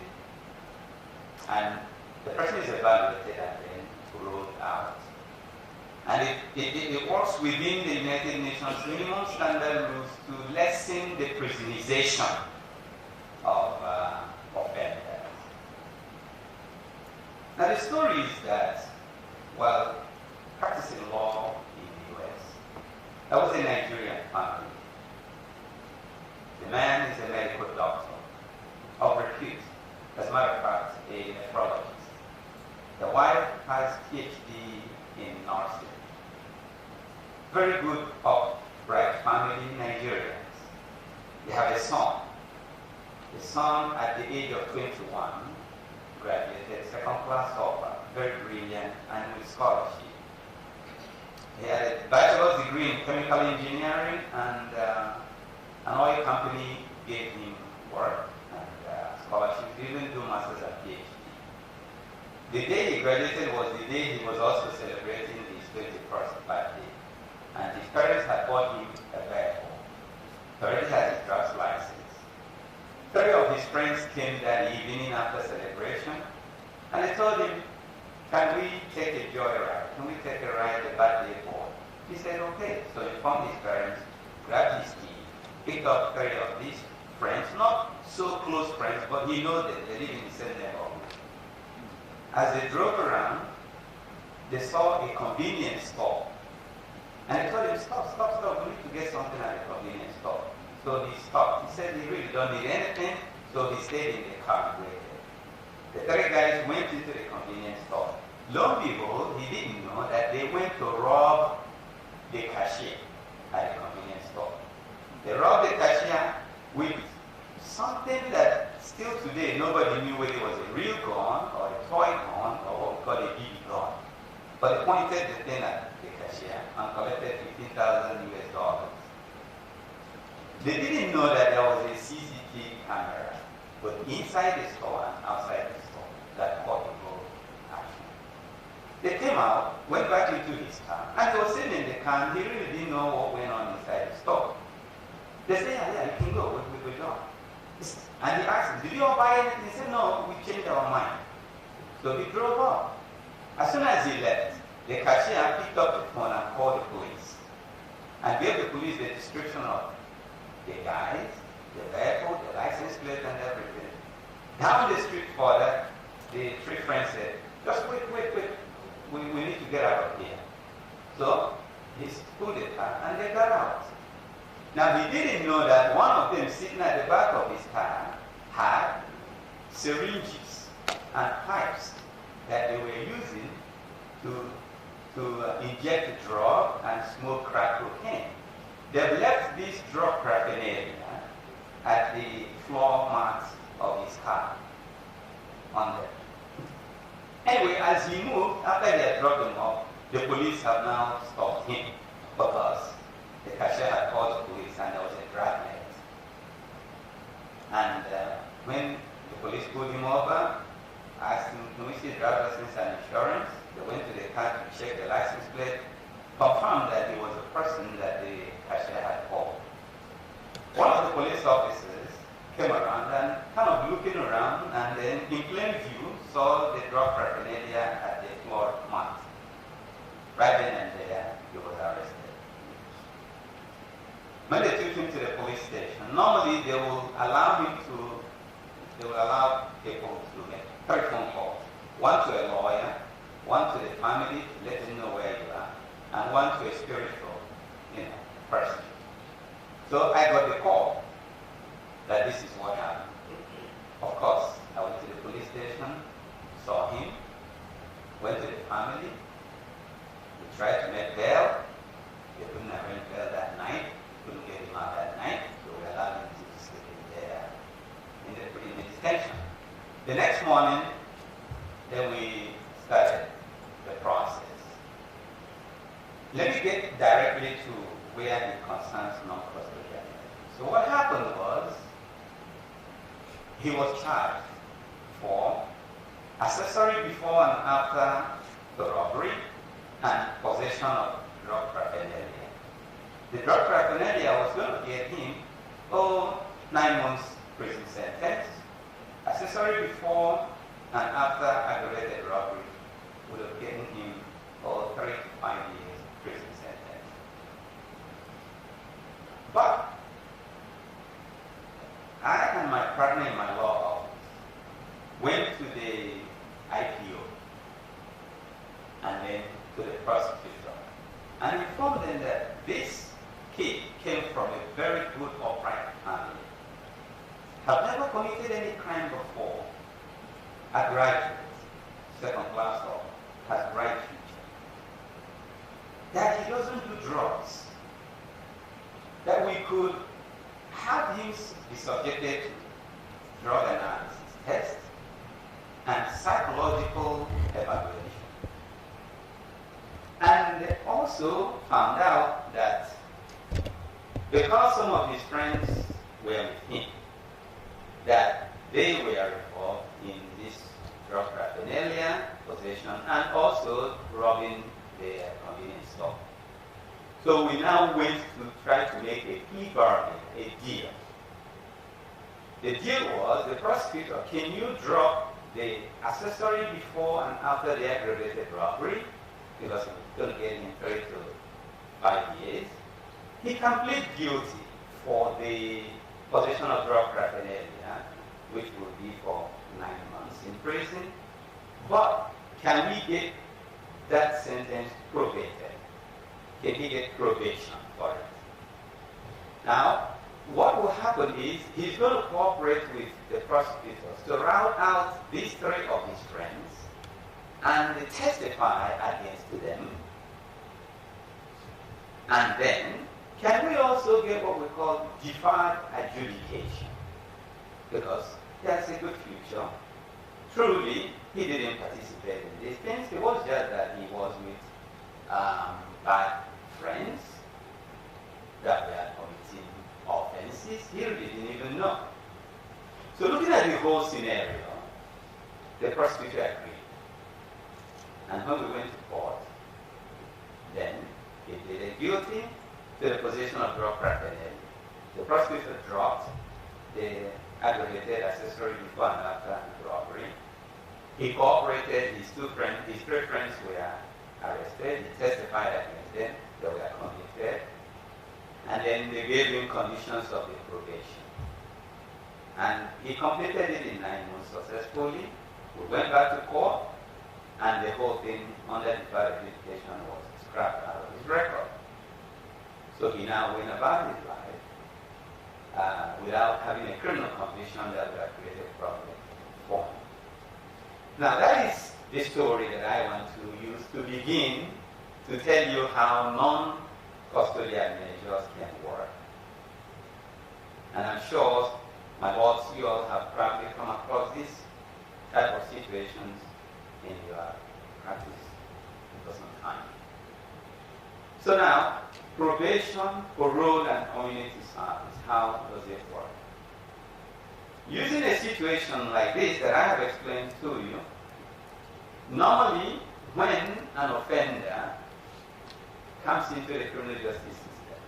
and the person is evaluated and then paroled out. And it works within the United Nations minimum standard rules to lessen the prisonization of offenders. Now the story is that, while practicing law in the US, I was a Nigerian family. The man is a medical doctor of repute, as a matter of fact, a nephrologist. The wife has PhD in nursing. Very good, upright family, Nigerians. They have a son. The son, at the age of 21, graduated second-class offer, very brilliant and with scholarship. He had a bachelor's degree in chemical engineering, and an oil company gave him work and scholarship to even do master's and PhD. The day he graduated was the day he was also celebrating his 21st birthday, and his parents had bought him a vehicle. He already had his driver's license. 3 of his friends came that evening after celebration, and they told him, "Can we take a joyride? Can we take a ride the birthday boy?" He said, "Okay." So he found his parents, grabbed his key, picked up 3 of these friends, not so close friends, but he knows them, they live in the same neighborhood. As they drove around, they saw a convenience store. And they told him, stop, we need to get something at the convenience store. So he stopped. He said he really don't need anything, so he stayed in the car and waited. The 3 guys went into the convenience store. Lo and behold, he didn't know that they went to rob the cashier at the convenience store. They robbed the cashier with something that still today nobody knew whether it was a real gun or a toy gun or what we call a BB gun. But they pointed the thing at the cashier and collected $15,000. They didn't know that there was a CCTV camera, but inside the store and outside the store that caught the whole action. They came out, went back into his car, and he was sitting in the car, and he really didn't know what went on inside the store. They said, yeah, you can go, we're done. And he asked him, did you all buy anything? He said, no, we changed our mind. So he drove off. As soon as he left, the cashier picked up the phone and called the police. And gave the police the description of the guys, the vehicle, the license plate, and everything. Down the street further, the three friends said, just wait. We need to get out of here. So he pulled the car and they got out. Now he didn't know that one of them sitting at the back of his car had syringes and pipes that they were using to inject the drug and smoke crack cocaine. They've left this drug paraphernalia at the floor mats of his car on there. Anyway, as he moved, after they had dropped him off, the police have now stopped him because the cashier had called the police and there was a dragnet. And when the police pulled him over, asked him, can we see driver's license and insurance? They went to the car to check the license plate, confirmed that he was the person that the cashier had called. One of the police officers came around and kind of looking around and then in plain view saw the drug paraphernalia at the floor mat. Right then and there, he was arrested. When they took him to the police station, normally they will allow people to make 3 phone calls. One to a lawyer, one to the family to let them know where you are, and one to a spiritual, person. So I got the call that this is what happened. Of course, I went to the police station, saw him, went to the family, we tried to make bail. They couldn't arrange bail that night, couldn't get him out that night, so we allowed him to sleep in the detention. The next morning, then we started the process. Let me get directly to where it concerns non-custodial. So what happened was, he was charged for accessory before and after the robbery and possession of drug paraphernalia. The drug paraphernalia was going to get him 9 months prison sentence. Accessory before and after aggravated robbery would have given him 3 to 5 years prison sentence. But I and my partner in my law office went to the IPO and then to the prosecutor and informed them that this kid came from a very good upright family, had never committed any crime before, a graduate, second class or has bright future, that he doesn't do drugs, that we could have him be subjected to drug analysis test and psychological evaluation. And also found out that because some of his friends were with him, that they were involved in this drug paraphernalia possession and also robbing the convenience store. So we now went to try to make a plea bargain, a deal. The deal was, the prosecutor, can you drop the accessory before and after the aggravated robbery, because it's going to get him 3 to 5 years. He can plead guilty for the possession of drug paraphernalia, which will be for 9 months in prison. But can we get that sentence probated? Can he get probation for it? Now, what will happen is he's going to cooperate with the prosecutors to route out these 3 of his friends and testify against them. And then Can we also get what we call deferred adjudication? Because that's a good future. Truly, he didn't participate in these things. It was just that he was with bad friends that were committing offenses. He really didn't even know. So looking at the whole scenario, the prosecutor agreed. And when we went to court, then he pleaded guilty to the possession of drug paraphernalia. The prosecutor dropped the aggravated accessory before and after the robbery. He cooperated. His three friends were arrested. He testified against them. They were convicted. And then they gave him conditions of the probation. And he completed it in 9 months successfully. We went back to court, and the whole thing under deferred adjudication was scrapped out of his record. So he now went about his life without having a criminal conviction that would have created a problem for him. Now that is the story that I want to use to begin to tell you how non-custodial measures can work. And I'm sure, my lords, you all have probably come across this type of situations in your practice for some time. So now, probation, parole, and community service, how does it work? Using a situation like this that I have explained to you, normally when an offender comes into the criminal justice system,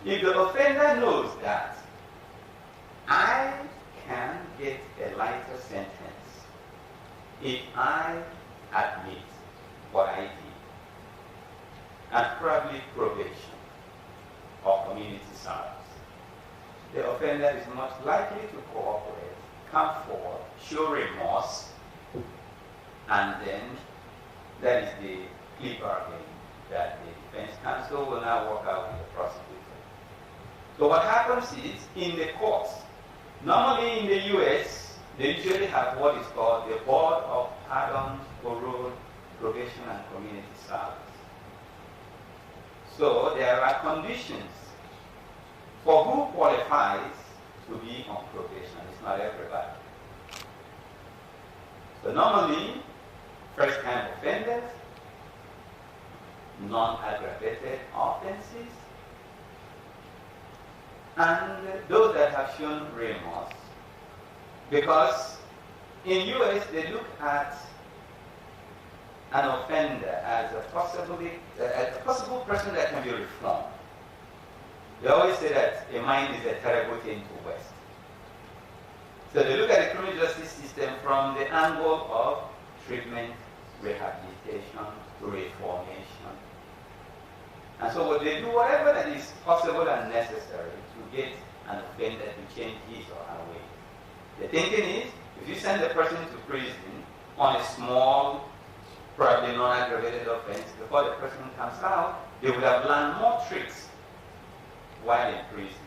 if the offender knows that I can get a lighter sentence if I admit what I did, and probably probation or community service, the offender is much likely to cooperate, come forward, show remorse, and then that is the plea bargain that the defense counsel will now work out with the prosecutor. So what happens is, in the courts, normally in the US, they usually have what is called the Board of Pardons, Parole, Probation, and Community Service. So there are conditions for who qualifies to be on probation. It's not everybody. So normally, first-time offenders, non-aggravated offenses, and those that have shown remorse. Because in US, they look at an offender as a possible person that can be reformed. They always say that a mind is a terrible thing to waste. So they look at the criminal justice system from the angle of treatment, rehabilitation, reformation. And so what they do, whatever that is possible and necessary to get an offender to change his or her way. The thinking is, if you send the person to prison on a small, probably non-aggravated offense, before the person comes out, they would have learned more tricks while in prison.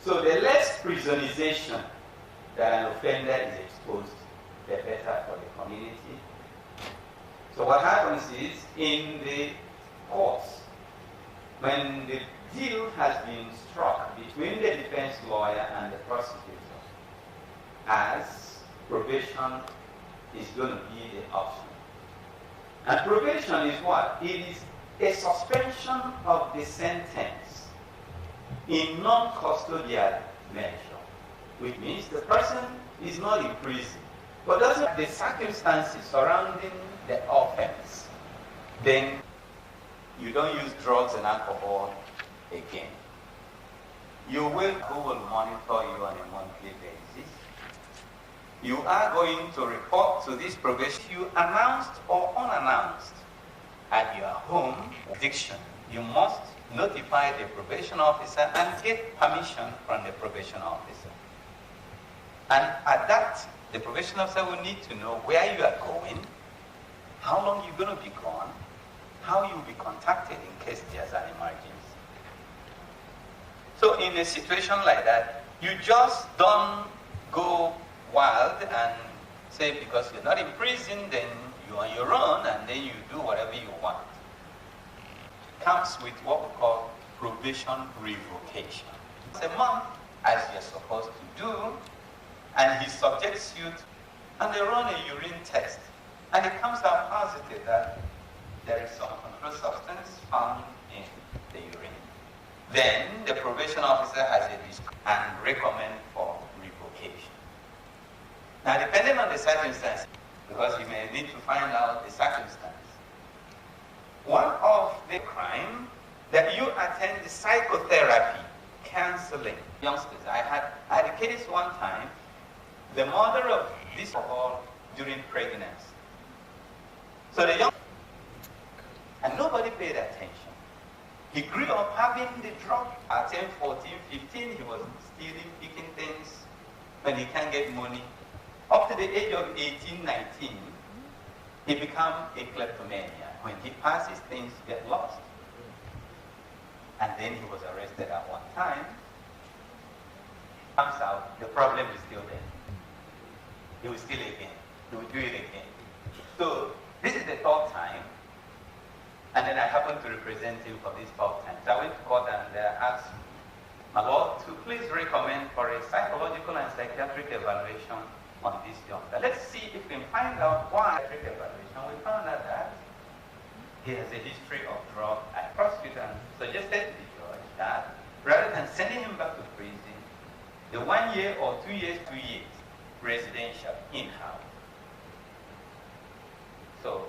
So the less prisonization that an offender is exposed, the better for the community. So what happens is, in the courts, when the deal has been struck between the defense lawyer and the prosecutor, as probation is going to be the option. And probation is what? It is a suspension of the sentence in non-custodial measure, which means the person is not in prison, but doesn't have the circumstances surrounding the offense. Then you don't use drugs and alcohol again. Who will monitor you on a monthly basis. You are going to report to this probation, you announced or unannounced, at your home addiction. You must notify the probation officer and get permission from the probation officer. And at that, the probation officer will need to know where you are going, how long you're going to be gone, how you'll be contacted in case there's an emergency. So in a situation like that, you just don't go wild and say because you're not in prison, then you're on your own and then you do whatever you want. comes with what we call probation revocation. It's a month, as you're supposed to do, and he subjects you to, and they run a urine test, and it comes out positive that there is some controlled substance found in the urine. Then the probation officer has a discussion and recommend for revocation. Now, depending on the circumstance, because you may need to find out the circumstance, one of the crime that you attend the psychotherapy, counseling. Youngsters, I had a case one time, the mother of this alcohol during pregnancy. So the young, and nobody paid attention. He grew up having the drug at 10, 14, 15. He was stealing, picking things when he can't get money. Up to the age of 18, 19, he became a kleptomaniac. When he passes, things get lost. And then he was arrested at one time. Comes out, the problem is still there. He will steal again. He will do it again. So this is the third time. And then I happened to represent him for this third time. So I went to court and asked my Lord to please recommend for a psychological and psychiatric evaluation on this youngster. Let's see if we can find out why psychiatric evaluation. We found out that he has a history of drug. And the prosecutor suggested to the judge that rather than sending him back to prison, the 1 year or 2 years, 2 years, residential in-house. So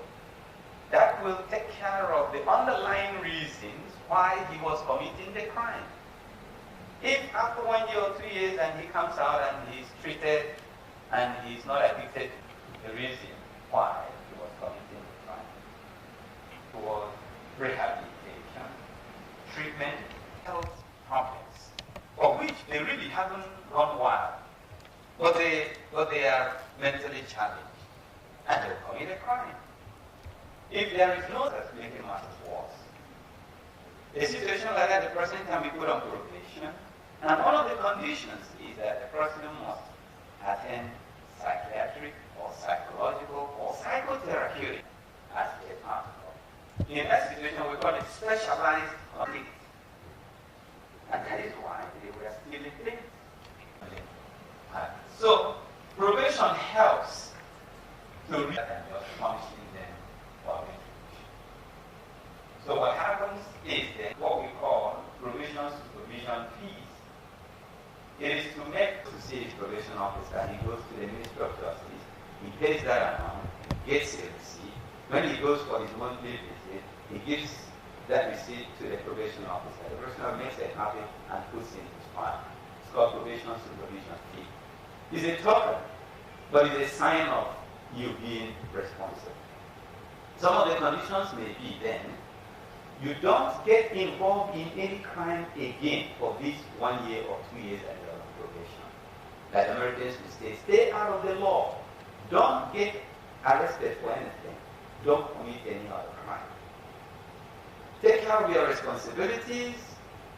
that will take care of the underlying reasons why he was committing the crime. If after 1 year or 2 years and he comes out and he's treated and he's not addicted to the reason why he was committing the crime, was rehabilitation, treatment, health problems, for which they really haven't gone wild, but they are mentally challenged and they commit a crime. If there is no that's making matters worse, a situation like that, the person can be put on probation, and one of the conditions is that the person must attend psychiatric or psychological or psychotherapeutic as a part of. In that situation, we call it specialized conflict. And that is why they were stealing things. So, probation helps to reach and just punishing them for retribution. So what happens is that what we call probation supervision fees. It is to make to see his probation officer, he goes to the Ministry of Justice, he pays that amount, gets a receipt. When he goes for his monthly visit, he gives that receipt to the probation officer. The probation officer makes a copy and puts it in his file. It's called probation supervision fee. It's a token, but it's a sign of you being responsible. Some of the conditions may be then, you don't get involved in any crime again for this 1 year or 2 years that you're on probation. Like Americans will say, stay out of the law. Don't get arrested for anything. Don't commit any other crime. Take care of your responsibilities.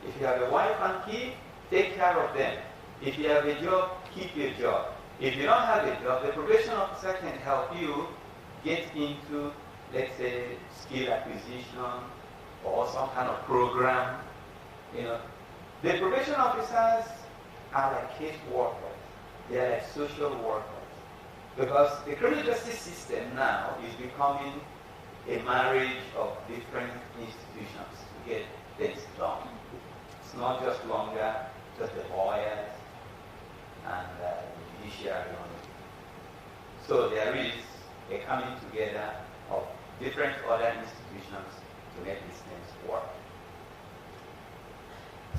If you have a wife and kid, take care of them. If you have a job, keep your job. If you don't have a job, the probation officer can help you get into, let's say, skill acquisition or some kind of program. You know, the probation officers are like case workers. They are like social workers. Because the criminal justice system now is becoming a marriage of different institutions to get things done. It's not just longer just the lawyers and the judiciary only. So there is a coming together of different other institutions to make these things work.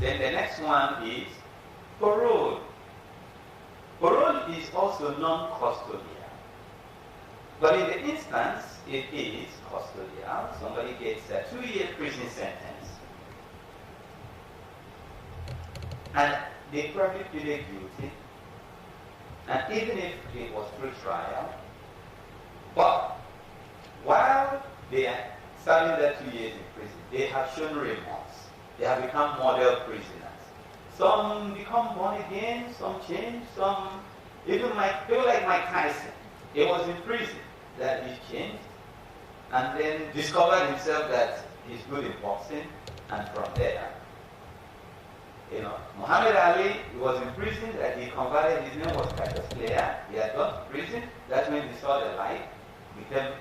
Then the next one is parole. Parole is also non-custodial. But in the instance, it is custodial. Somebody gets a 2-year prison sentence. And they probably pleaded guilty. And even if it was through trial, but while they are serving that 2 years in prison, they have shown remorse. They have become model prisoners. Some become born again, some change, some even people like Mike Tyson. He was in prison, that he changed, and then discovered himself that he's good in boxing, and from there, you know, Muhammad Ali was in prison, that he converted, his name was Titus Player, he had gone to prison, that's when he saw the light, became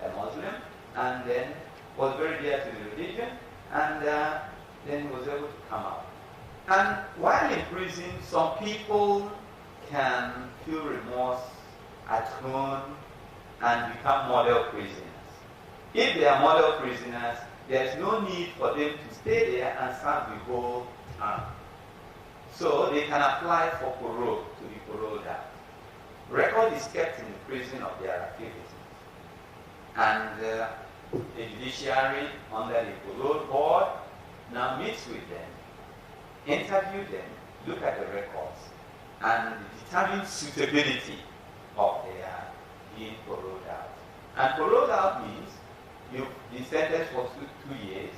a Muslim, and then was very dear to the religion, and then he was able to come out. And while in prison, some people can feel remorse, atone, and become model prisoners. If they are model prisoners, there is no need for them to stay there and serve the whole term. So they can apply for parole to be paroled out. Record is kept in the prison of their activities. And the judiciary under the parole board now meets with them, interview them, look at the records, and determine suitability of their being paroled out. And paroled out means you've been sentenced for two years,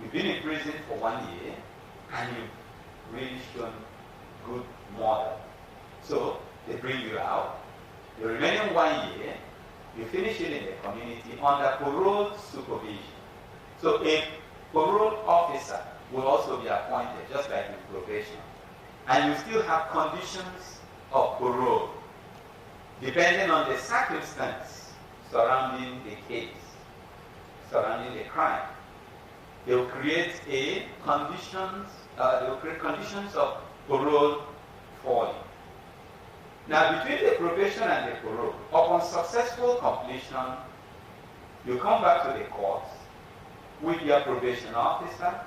you've been in prison for 1 year, and you've really shown good model. So they bring you out, the remaining 1 year, you finish it in the community under parole supervision. So a parole officer will also be appointed, just like in probation. And you still have conditions of parole, depending on the circumstance surrounding the case, surrounding the crime. They will create conditions of parole for you. Now, between the probation and the parole, upon successful completion, you come back to the court with your probation officer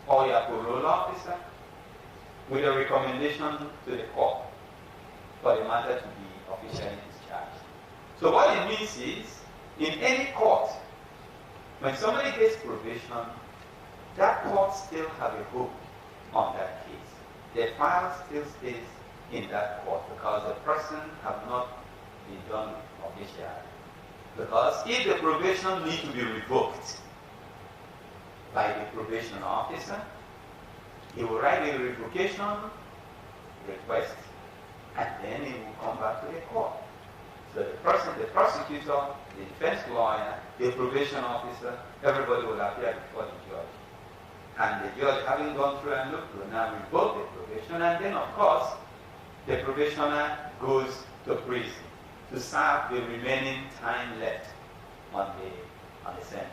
or your parole officer with a recommendation to the court for the matter to be officially discharged. So what it means is, in any court, when somebody gets probation, that court still have a hold on that case. The file still stays in that court because the person have not been done officially. Because if the probation needs to be revoked by the probation officer, he will write a revocation request, and then he will come back to the court. So the person, the prosecutor, the defense lawyer, the probation officer, everybody will appear before the judge. And the judge, having gone through and looked, will now revoke the probation, and then of course, the probationer goes to prison to serve the remaining time left on the sentence.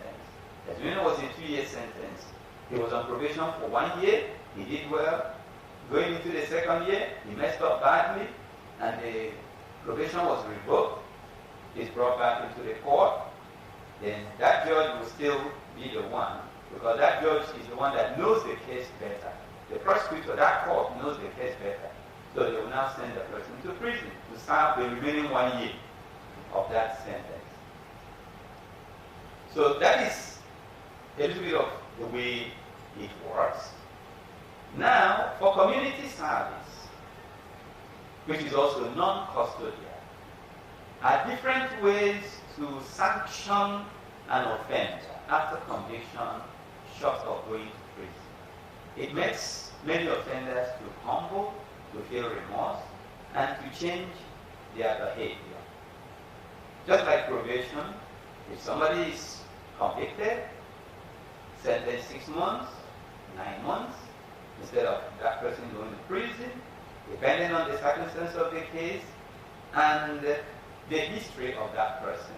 As you know, it was a 2-year sentence. He was on probation for 1 year. He did well. Going into the second year, he messed up badly, and the probation was revoked. He's brought back into the court. Then that judge will still be the one, because that judge is the one that knows the case better. The prosecutor, that court knows the case better. So they will now send the person to prison to serve the remaining 1 year of that sentence. So that is a little bit of the way it works. Now, for community service, which is also non-custodial, are different ways to sanction an offender after conviction short of going to prison. It makes many offenders feel humble, to feel remorse, and to change their behavior. Just like probation, if somebody is convicted, sentenced 6 months, 9 months, instead of that person going to prison, depending on the circumstance of the case and the history of that person,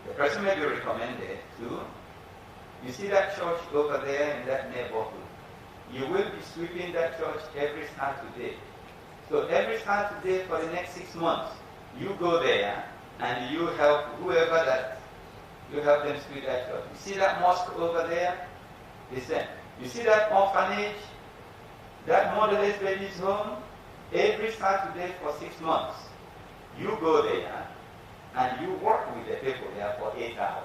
the person may be recommended to, you see that church over there in that neighborhood, you will be sweeping that church every Saturday. So every Saturday for the next 6 months, you go there and you help whoever that, you help them sweep that church. You see that mosque over there? Listen, you see that orphanage, that motherless baby's home? Every Saturday for 6 months, you go there and you work with the people there for 8 hours.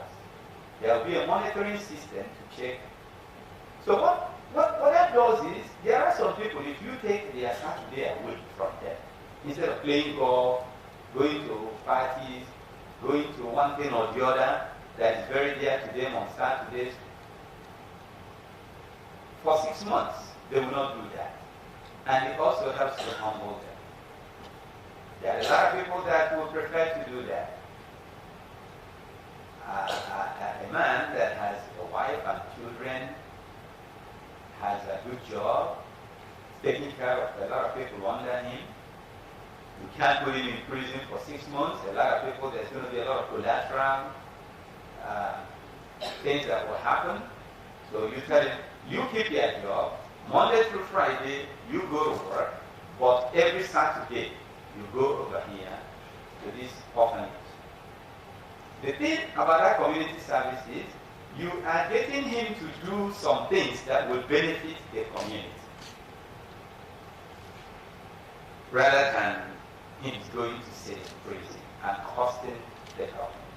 There will be a monitoring system to check. So what that does is, there are some people, if you take their Saturday away from them, instead of playing golf, going to parties, going to one thing or the other that is very dear to them on Saturdays, for 6 months, they will not do that. And it also helps to humble them. There are a lot of people that would prefer to do that. A man that has a wife and children, has a good job, taking care of a lot of people under him. You can't put him in prison for 6 months. A lot of people, there's going to be a lot of collateral things that will happen. So you tell him, you keep your job. Monday through Friday, you go to work. But every Saturday, you go over here to this orphanage. The thing about that community service is you are getting him to do some things that will benefit the community, rather than him going to stay in prison and costing the government.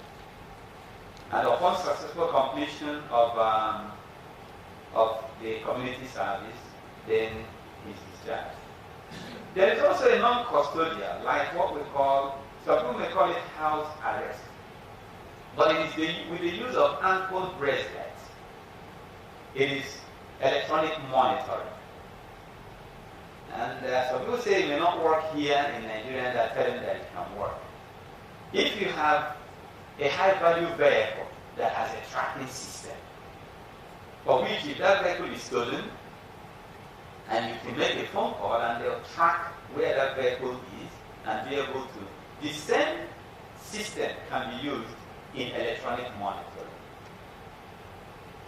And upon successful completion of the community service, then he's discharged. There is also a non-custodial, like what we call, some people may call it house arrest, but it is with the use of ankle bracelets. It is electronic monitoring. And some people say it may not work here in Nigeria, and I tell them that it can work. If you have a high-value vehicle that has a tracking system, for which if that vehicle is stolen, and you can make a phone call and they'll track where that vehicle is and be able to. The same system can be used in electronic monitoring.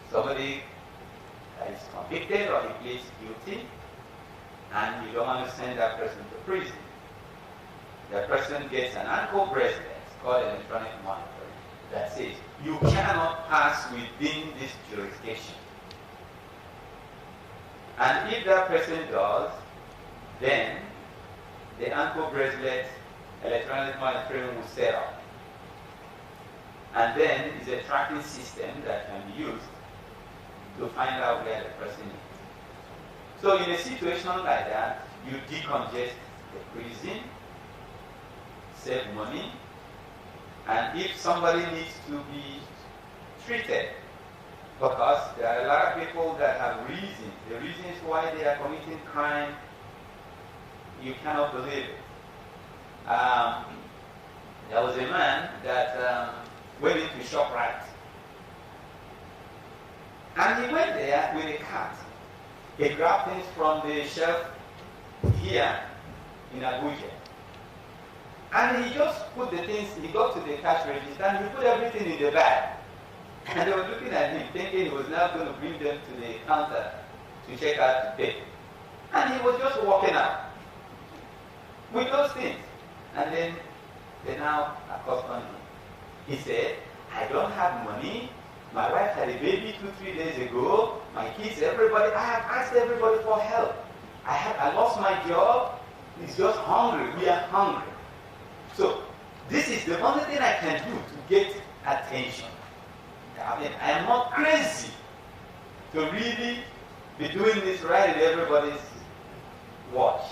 Somebody that is convicted or he pleads guilty, and you don't want to send that person to prison. The person gets an ankle bracelet called electronic monitoring that says you cannot pass within this jurisdiction. And if that person does, then the ankle bracelet electronic monitoring will set up. And then it's a tracking system that can be used to find out where the person is. So in a situation like that, you decongest the prison, save money, and if somebody needs to be treated, because there are a lot of people that have reasons, the reasons why they are committing crime, you cannot believe it. There was a man that went into ShopRite, and he went there with a cart. He grabbed things from the shelf here in Abuja. And he just put the things, he got to the cash register and he put everything in the bag. And they were looking at him, thinking he was now going to bring them to the counter to check out the pay. And he was just walking out with those things. And then they now accosted him. He said, I don't have money. My wife had a baby 2-3 days ago. My kids, everybody, I have asked everybody for help. I lost my job. It's just hungry. We are hungry. So this is the only thing I can do to get attention. I mean, I am not crazy to really be doing this right in everybody's watch.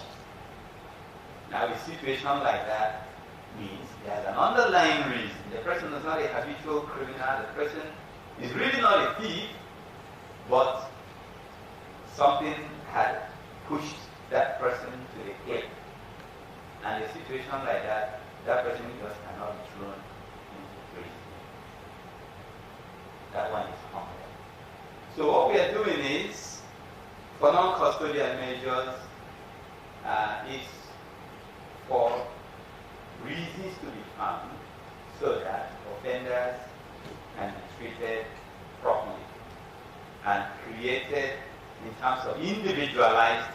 Now a situation like that means there's an underlying reason. The person is not a habitual criminal. The person is really not a thief, but something had pushed that person to the cliff. And a situation like that, that person just cannot be thrown into prison. That one is hunger. So what we are doing is, for non-custodial measures, is for reasons to be found so that offenders can be treated properly and created in terms of individualized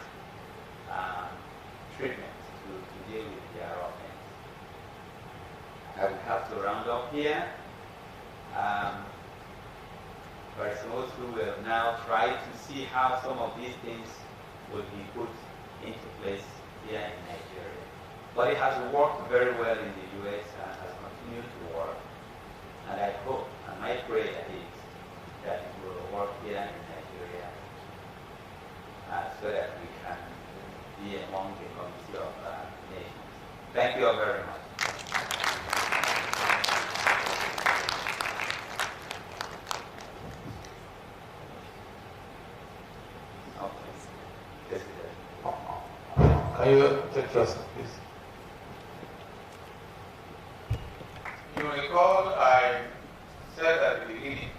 treatment to deal with their offense. I will have to round up here. But those who will now try to see how some of these things would be put into place here in Nigeria. But it has worked very well in the US and has continued to work. And I hope, and my prayer is that it will work here in Nigeria so that we can be among the community of nations. Thank you all very much. Can you take your seat, please? You recall I said at the beginning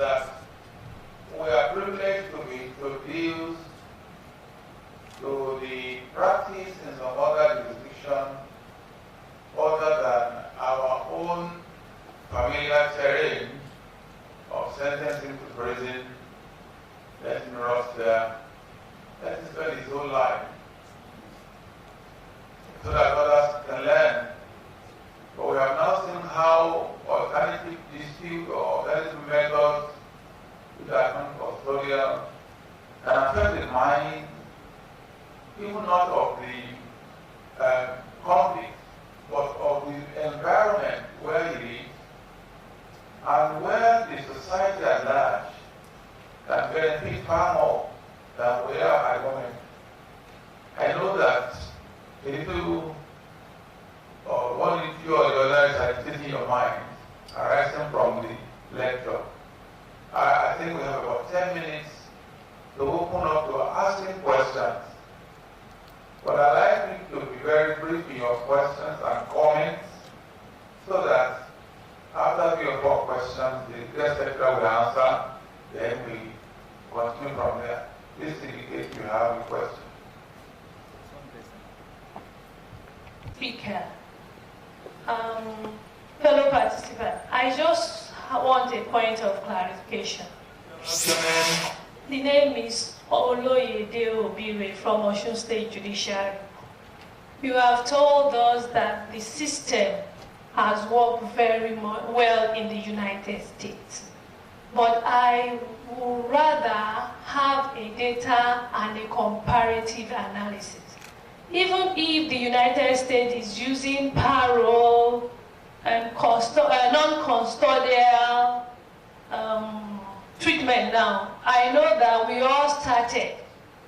that we are privileged to be introduced to the practice in some other jurisdictions other than our own familiar terrain of sentencing to prison, let him rot there, let him spend his whole life, so that others can learn. But we have now seen how alternative dispute or alternative methods which are non-custodial can affect the mind, even not of the convict, but of the environment where he lives, and where the society at large can benefit far more than we are at the moment. I know that a little or one issue or the other is agitating your mind, arising from the lecture. I think we have about 10 minutes to open up to asking questions. But I'd like you to be very brief in your questions and comments so that after 3 or 4 questions, the guest lecturer will answer, then we continue from there. Please indicate you have a question. Speaker, fellow participants, I just want a point of clarification. The name is Oloyede Obire from Osun State Judiciary. You have told us that the system has worked very well in the United States. But I would rather have a data and a comparative analysis. Even if the United States is using parole and non-custodial treatment now, I know that we all started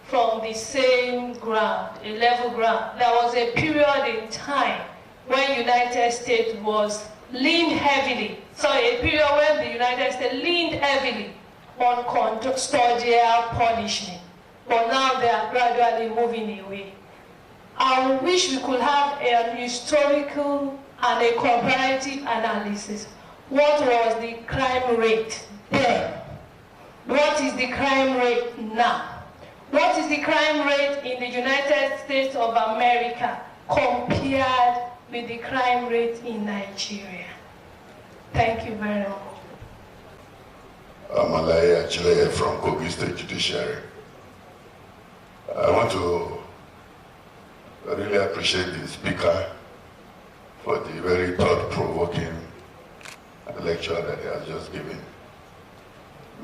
from the same ground, a level ground. There was a period in time when United States was leaned heavily. So a period when the United States leaned heavily on custodial punishment. But now they are gradually moving away. I wish we could have a historical and a comparative analysis. What was the crime rate then? What is the crime rate now? What is the crime rate in the United States of America compared with the crime rate in Nigeria? Thank you very much. I'm Alaya Chile from Kogi State Judiciary. I want to really appreciate the speaker for the very thought-provoking lecture that he has just given.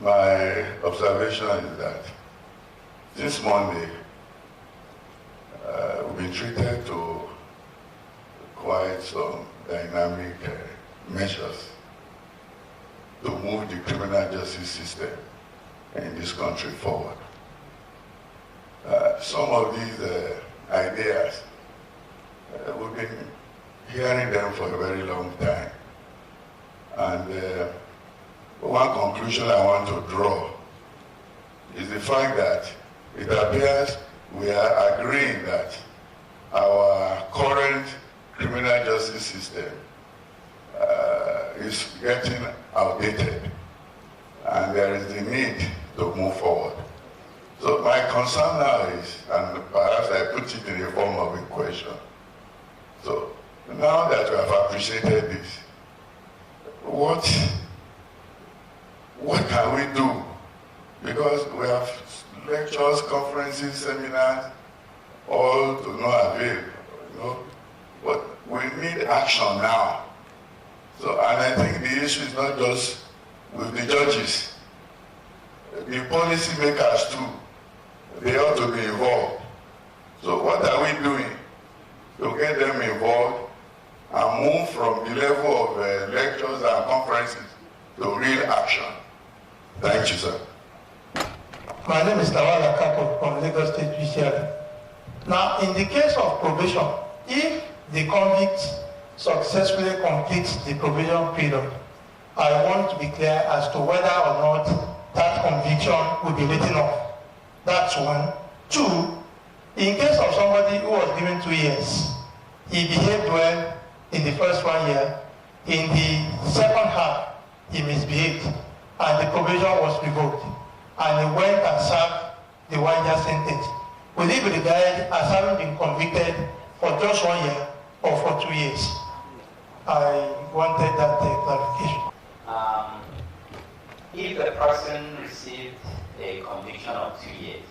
My observation is that since Monday, we've been treated to quite some dynamic measures to move the criminal justice system in this country forward. Some of these ideas, we've been hearing them for a very long time. And one conclusion I want to draw is the fact that it appears we are agreeing that our current criminal justice system is getting outdated, and there is the need to move forward. So my concern now is, and perhaps I put it in the form of a question. So now that we have appreciated this, what can we do? Because we have lectures, conferences, seminars, all to no avail, but we need action now. So, and I think the issue is not just with the judges, the policy makers too. They ought to be involved. So what are we doing to get them involved and move from the level of lectures and conferences to real action? Thank you, sir. My name is Tawala Kapo from Lagos State Judiciary. Now, in the case of probation, if the convict successfully completes the probation period, I want to be clear as to whether or not that conviction will be written off. That's one. Two, in case of somebody who was given 2 years, he behaved well in the first 1 year, in the second half, he misbehaved. and the probation was revoked, and he went and served the 1 year sentence. Will he be regarded as having been convicted for just 1 year or for 2 years? I wanted that clarification. If the person received a conviction of 2 years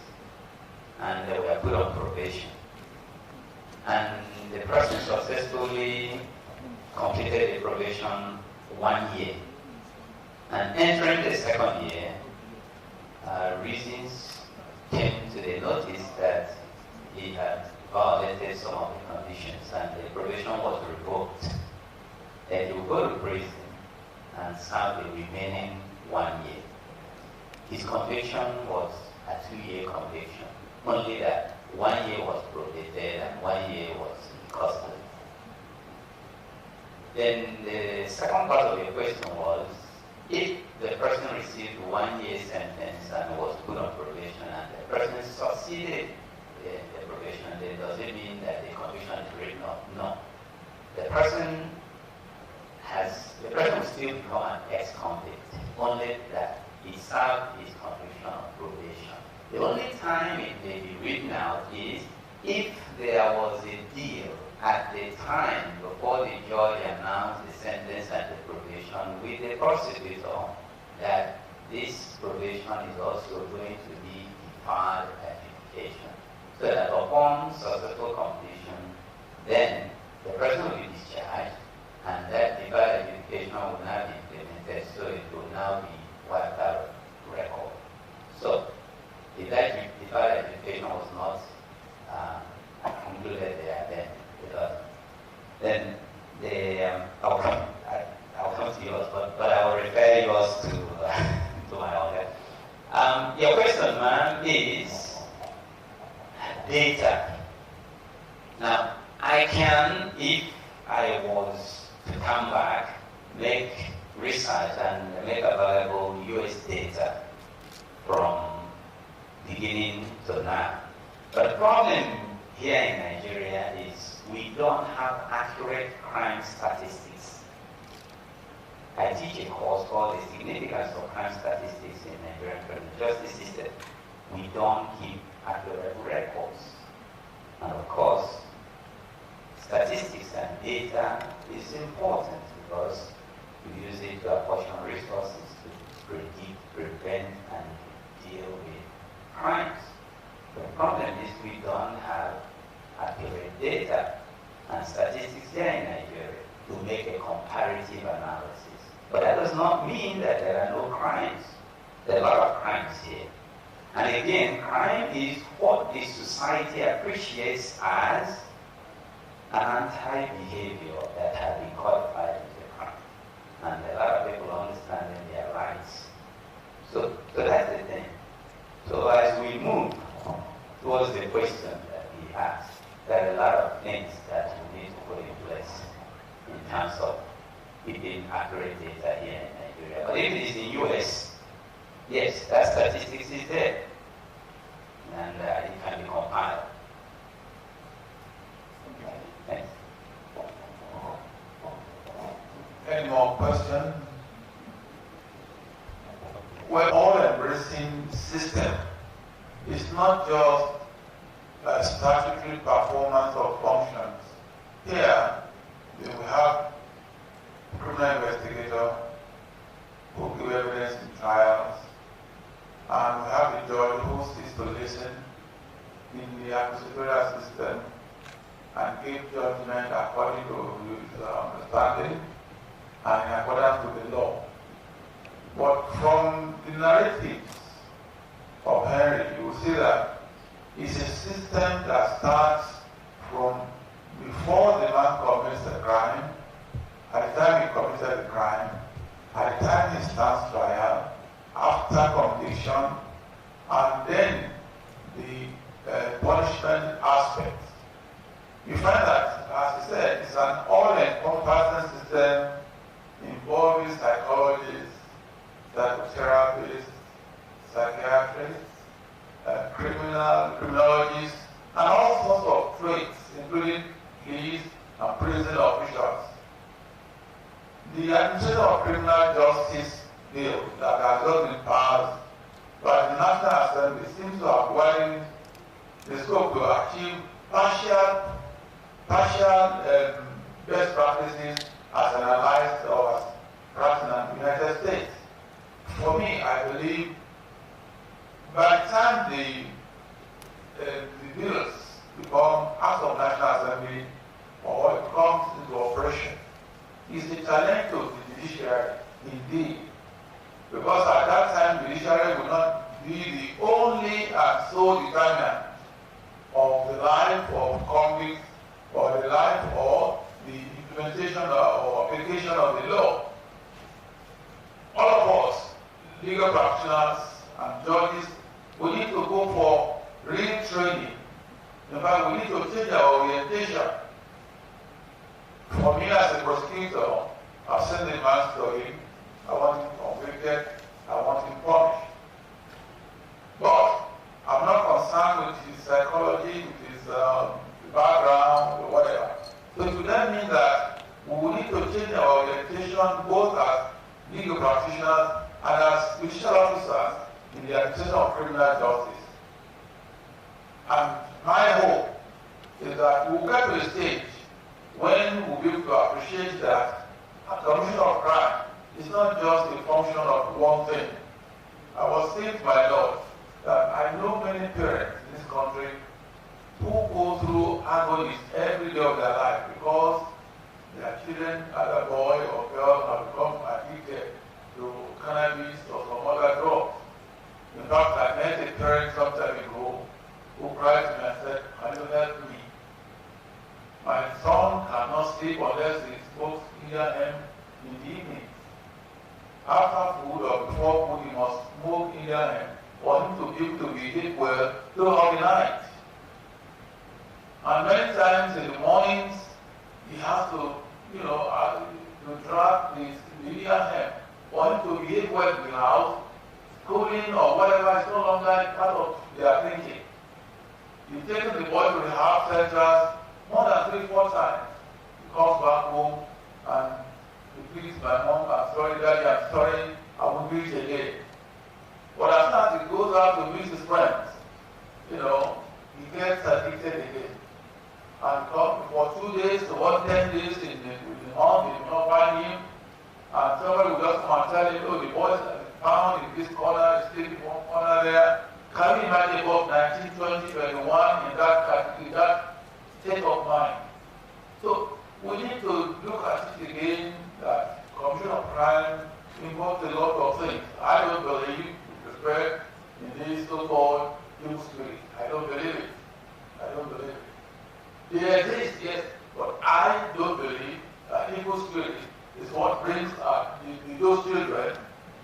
and they were put on probation, and the person successfully completed the probation 1 year, and entering the 2nd year, reasons came to the notice that he had violated some of the conditions and the probation was revoked, then he will go to prison and serve the remaining 1 year. His conviction was a 2-year conviction, only that 1 year was probated and 1 year was in custody. Then the second part of your question was, if the person received 1 year sentence and was put on probation and the person succeeded in the probation, then does it mean that the conviction is written off? No. The person will still become an ex-convict, only that he served his conviction on probation. The only time it may be written out is if there was a deal at the time before the judge announced the sentence and the probation with the prosecutor that this probation is also going to be deferred adjudication. So that upon successful completion, then the person will be discharged and that deferred adjudication will now be implemented, so it will now be wiped out of record. So if that deferred adjudication was not concluded there, then I'll come to yours, but I will refer yours to my order. Your question, ma'am, is data. Now, I can, if I was to come back, make research and make available US data from beginning to now. But the problem here in Nigeria is we don't have accurate crime statistics. I teach a course called The Significance of Crime Statistics in Nigerian Criminal Justice System. We don't keep accurate records. And of course, statistics and data is important because we use it to apportion resources to predict, prevent, and deal with crimes. The problem is we don't have accurate data and statistics here in Nigeria to make a comparative analysis. But that does not mean that there are no crimes. There are a lot of crimes here. And again, crime is what the society appreciates as an anti-behavior that has been codified into a crime. And a lot of people understanding their rights. So that's the thing. So as we move towards the question that we asked, there are a lot of things that we need to put in place in terms of keeping accurate data here in Nigeria. But if it is in the US, yes, that statistics is there. And it can be compiled. Thanks. Any more questions? We're all embracing system. It's not just a statutory performance of functions. Here, we have criminal investigator who give evidence in trials, and we have a judge who sits to listen in the acquisitorial system and give judgment according to his understanding and in accordance with the law. But from the narratives of Henry, you will see that it's a system that starts from before the man commits the crime, at the time he committed the crime, at the time he stands trial, after conviction, and then the punishment aspect. You find that, as I said, it's an all-encompassing system involving psychologists, psychotherapists, psychiatrists, criminologists, and all sorts of traits, including police and prison officials. The Administration of Criminal Justice Bill that has to achieve partial best practices as analyzed or as practiced in the United States. For me, I believe by the time the bills become Act of National Assembly or it comes into operation, is a challenge to the judiciary indeed. Because at that time, the judiciary will not be the only and sole determinant of the life of convicts or the life or the implementation or application of the law. All of us, legal practitioners and judges, we need to go for real training. In fact, we need to change our orientation. For me as a prosecutor, I've seen the man's story. I want him convicted. I want him punished. But I'm not concerned with his psychology, with his background, or whatever. So it would then mean that we will need to change our orientation both as legal practitioners and as judicial officers in the administration of criminal justice. And my hope is that we'll get to a stage when we'll be able to appreciate that a commission of crime is not just a function of one thing. I was saying to my Lord that I know many parents in this country who go through agonies every day of their life because their children, either boy or girl, have become addicted to cannabis or some other drugs. In fact, I met a parent some time ago who cried to me and said, "Can you help me? My son cannot sleep unless he smokes Indian in the evening. After food or before food, he must smoke Indian for him to be able to behave well throughout the night. And many times in the mornings, he has to, to drag the Indian for him to behave well in the house. Schooling or whatever is no longer part of their thinking. You've taken the boy to the half centers more than 3-4 times. He comes back home and he pleads my mom, "I'm sorry, Daddy, I'm sorry, I won't do it again." But as soon as he goes out to meet his friends, he gets addicted again. And come for 2 days to 10 days in the month, they will not find him. And somebody will just come and tell him, "Oh, the boys are found in this corner, still in one corner there." Can you imagine above 19, 20, 21 in that state of mind? So we need to look at it again that commission of crime involves a lot of things. I don't believe, with respect, in this so-called evil spirit. I don't believe it. I don't believe it. They exist, yes, but I don't believe that evil spirit is what brings those children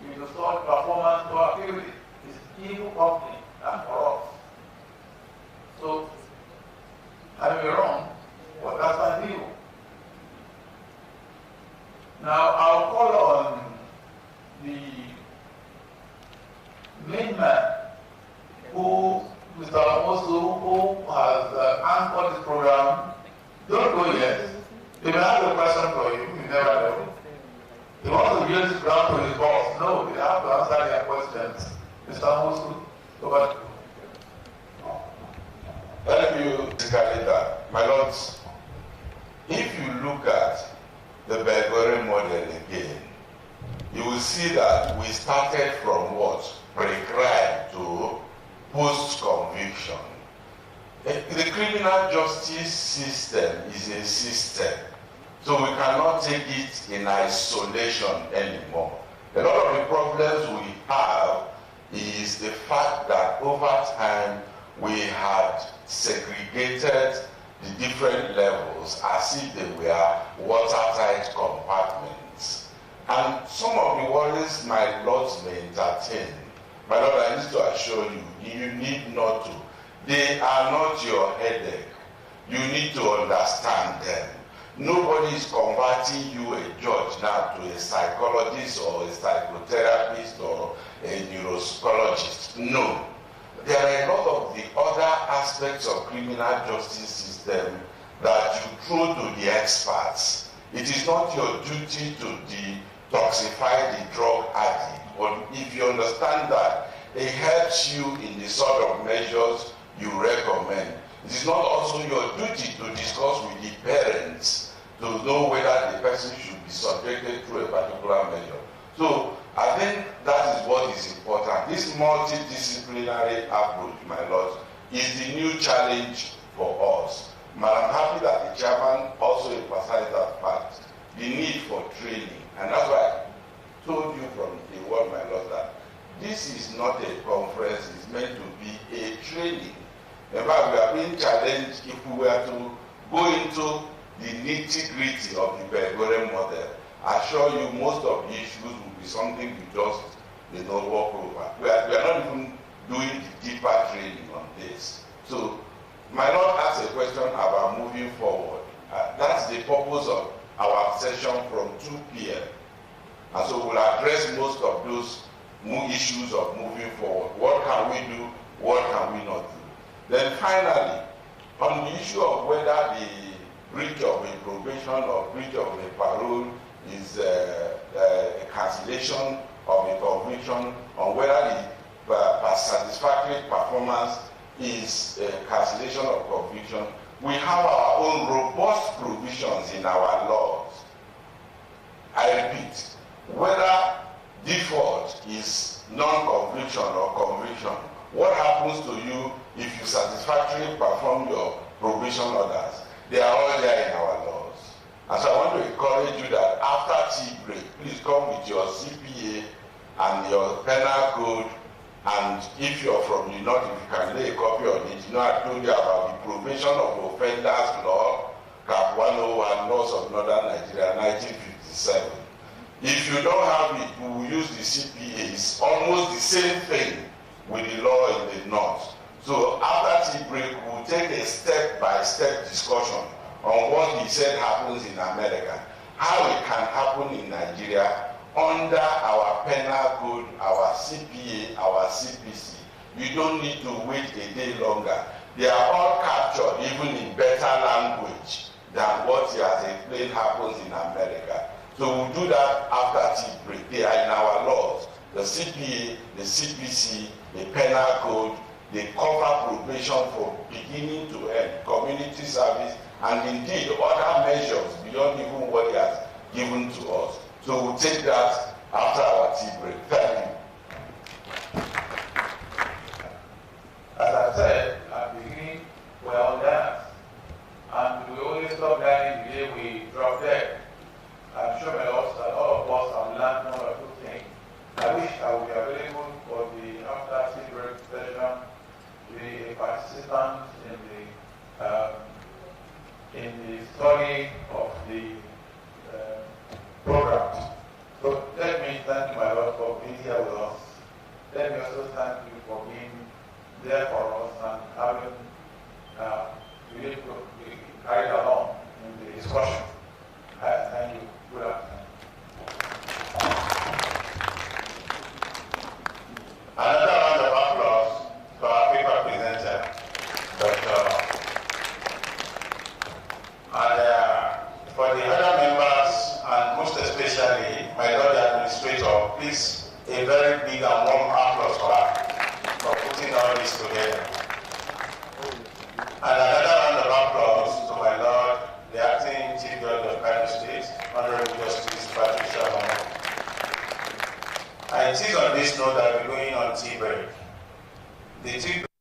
into such performance or activity. It's evil company and for us. So, I may be wrong, but that's my view. Now, I'll call on the main man who, Mr. Osu, who has anchored this program. Don't go yet. They may have a question for you. You never know. They want to give this ground to his boss. No, they have to answer their questions. Mr. Osu, over to you. Thank you, Mr. Leader. My lords, if you look at the Bulgarian model again, you will see that we started from what? Pre-crime to post-conviction. The criminal justice system is a system, so we cannot take it in isolation anymore. A lot of the problems we have is the fact that over time we had segregated the different levels as if they were watertight compartments. And some of the worries my lords may entertain, my lord, I need to assure you, you need not to. They are not your headache. You need to understand them. Nobody is converting you, a judge, now to a psychologist or a psychotherapist or a neuropsychologist. No. There are a lot of the other aspects of criminal justice system that you throw to the experts. It is not your duty to detoxify the drug addict, but if you understand that it helps you in the sort of measures you recommend, It is not also your duty to discuss with the parents to know whether the person should be subjected to a particular measure. So I think that is what is important. This multidisciplinary approach, my lords, is the new challenge for us. But I'm happy that the chairman also emphasized that fact, the need for training. And that's why I told you from day one, my lord, that this is not a conference, it's meant to be a training. In fact, we are being challenged if we were to go into the nitty-gritty of the Gregorian model. I assure you most of the issues will be something we just walk over. We are not even doing the deeper training on this. So, my lord asked a question about moving forward. That's the purpose of our session from 2 p.m. And so we'll address most of those issues of moving forward. What can we do? What can we not do? Then finally, on the issue of whether the breach of a probation or breach of a parole is a cancellation of a conviction, on whether the satisfactory performance is a cancellation of conviction, we have our own robust provisions in our laws. I repeat, whether default is non-conviction or conviction, what happens to you if you satisfactorily perform your probation orders? They are all there in our laws. And so I want to encourage you that after tea break, please come with your CPA and your penal code. And if you're from the north, if you can lay a copy on it, you know I told you about the probation of offenders law, Cap 101, laws of Northern Nigeria, 1957. If you don't have it, we will use the CPA. It's almost the same thing with the law in the north. So after tea break, we'll take a step-by-step discussion on what he said happens in America, how it can happen in Nigeria, under our penal code, our CPA, our CPC. You don't need to wait a day longer. They are all captured even in better language than what he has explained happens in America. So we'll do that after tea break. They are in our laws. The CPA, the CPC, the penal code, they cover probation from beginning to end, community service, and indeed other measures beyond even what he has given to us. So we'll take that after our tea break. Thank you. As I said at the beginning, we're on that. And we only stop learning the day we drop dead. I'm sure that all of us have learned one or two things. I wish I would be available for the after tea break session, the participants in the study of the programs. So let me thank my Lord for being here with us. Let me also thank you for being there for us and having really carried along in the discussion. I thank you. Good afternoon. Another round of applause to our paper presenter, Dr. And for the other members, and most especially my Lord the Administrator, please a very big and warm applause for her for putting all this together. And another round of applause to my Lord the Acting Chief Judge of Kano State, Honorable Justice Patricia Momo. And it is on this note that we're going on tea break. The tea break